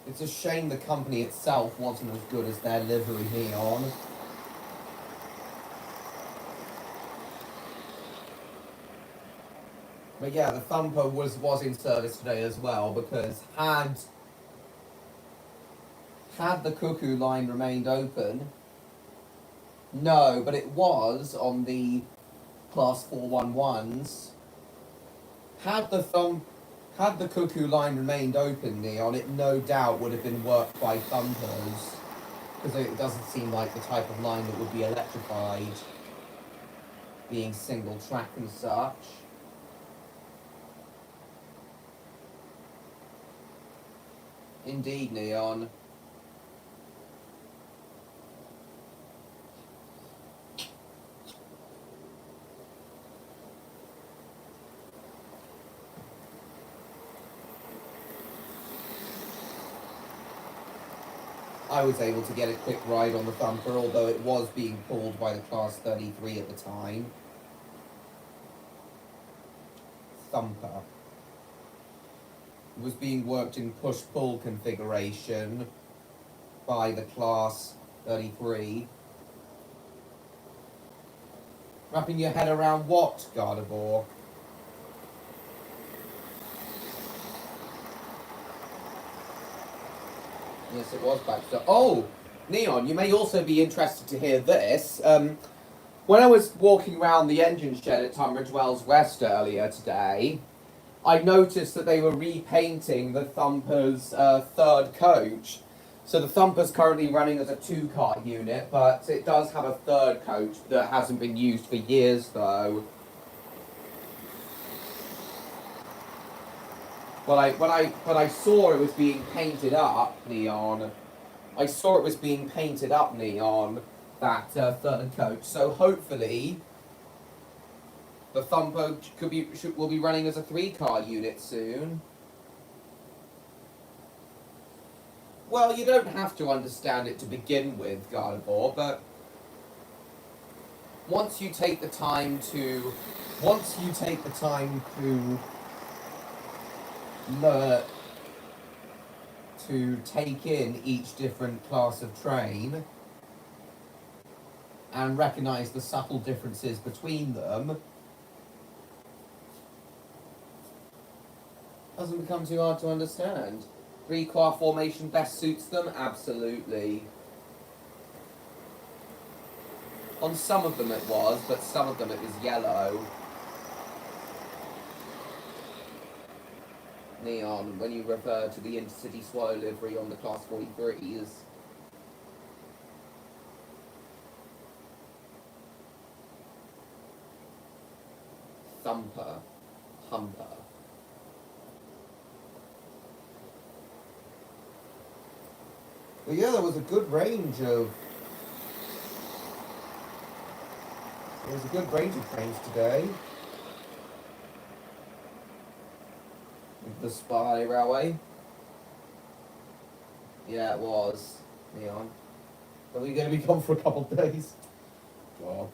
It's a shame the company itself wasn't as good as their livery neon. But yeah, the Thumper was in service today as well, because had the Cuckoo Line remained open, no, but it was on the Class 411s. Had the Cuckoo Line remained open, Neon, it no doubt would have been worked by Thumpers, because it doesn't seem like the type of line that would be electrified, being single track and such. Indeed, Neon. I was able to get a quick ride on the Thumper, although it was being pulled by the Class 33 at the time. Thumper. It was being worked in push-pull configuration by the Class 33. Wrapping your head around what, Gardevoir? Yes, it was Baxter. Oh, Neon, you may also be interested to hear this. When I was walking around the engine shed at Tunbridge Wells West earlier today, I noticed that they were repainting the Thumper's third coach. So the Thumper's currently running as a 2-car unit, but it does have a third coach that hasn't been used for years, though. When I saw it was being painted up, Neon, I saw it was being painted up, Neon, that third coach. So hopefully, the Thumper will be running as a 3-car unit soon. Well, you don't have to understand it to begin with, Gardevoir, but once you take the time to learn to take in each different class of train and recognize the subtle differences between them, doesn't become too hard to understand. 3-car formation best suits them? Absolutely. On some of them it was, but some of them it was yellow. Neon, when you refer to the Intercity Swallow livery on the Class 43s. Thumper. Humper. But yeah, there was a good range of trains today. The Spy Railway. Yeah, it was. Neon. Are we going to be gone for a couple of days? God.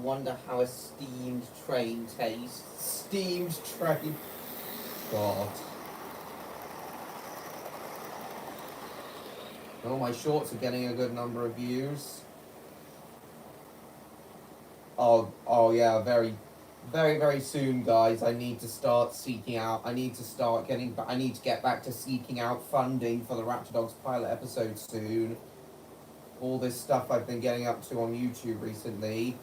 wonder how a steamed train tastes. Steamed train. God. Oh, my shorts are getting a good number of views. Oh yeah, very, very, very soon, guys. I need to start seeking out. I need to get back to seeking out funding for the Raptor Dogs pilot episode soon. All this stuff I've been getting up to on YouTube recently,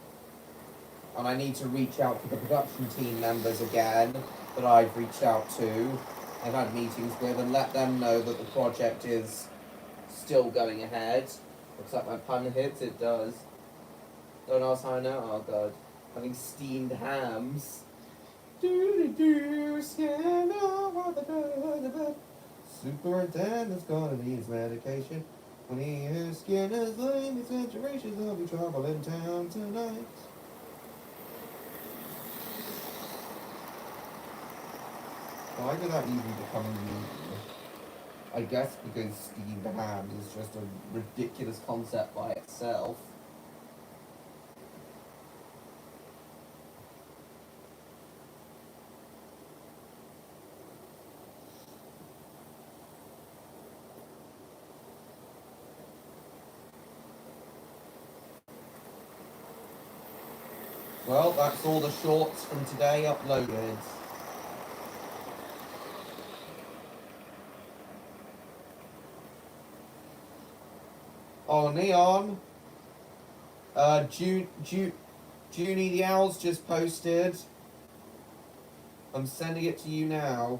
and I need to reach out to the production team members again that I've reached out to. I've had meetings with, and let them know that the project is still going ahead. Looks like my pun hits. It does. Don't ask how I know. Oh god. Having steamed hams. Superintendent's gonna need his medication. When he hears Skinner's lame exaggerations, there'll be trouble in town tonight. Why did that even become a meme? I guess because steamed hams is just a ridiculous concept by itself. Well, that's all the shorts from today uploaded. Oh, Neon. Junie the Owl's just posted. I'm sending it to you now.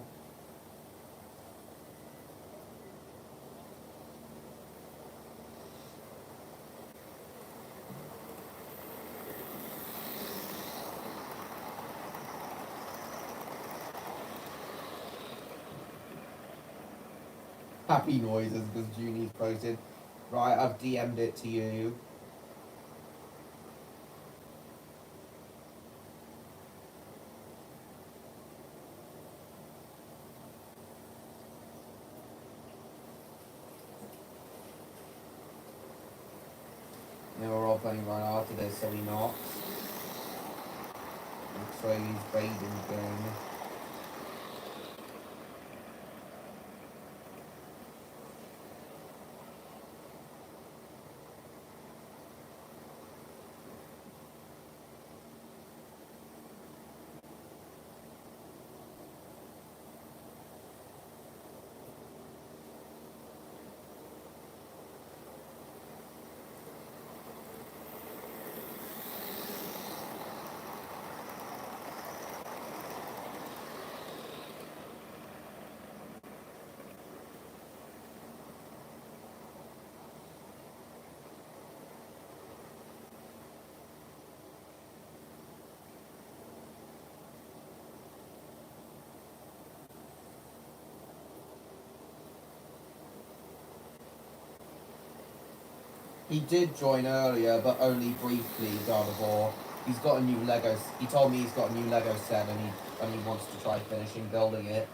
Happy noises because Junie's posted. Right, I've DM'd it to you. Yeah, we're all playing right after this, so we not. Looks like he's baiting again. He did join earlier, but only briefly, Gardevoir. He's got a new Lego. He told me he's got a new Lego set, and he wants to try finishing building it.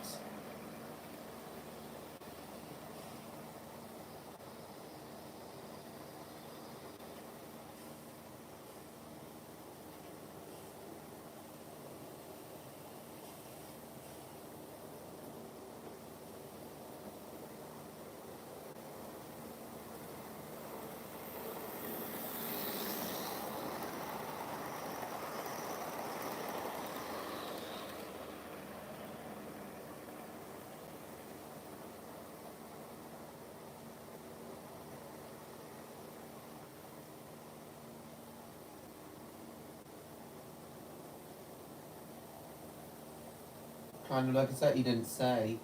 Kind of like I said, he didn't say.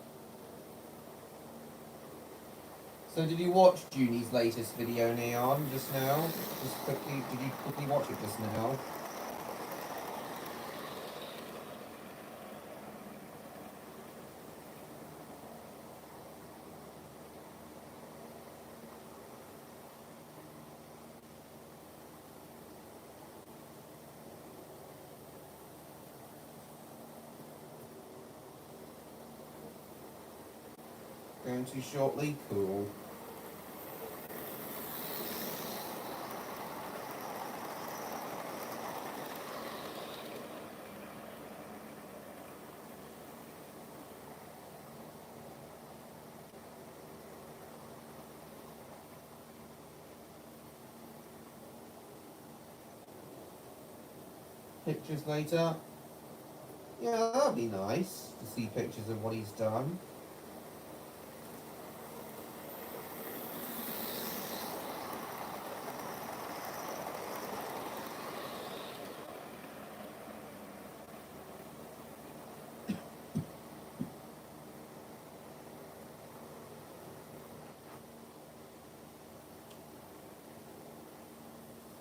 So did you watch Junie's latest video, Neon, just now? Just quickly, did you quickly watch it just now? Going to shortly? Cool. pictures later. Yeah, that'd be nice to see pictures of what he's done.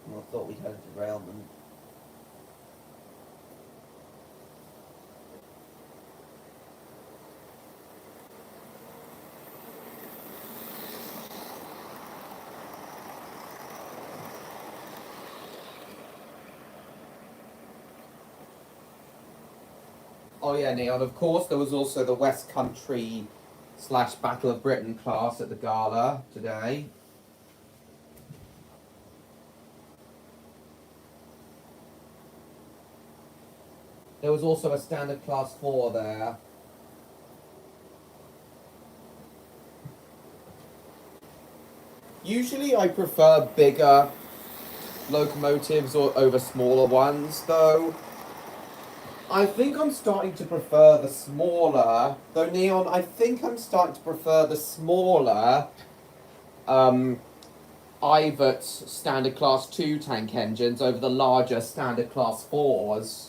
Well, I thought we'd had a derailment. Oh yeah, Neon, of course, there was also the West Country / Battle of Britain class at the gala today. There was also a standard class 4 there. Usually I prefer bigger locomotives over smaller ones, though. I think I'm starting to prefer the smaller, though Neon, I think I'm starting to prefer the smaller Ivat standard class 2 tank engines over the larger standard class 4s.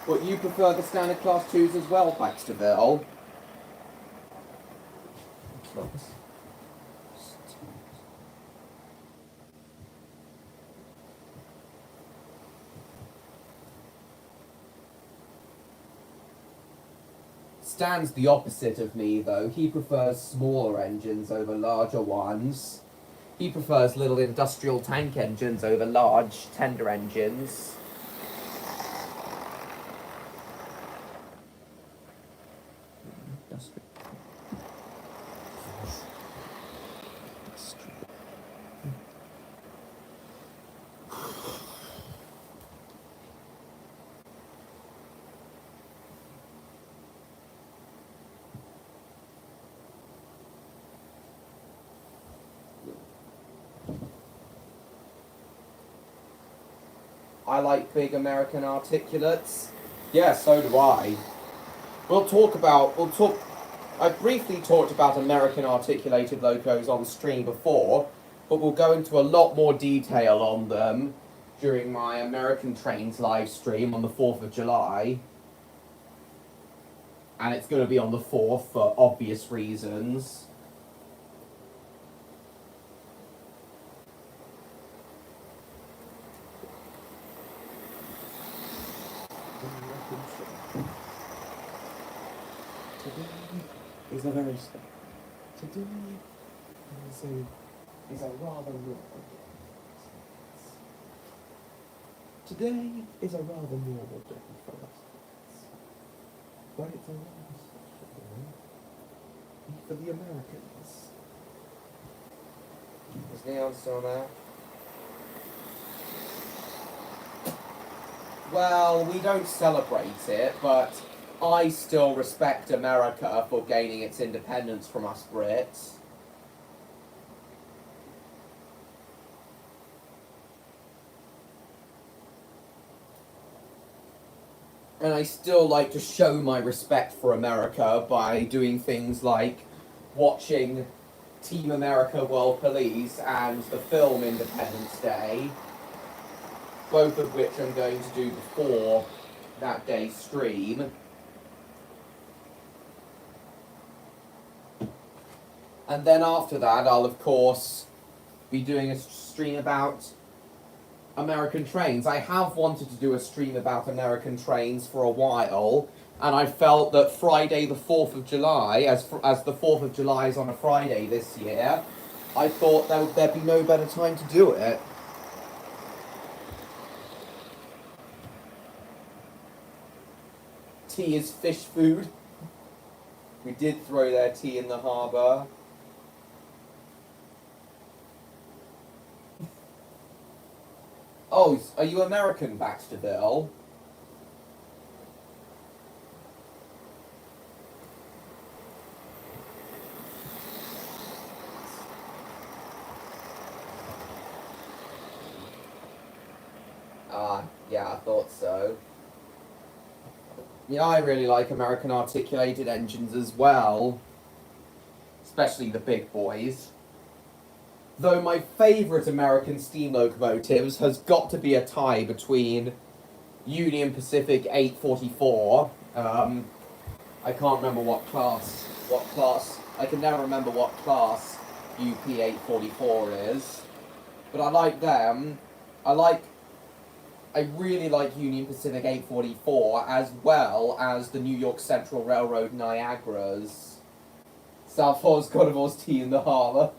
But you prefer the standard class 2s as well, Baxterville? Stan's the opposite of me, though. He prefers smaller engines over larger ones. He prefers little industrial tank engines over large tender engines. I like big American articulates. Yeah, so do I. I briefly talked about American articulated locos on stream before, but we'll go into a lot more detail on them during my American Trains live stream on the 4th of July. And it's going to be on the 4th for obvious reasons. Today is a very Today is a rather normal day. Today is a rather normal day for us. But it's a rather special day for the Americans. Is Neon still there? Well, we don't celebrate it, but I still respect America for gaining its independence from us Brits. And I still like to show my respect for America by doing things like watching Team America World Police and the film Independence Day, both of which I'm going to do before that day's stream. And then after that, I'll of course be doing a stream about American trains. I have wanted to do a stream about American trains for a while, and I felt that Friday the 4th of July, as the 4th of July is on a Friday this year, I thought there'd be no better time to do it. Tea is fish food. We did throw their tea in the harbour. Oh, are you American, Baxterville? Yeah, I thought so. Yeah, I really like American articulated engines as well. Especially the big boys. Though my favourite American steam locomotives has got to be a tie between Union Pacific 844. I can't remember what class. I can never remember what class UP 844 is. But I like them. I really like Union Pacific 844 as well as the New York Central Railroad Niagaras. Southall's God of Oz tea in the harbour.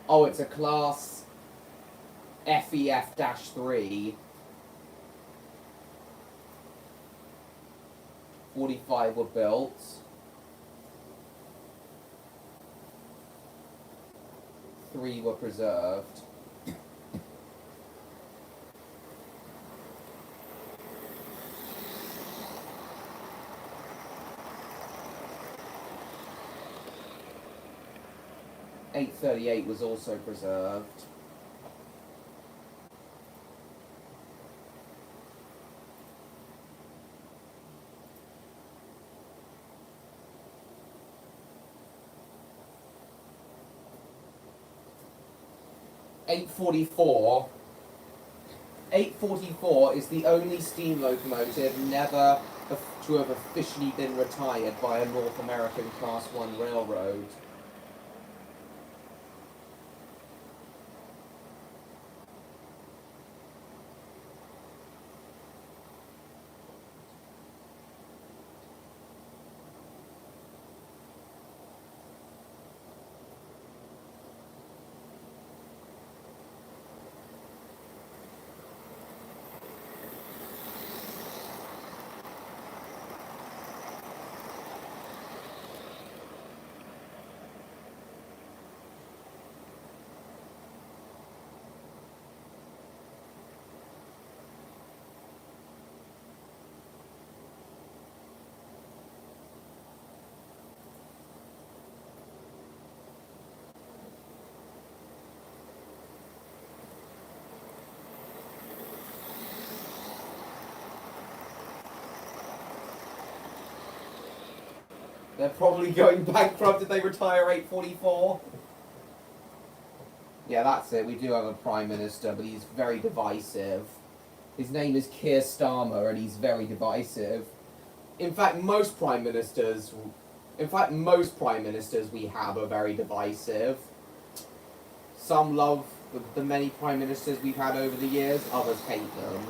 Oh, it's a class FEF-3. 45 were built. 3 were preserved. .838 was also preserved. .844 is the only steam locomotive never to have officially been retired by a North American Class 1 railroad. They're probably going bankrupt if they retire 844. Yeah, that's it. We do have a Prime Minister, but he's very divisive. His name is Keir Starmer, and he's very divisive. In fact, most Prime Ministers we have are very divisive. Some love the many Prime Ministers we've had over the years, others hate them.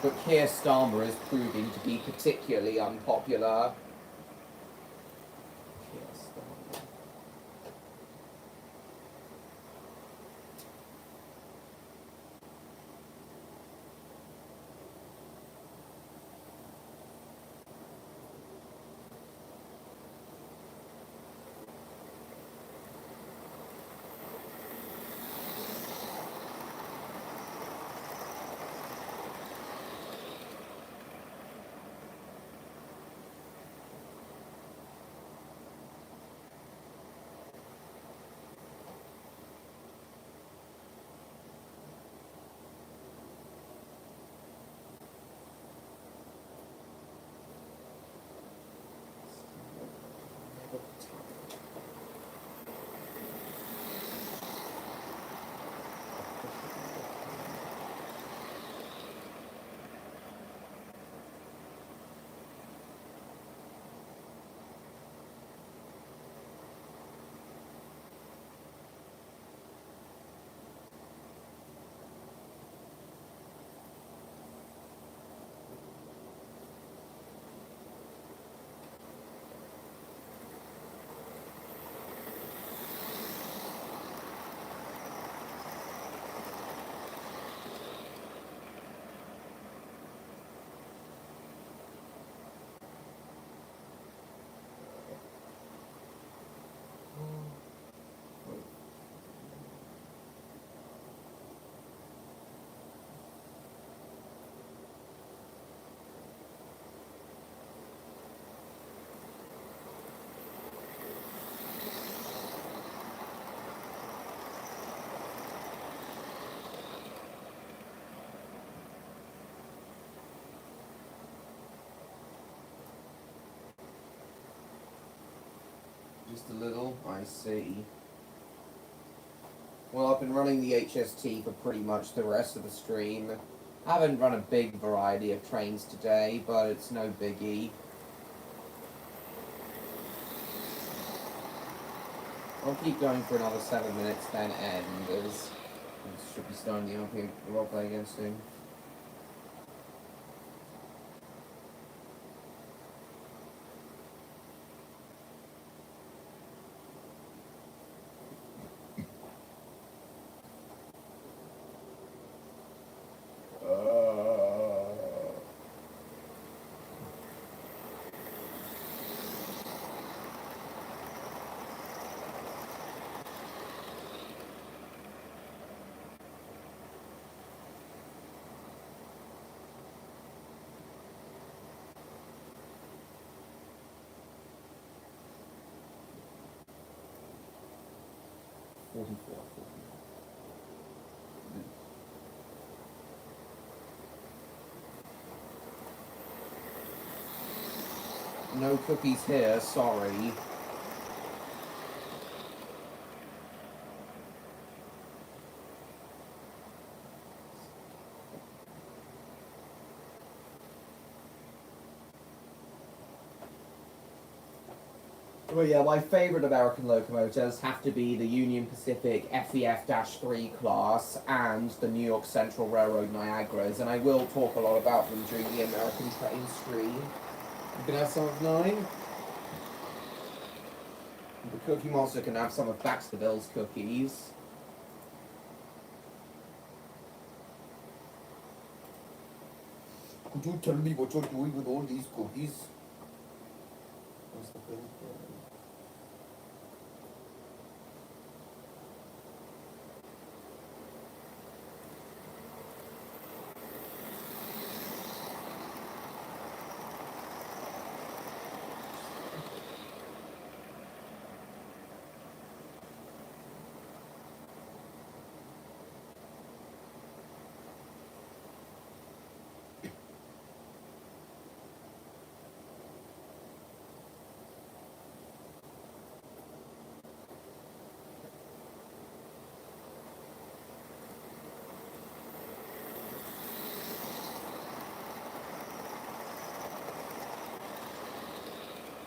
But Keir Starmer is proving to be particularly unpopular. Just a little? I see. Well, I've been running the HST for pretty much the rest of the stream. I haven't run a big variety of trains today, but it's no biggie. I'll keep going for another 7 minutes, then end, as I should be starting the RP roleplay again soon. No cookies here, sorry. Well, yeah, my favourite American locomotives have to be the Union Pacific FEF-3 class and the New York Central Railroad Niagaras, and I will talk a lot about them during the American train stream. You can have some of mine. The Cookie Monster can have some of Baxterville's cookies. Could you tell me what you're doing with all these cookies? Where's the bill?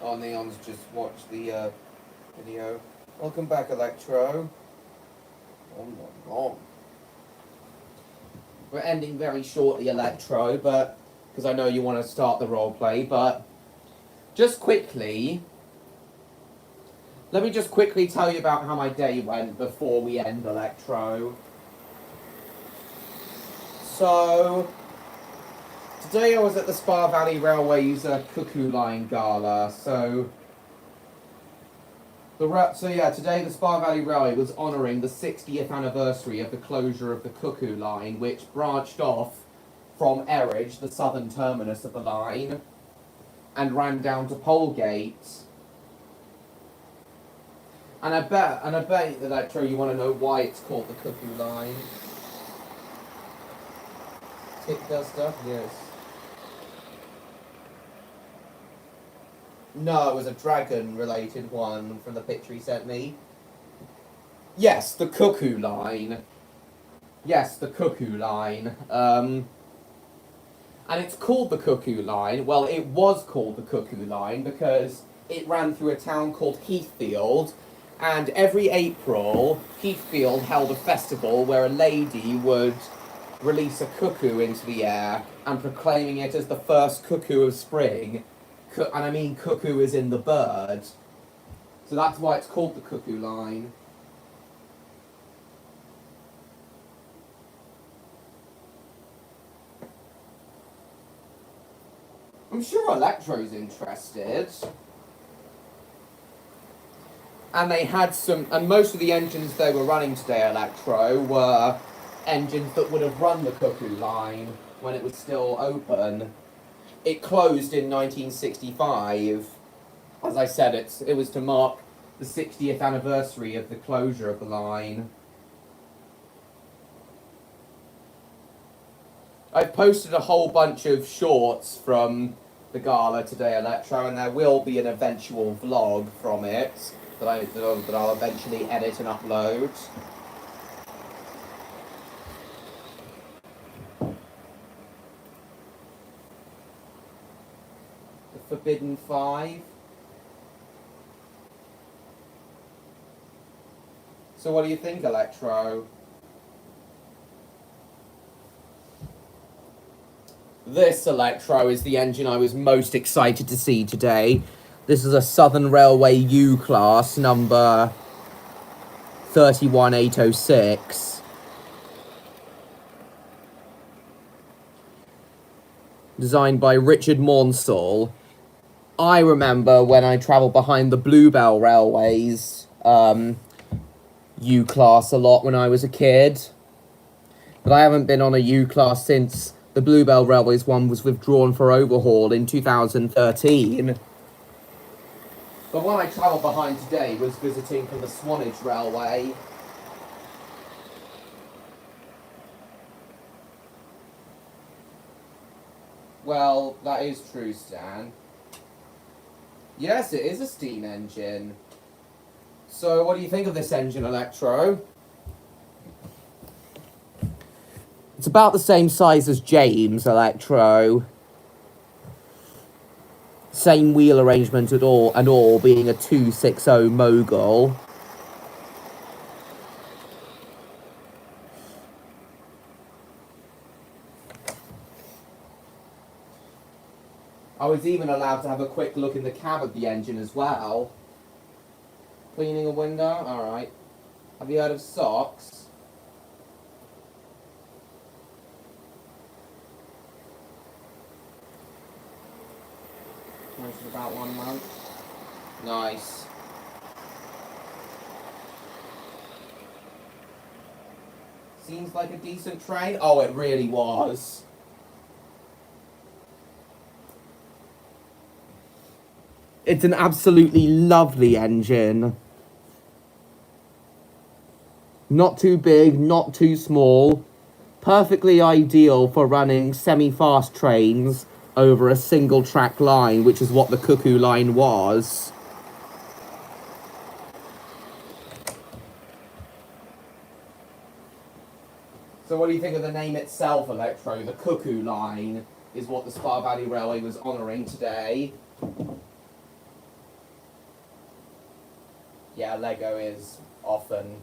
Oh, Neon's just watched the video. Welcome back, Electro. We're ending very shortly, Electro, but because I know you want to start the roleplay, but just quickly, let me just quickly tell you about how my day went before we end, Electro. So, today I was at the Spa Valley Railway's Cuckoo Line Gala, today the Spa Valley Railway was honouring the 60th anniversary of the closure of the Cuckoo Line, which branched off from Eridge, the southern terminus of the line, and ran down to Polegate. And I bet that you want to know why it's called the Cuckoo Line. Tick does stuff? Yes. No, it was a dragon-related one from the picture he sent me. Yes, the Cuckoo Line. Yes, the Cuckoo Line. And it's called the Cuckoo Line. Well, it was called the Cuckoo Line because it ran through a town called Heathfield, and every April, Heathfield held a festival where a lady would release a cuckoo into the air and proclaiming it as the first cuckoo of spring. And I mean cuckoo is in the bird. So that's why it's called the Cuckoo Line. I'm sure Electro's interested. And they had and most of the engines they were running today, Electro, were engines that would have run the Cuckoo Line when it was still open. It closed in 1965. As I said, it was to mark the 60th anniversary of the closure of the line. I've posted a whole bunch of shorts from the gala today, Electro, and there will be an eventual vlog from it. that I'll eventually edit and upload. The Forbidden Five. So what do you think, Electro? This, Electro, is the engine I was most excited to see today. This is a Southern Railway U-Class number 31806. Designed by Richard Maunsell. I remember when I travelled behind the Bluebell Railways U-Class a lot when I was a kid. But I haven't been on a U-Class since the Bluebell Railways one was withdrawn for overhaul in 2013. But one I travelled behind today was visiting from the Swanage Railway. Well, that is true, Stan. Yes, it is a steam engine. So, what do you think of this engine, Electro? It's about the same size as James, Electro. Same wheel arrangement and all, being a 260 Mogul. I was even allowed to have a quick look in the cab of the engine as well. Cleaning a window? Alright. Have you heard of SOx? For about 1 month. Nice. Seems like a decent train. Oh, it really was. It's an absolutely lovely engine. Not too big, not too small. Perfectly ideal for running semi-fast trains over a single track line, which is what the Cuckoo line was. So what do you think of the name itself, Electro? The Cuckoo line is what the Spa Valley Railway was honouring today. Yeah, Lego is often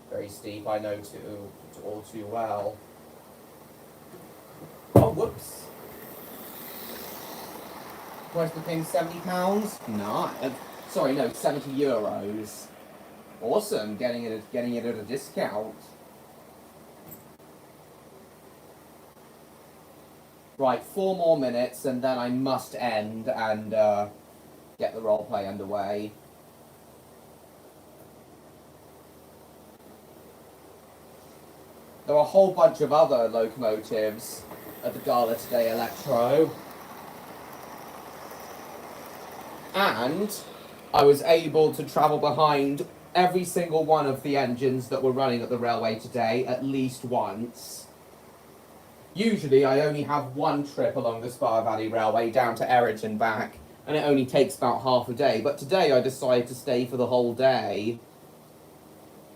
very steep, I know all too well. Oh, whoops. Price per thing, £70? No, sorry, no, €70. Awesome, getting it at a discount. Right, 4 more minutes, and then I must end and get the roleplay underway. There are a whole bunch of other locomotives at the gala today, Electro. And I was able to travel behind every single one of the engines that were running at the railway today at least once. Usually I only have one trip along the Spa Valley Railway down to Erith and back, and it only takes about half a day. But today I decided to stay for the whole day.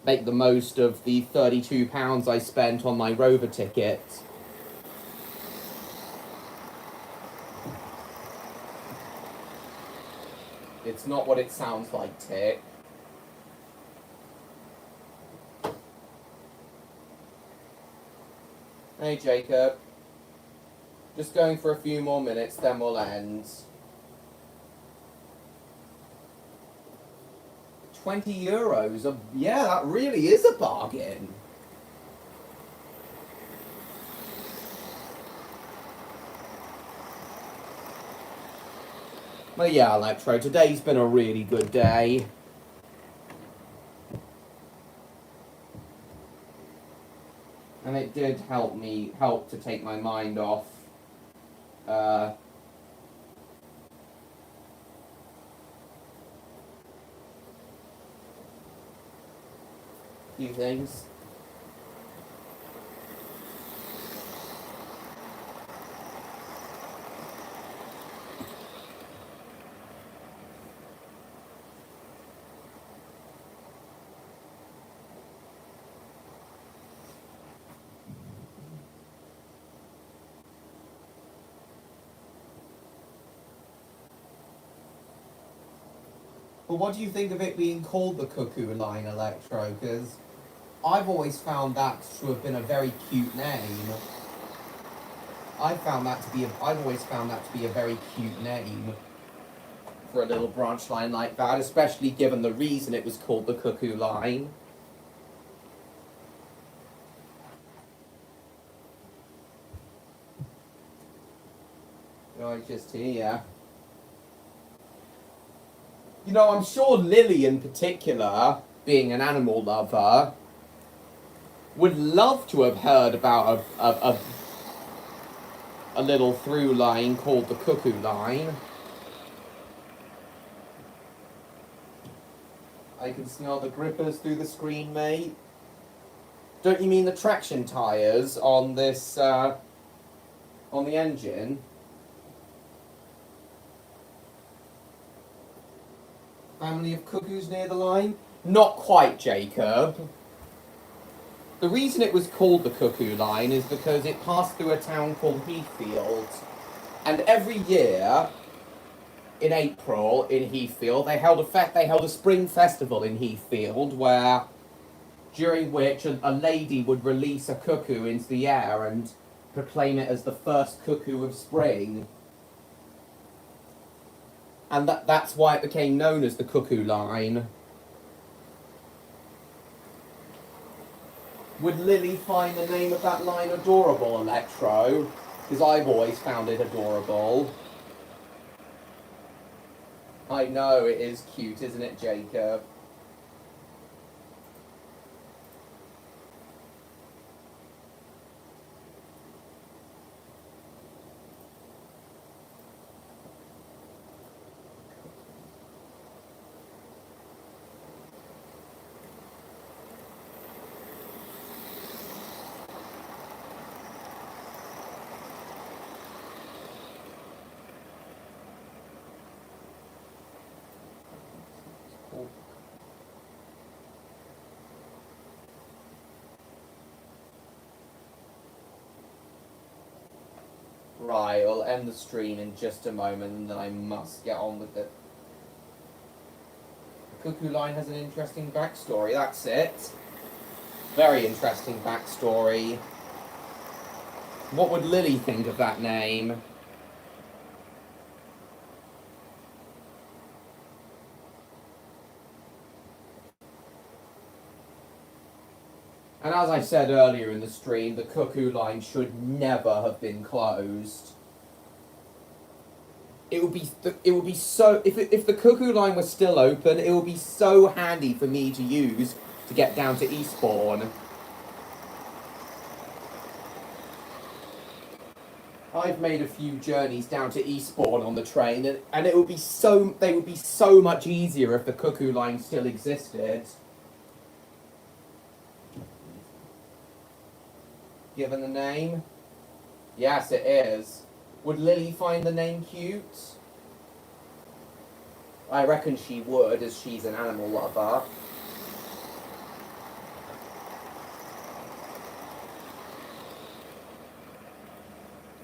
Make the most of the £32 I spent on my Rover ticket. It's not what it sounds like, Tick. Hey, Jacob. Just going for a few more minutes, then we'll end. €20. Yeah, that really is a bargain. Well, yeah, Electro, today's been a really good day. And it did help to take my mind off few things. But what do you think of it being called the Cuckoo Line, Electro? Because I've always found that to have been a very cute name. I've always found that to be a very cute name for a little branch line like that, especially given the reason it was called the Cuckoo Line. Oh, just here. You know, I'm sure Lily in particular, being an animal lover, would love to have heard about a little through line called the Cuckoo Line. I can smell the grippers through the screen, mate. Don't you mean the traction tyres on this, on the engine? Family of cuckoos near the line? Not quite, Jacob. The reason it was called the Cuckoo Line is because it passed through a town called Heathfield. And every year, in April, in Heathfield, they held a spring festival in Heathfield during which a lady would release a cuckoo into the air and proclaim it as the first cuckoo of spring. And that's why it became known as the Cuckoo Line. Would Lily find the name of that line adorable, Electro? Because I've always found it adorable. I know, it is cute, isn't it, Jacob? Right, I'll end the stream in just a moment and then I must get on with it. The Cuckoo Line has an interesting backstory, that's it. Very interesting backstory. What would Lily think of that name? And as I said earlier in the stream, the Cuckoo Line should never have been closed. It would be so, if the Cuckoo Line was still open, it would be so handy for me to use to get down to Eastbourne. I've made a few journeys down to Eastbourne on the train, and they would be so much easier if the Cuckoo Line still existed. Given the name? Yes, it is. Would Lily find the name cute? I reckon she would, as she's an animal lover.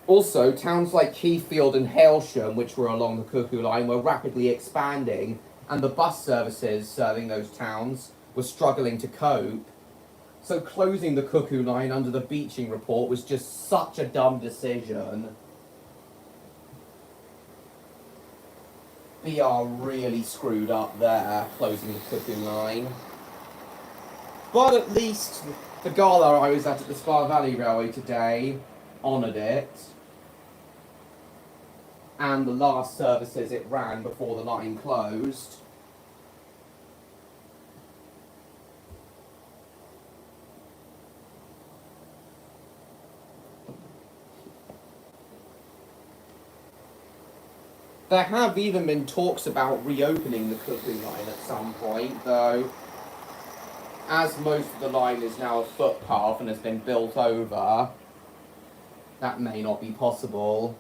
Also, towns like Heathfield and Hailsham, which were along the Cuckoo Line, were rapidly expanding, and the bus services serving those towns were struggling to cope. So closing the Cuckoo Line under the Beeching report was just such a dumb decision. BR really screwed up there, closing the Cuckoo Line. But at least the gala I was at the Spa Valley Railway today honoured it. And the last services it ran before the line closed. There have even been talks about reopening the Cuckoo Line at some point, though, as most of the line is now a footpath and has been built over, that may not be possible.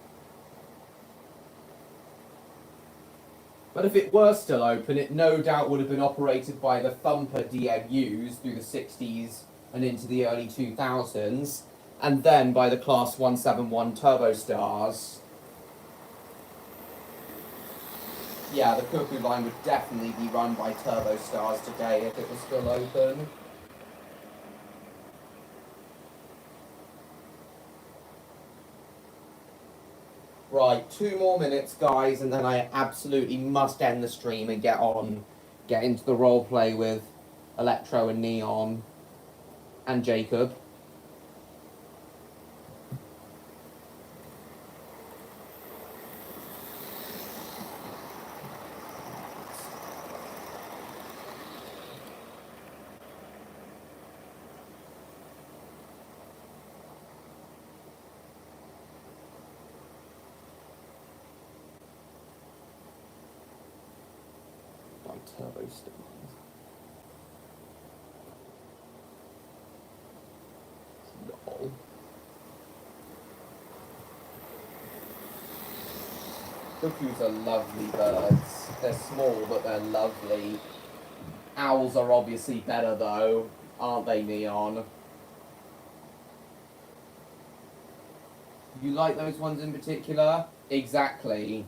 But if it were still open, it no doubt would have been operated by the Thumper DMUs through the 60s and into the early 2000s, and then by the Class 171 Turbostars. Yeah, the Cuckoo line would definitely be run by Turbo Stars today if it was still open. Right, 2 more minutes, guys, and then I absolutely must end the stream and get into the roleplay with Electro and Neon and Jacob. By Turbo Stars. Lol. Cuckoos are lovely birds. They're small, but they're lovely. Owls are obviously better, though, aren't they, Neon? You like those ones in particular? Exactly.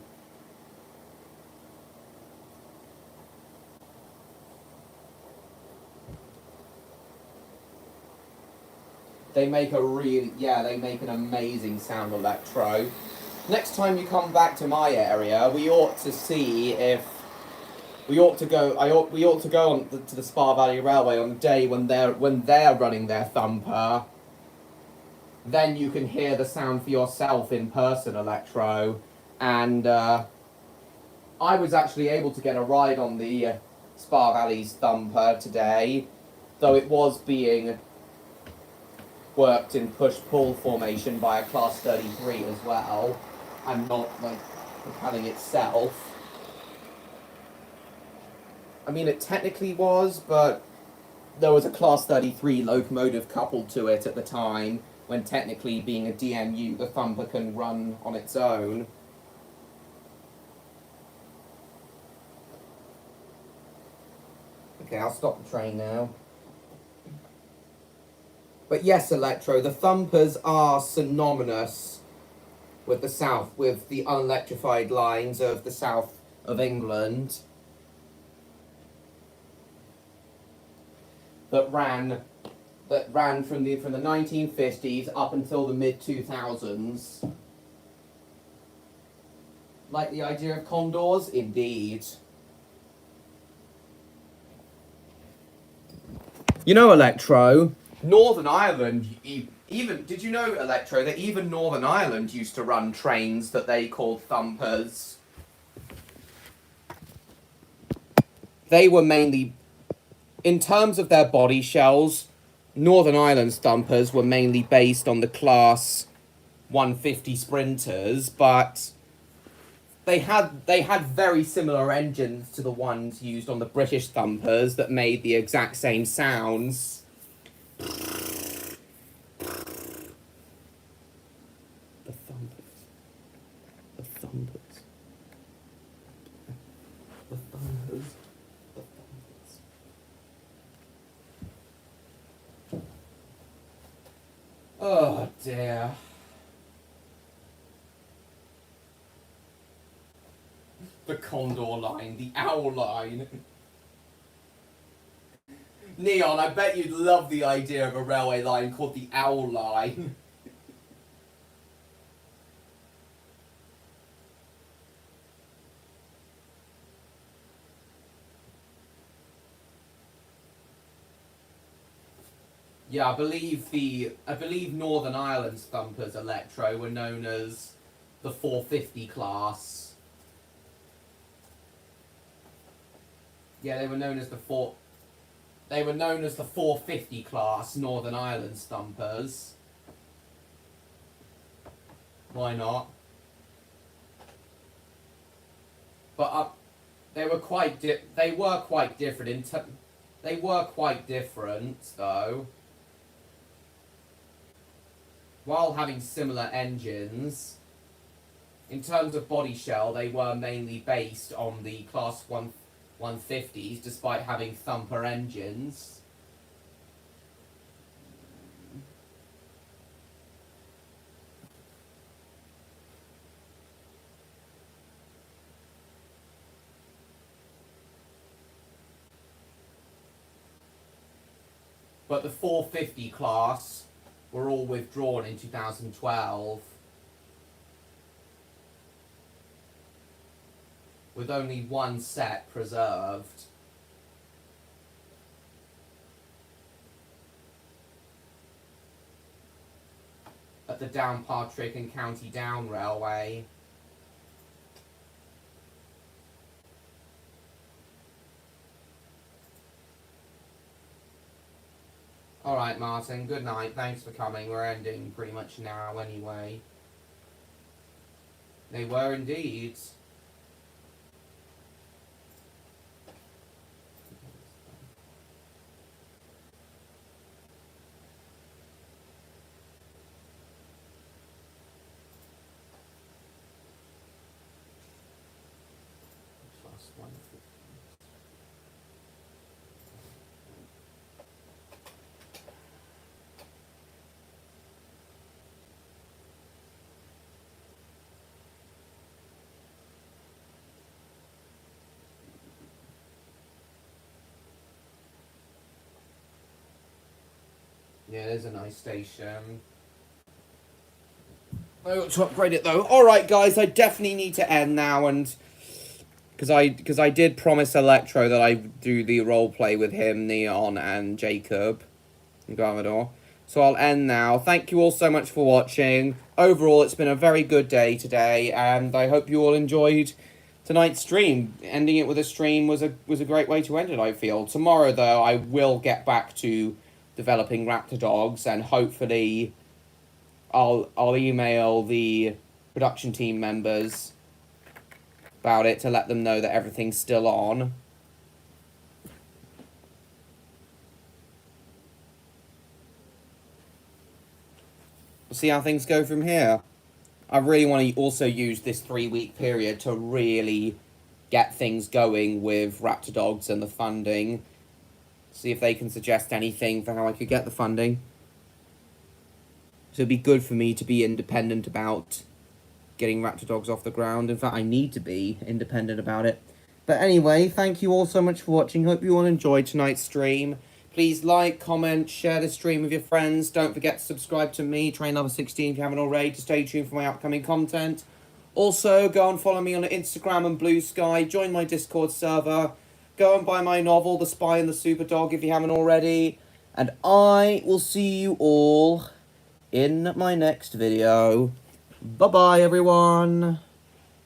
They make they make an amazing sound, Electro. Next time you come back to my area, we ought to see if we ought to go to the Spa Valley Railway on the day when they're running their thumper. Then you can hear the sound for yourself in person, Electro. And I was actually able to get a ride on the Spa Valley's thumper today, though it was being worked in push-pull formation by a Class 33 as well, and not like propelling itself. I mean, it technically was, but there was a Class 33 locomotive coupled to it at the time, when technically being a DMU, the thumper can run on its own. Okay, I'll stop the train now. But yes, Electro, the thumpers are synonymous with the south, with the unelectrified lines of the south of England that ran from the 1950s up until the mid 2000s. Like the idea of condors? Indeed. You know, Electro, Northern Ireland, even did you know, Electro, that even Northern Ireland used to run trains that they called thumpers? They were mainly, in terms of their body shells, Northern Ireland's thumpers were mainly based on the Class 150 Sprinters, but they had very similar engines to the ones used on the British thumpers that made the exact same sounds. The thumpers. The thumpers. The thumpers. The thumpers. Oh dear. The Condor line, the Owl line. Neon, I bet you'd love the idea of a railway line called the Owl line. Yeah, I believe Northern Ireland's thumpers, Electro, were known as the 450 class. Yeah, they were known as the 450 class Northern Ireland's thumpers. Why not? But they were quite different. They were quite different though. While having similar engines, in terms of body shell, they were mainly based on the Class 150s, despite having thumper engines. but the 450 class were all withdrawn in 2012. With only one set preserved. At the Downpatrick and County Down Railway. Alright, Martin, good night. Thanks for coming. We're ending pretty much now anyway. They were indeed. Yeah, it is a nice station. I got to upgrade it though. Alright guys, I definitely need to end now, and because I did promise Electro that I'd do the roleplay with him, Neon and Jacob and Garmador. So I'll end now. Thank you all so much for watching. Overall, it's been a very good day today, and I hope you all enjoyed tonight's stream. Ending it with a stream was a great way to end it, I feel. Tomorrow though, I will get back to developing Raptor Dogs, and hopefully I'll email the production team members about it to let them know that everything's still on. We'll see how things go from here. I really want to also use this 3-week period to really get things going with Raptor Dogs and the funding. See if they can suggest anything for how I could get the funding. So it'd be good for me to be independent about getting Raptor Dogs off the ground. In fact, I need to be independent about it. But anyway, thank you all so much for watching. Hope you all enjoyed tonight's stream. Please like, comment, share the stream with your friends. Don't forget to subscribe to me, Train Lover 16, if you haven't already, to stay tuned for my upcoming content. Also, go and follow me on Instagram and Blue Sky. Join my Discord server. Go and buy my novel, The Spy and the Super Dog, if you haven't already. And I will see you all in my next video. Bye-bye, everyone.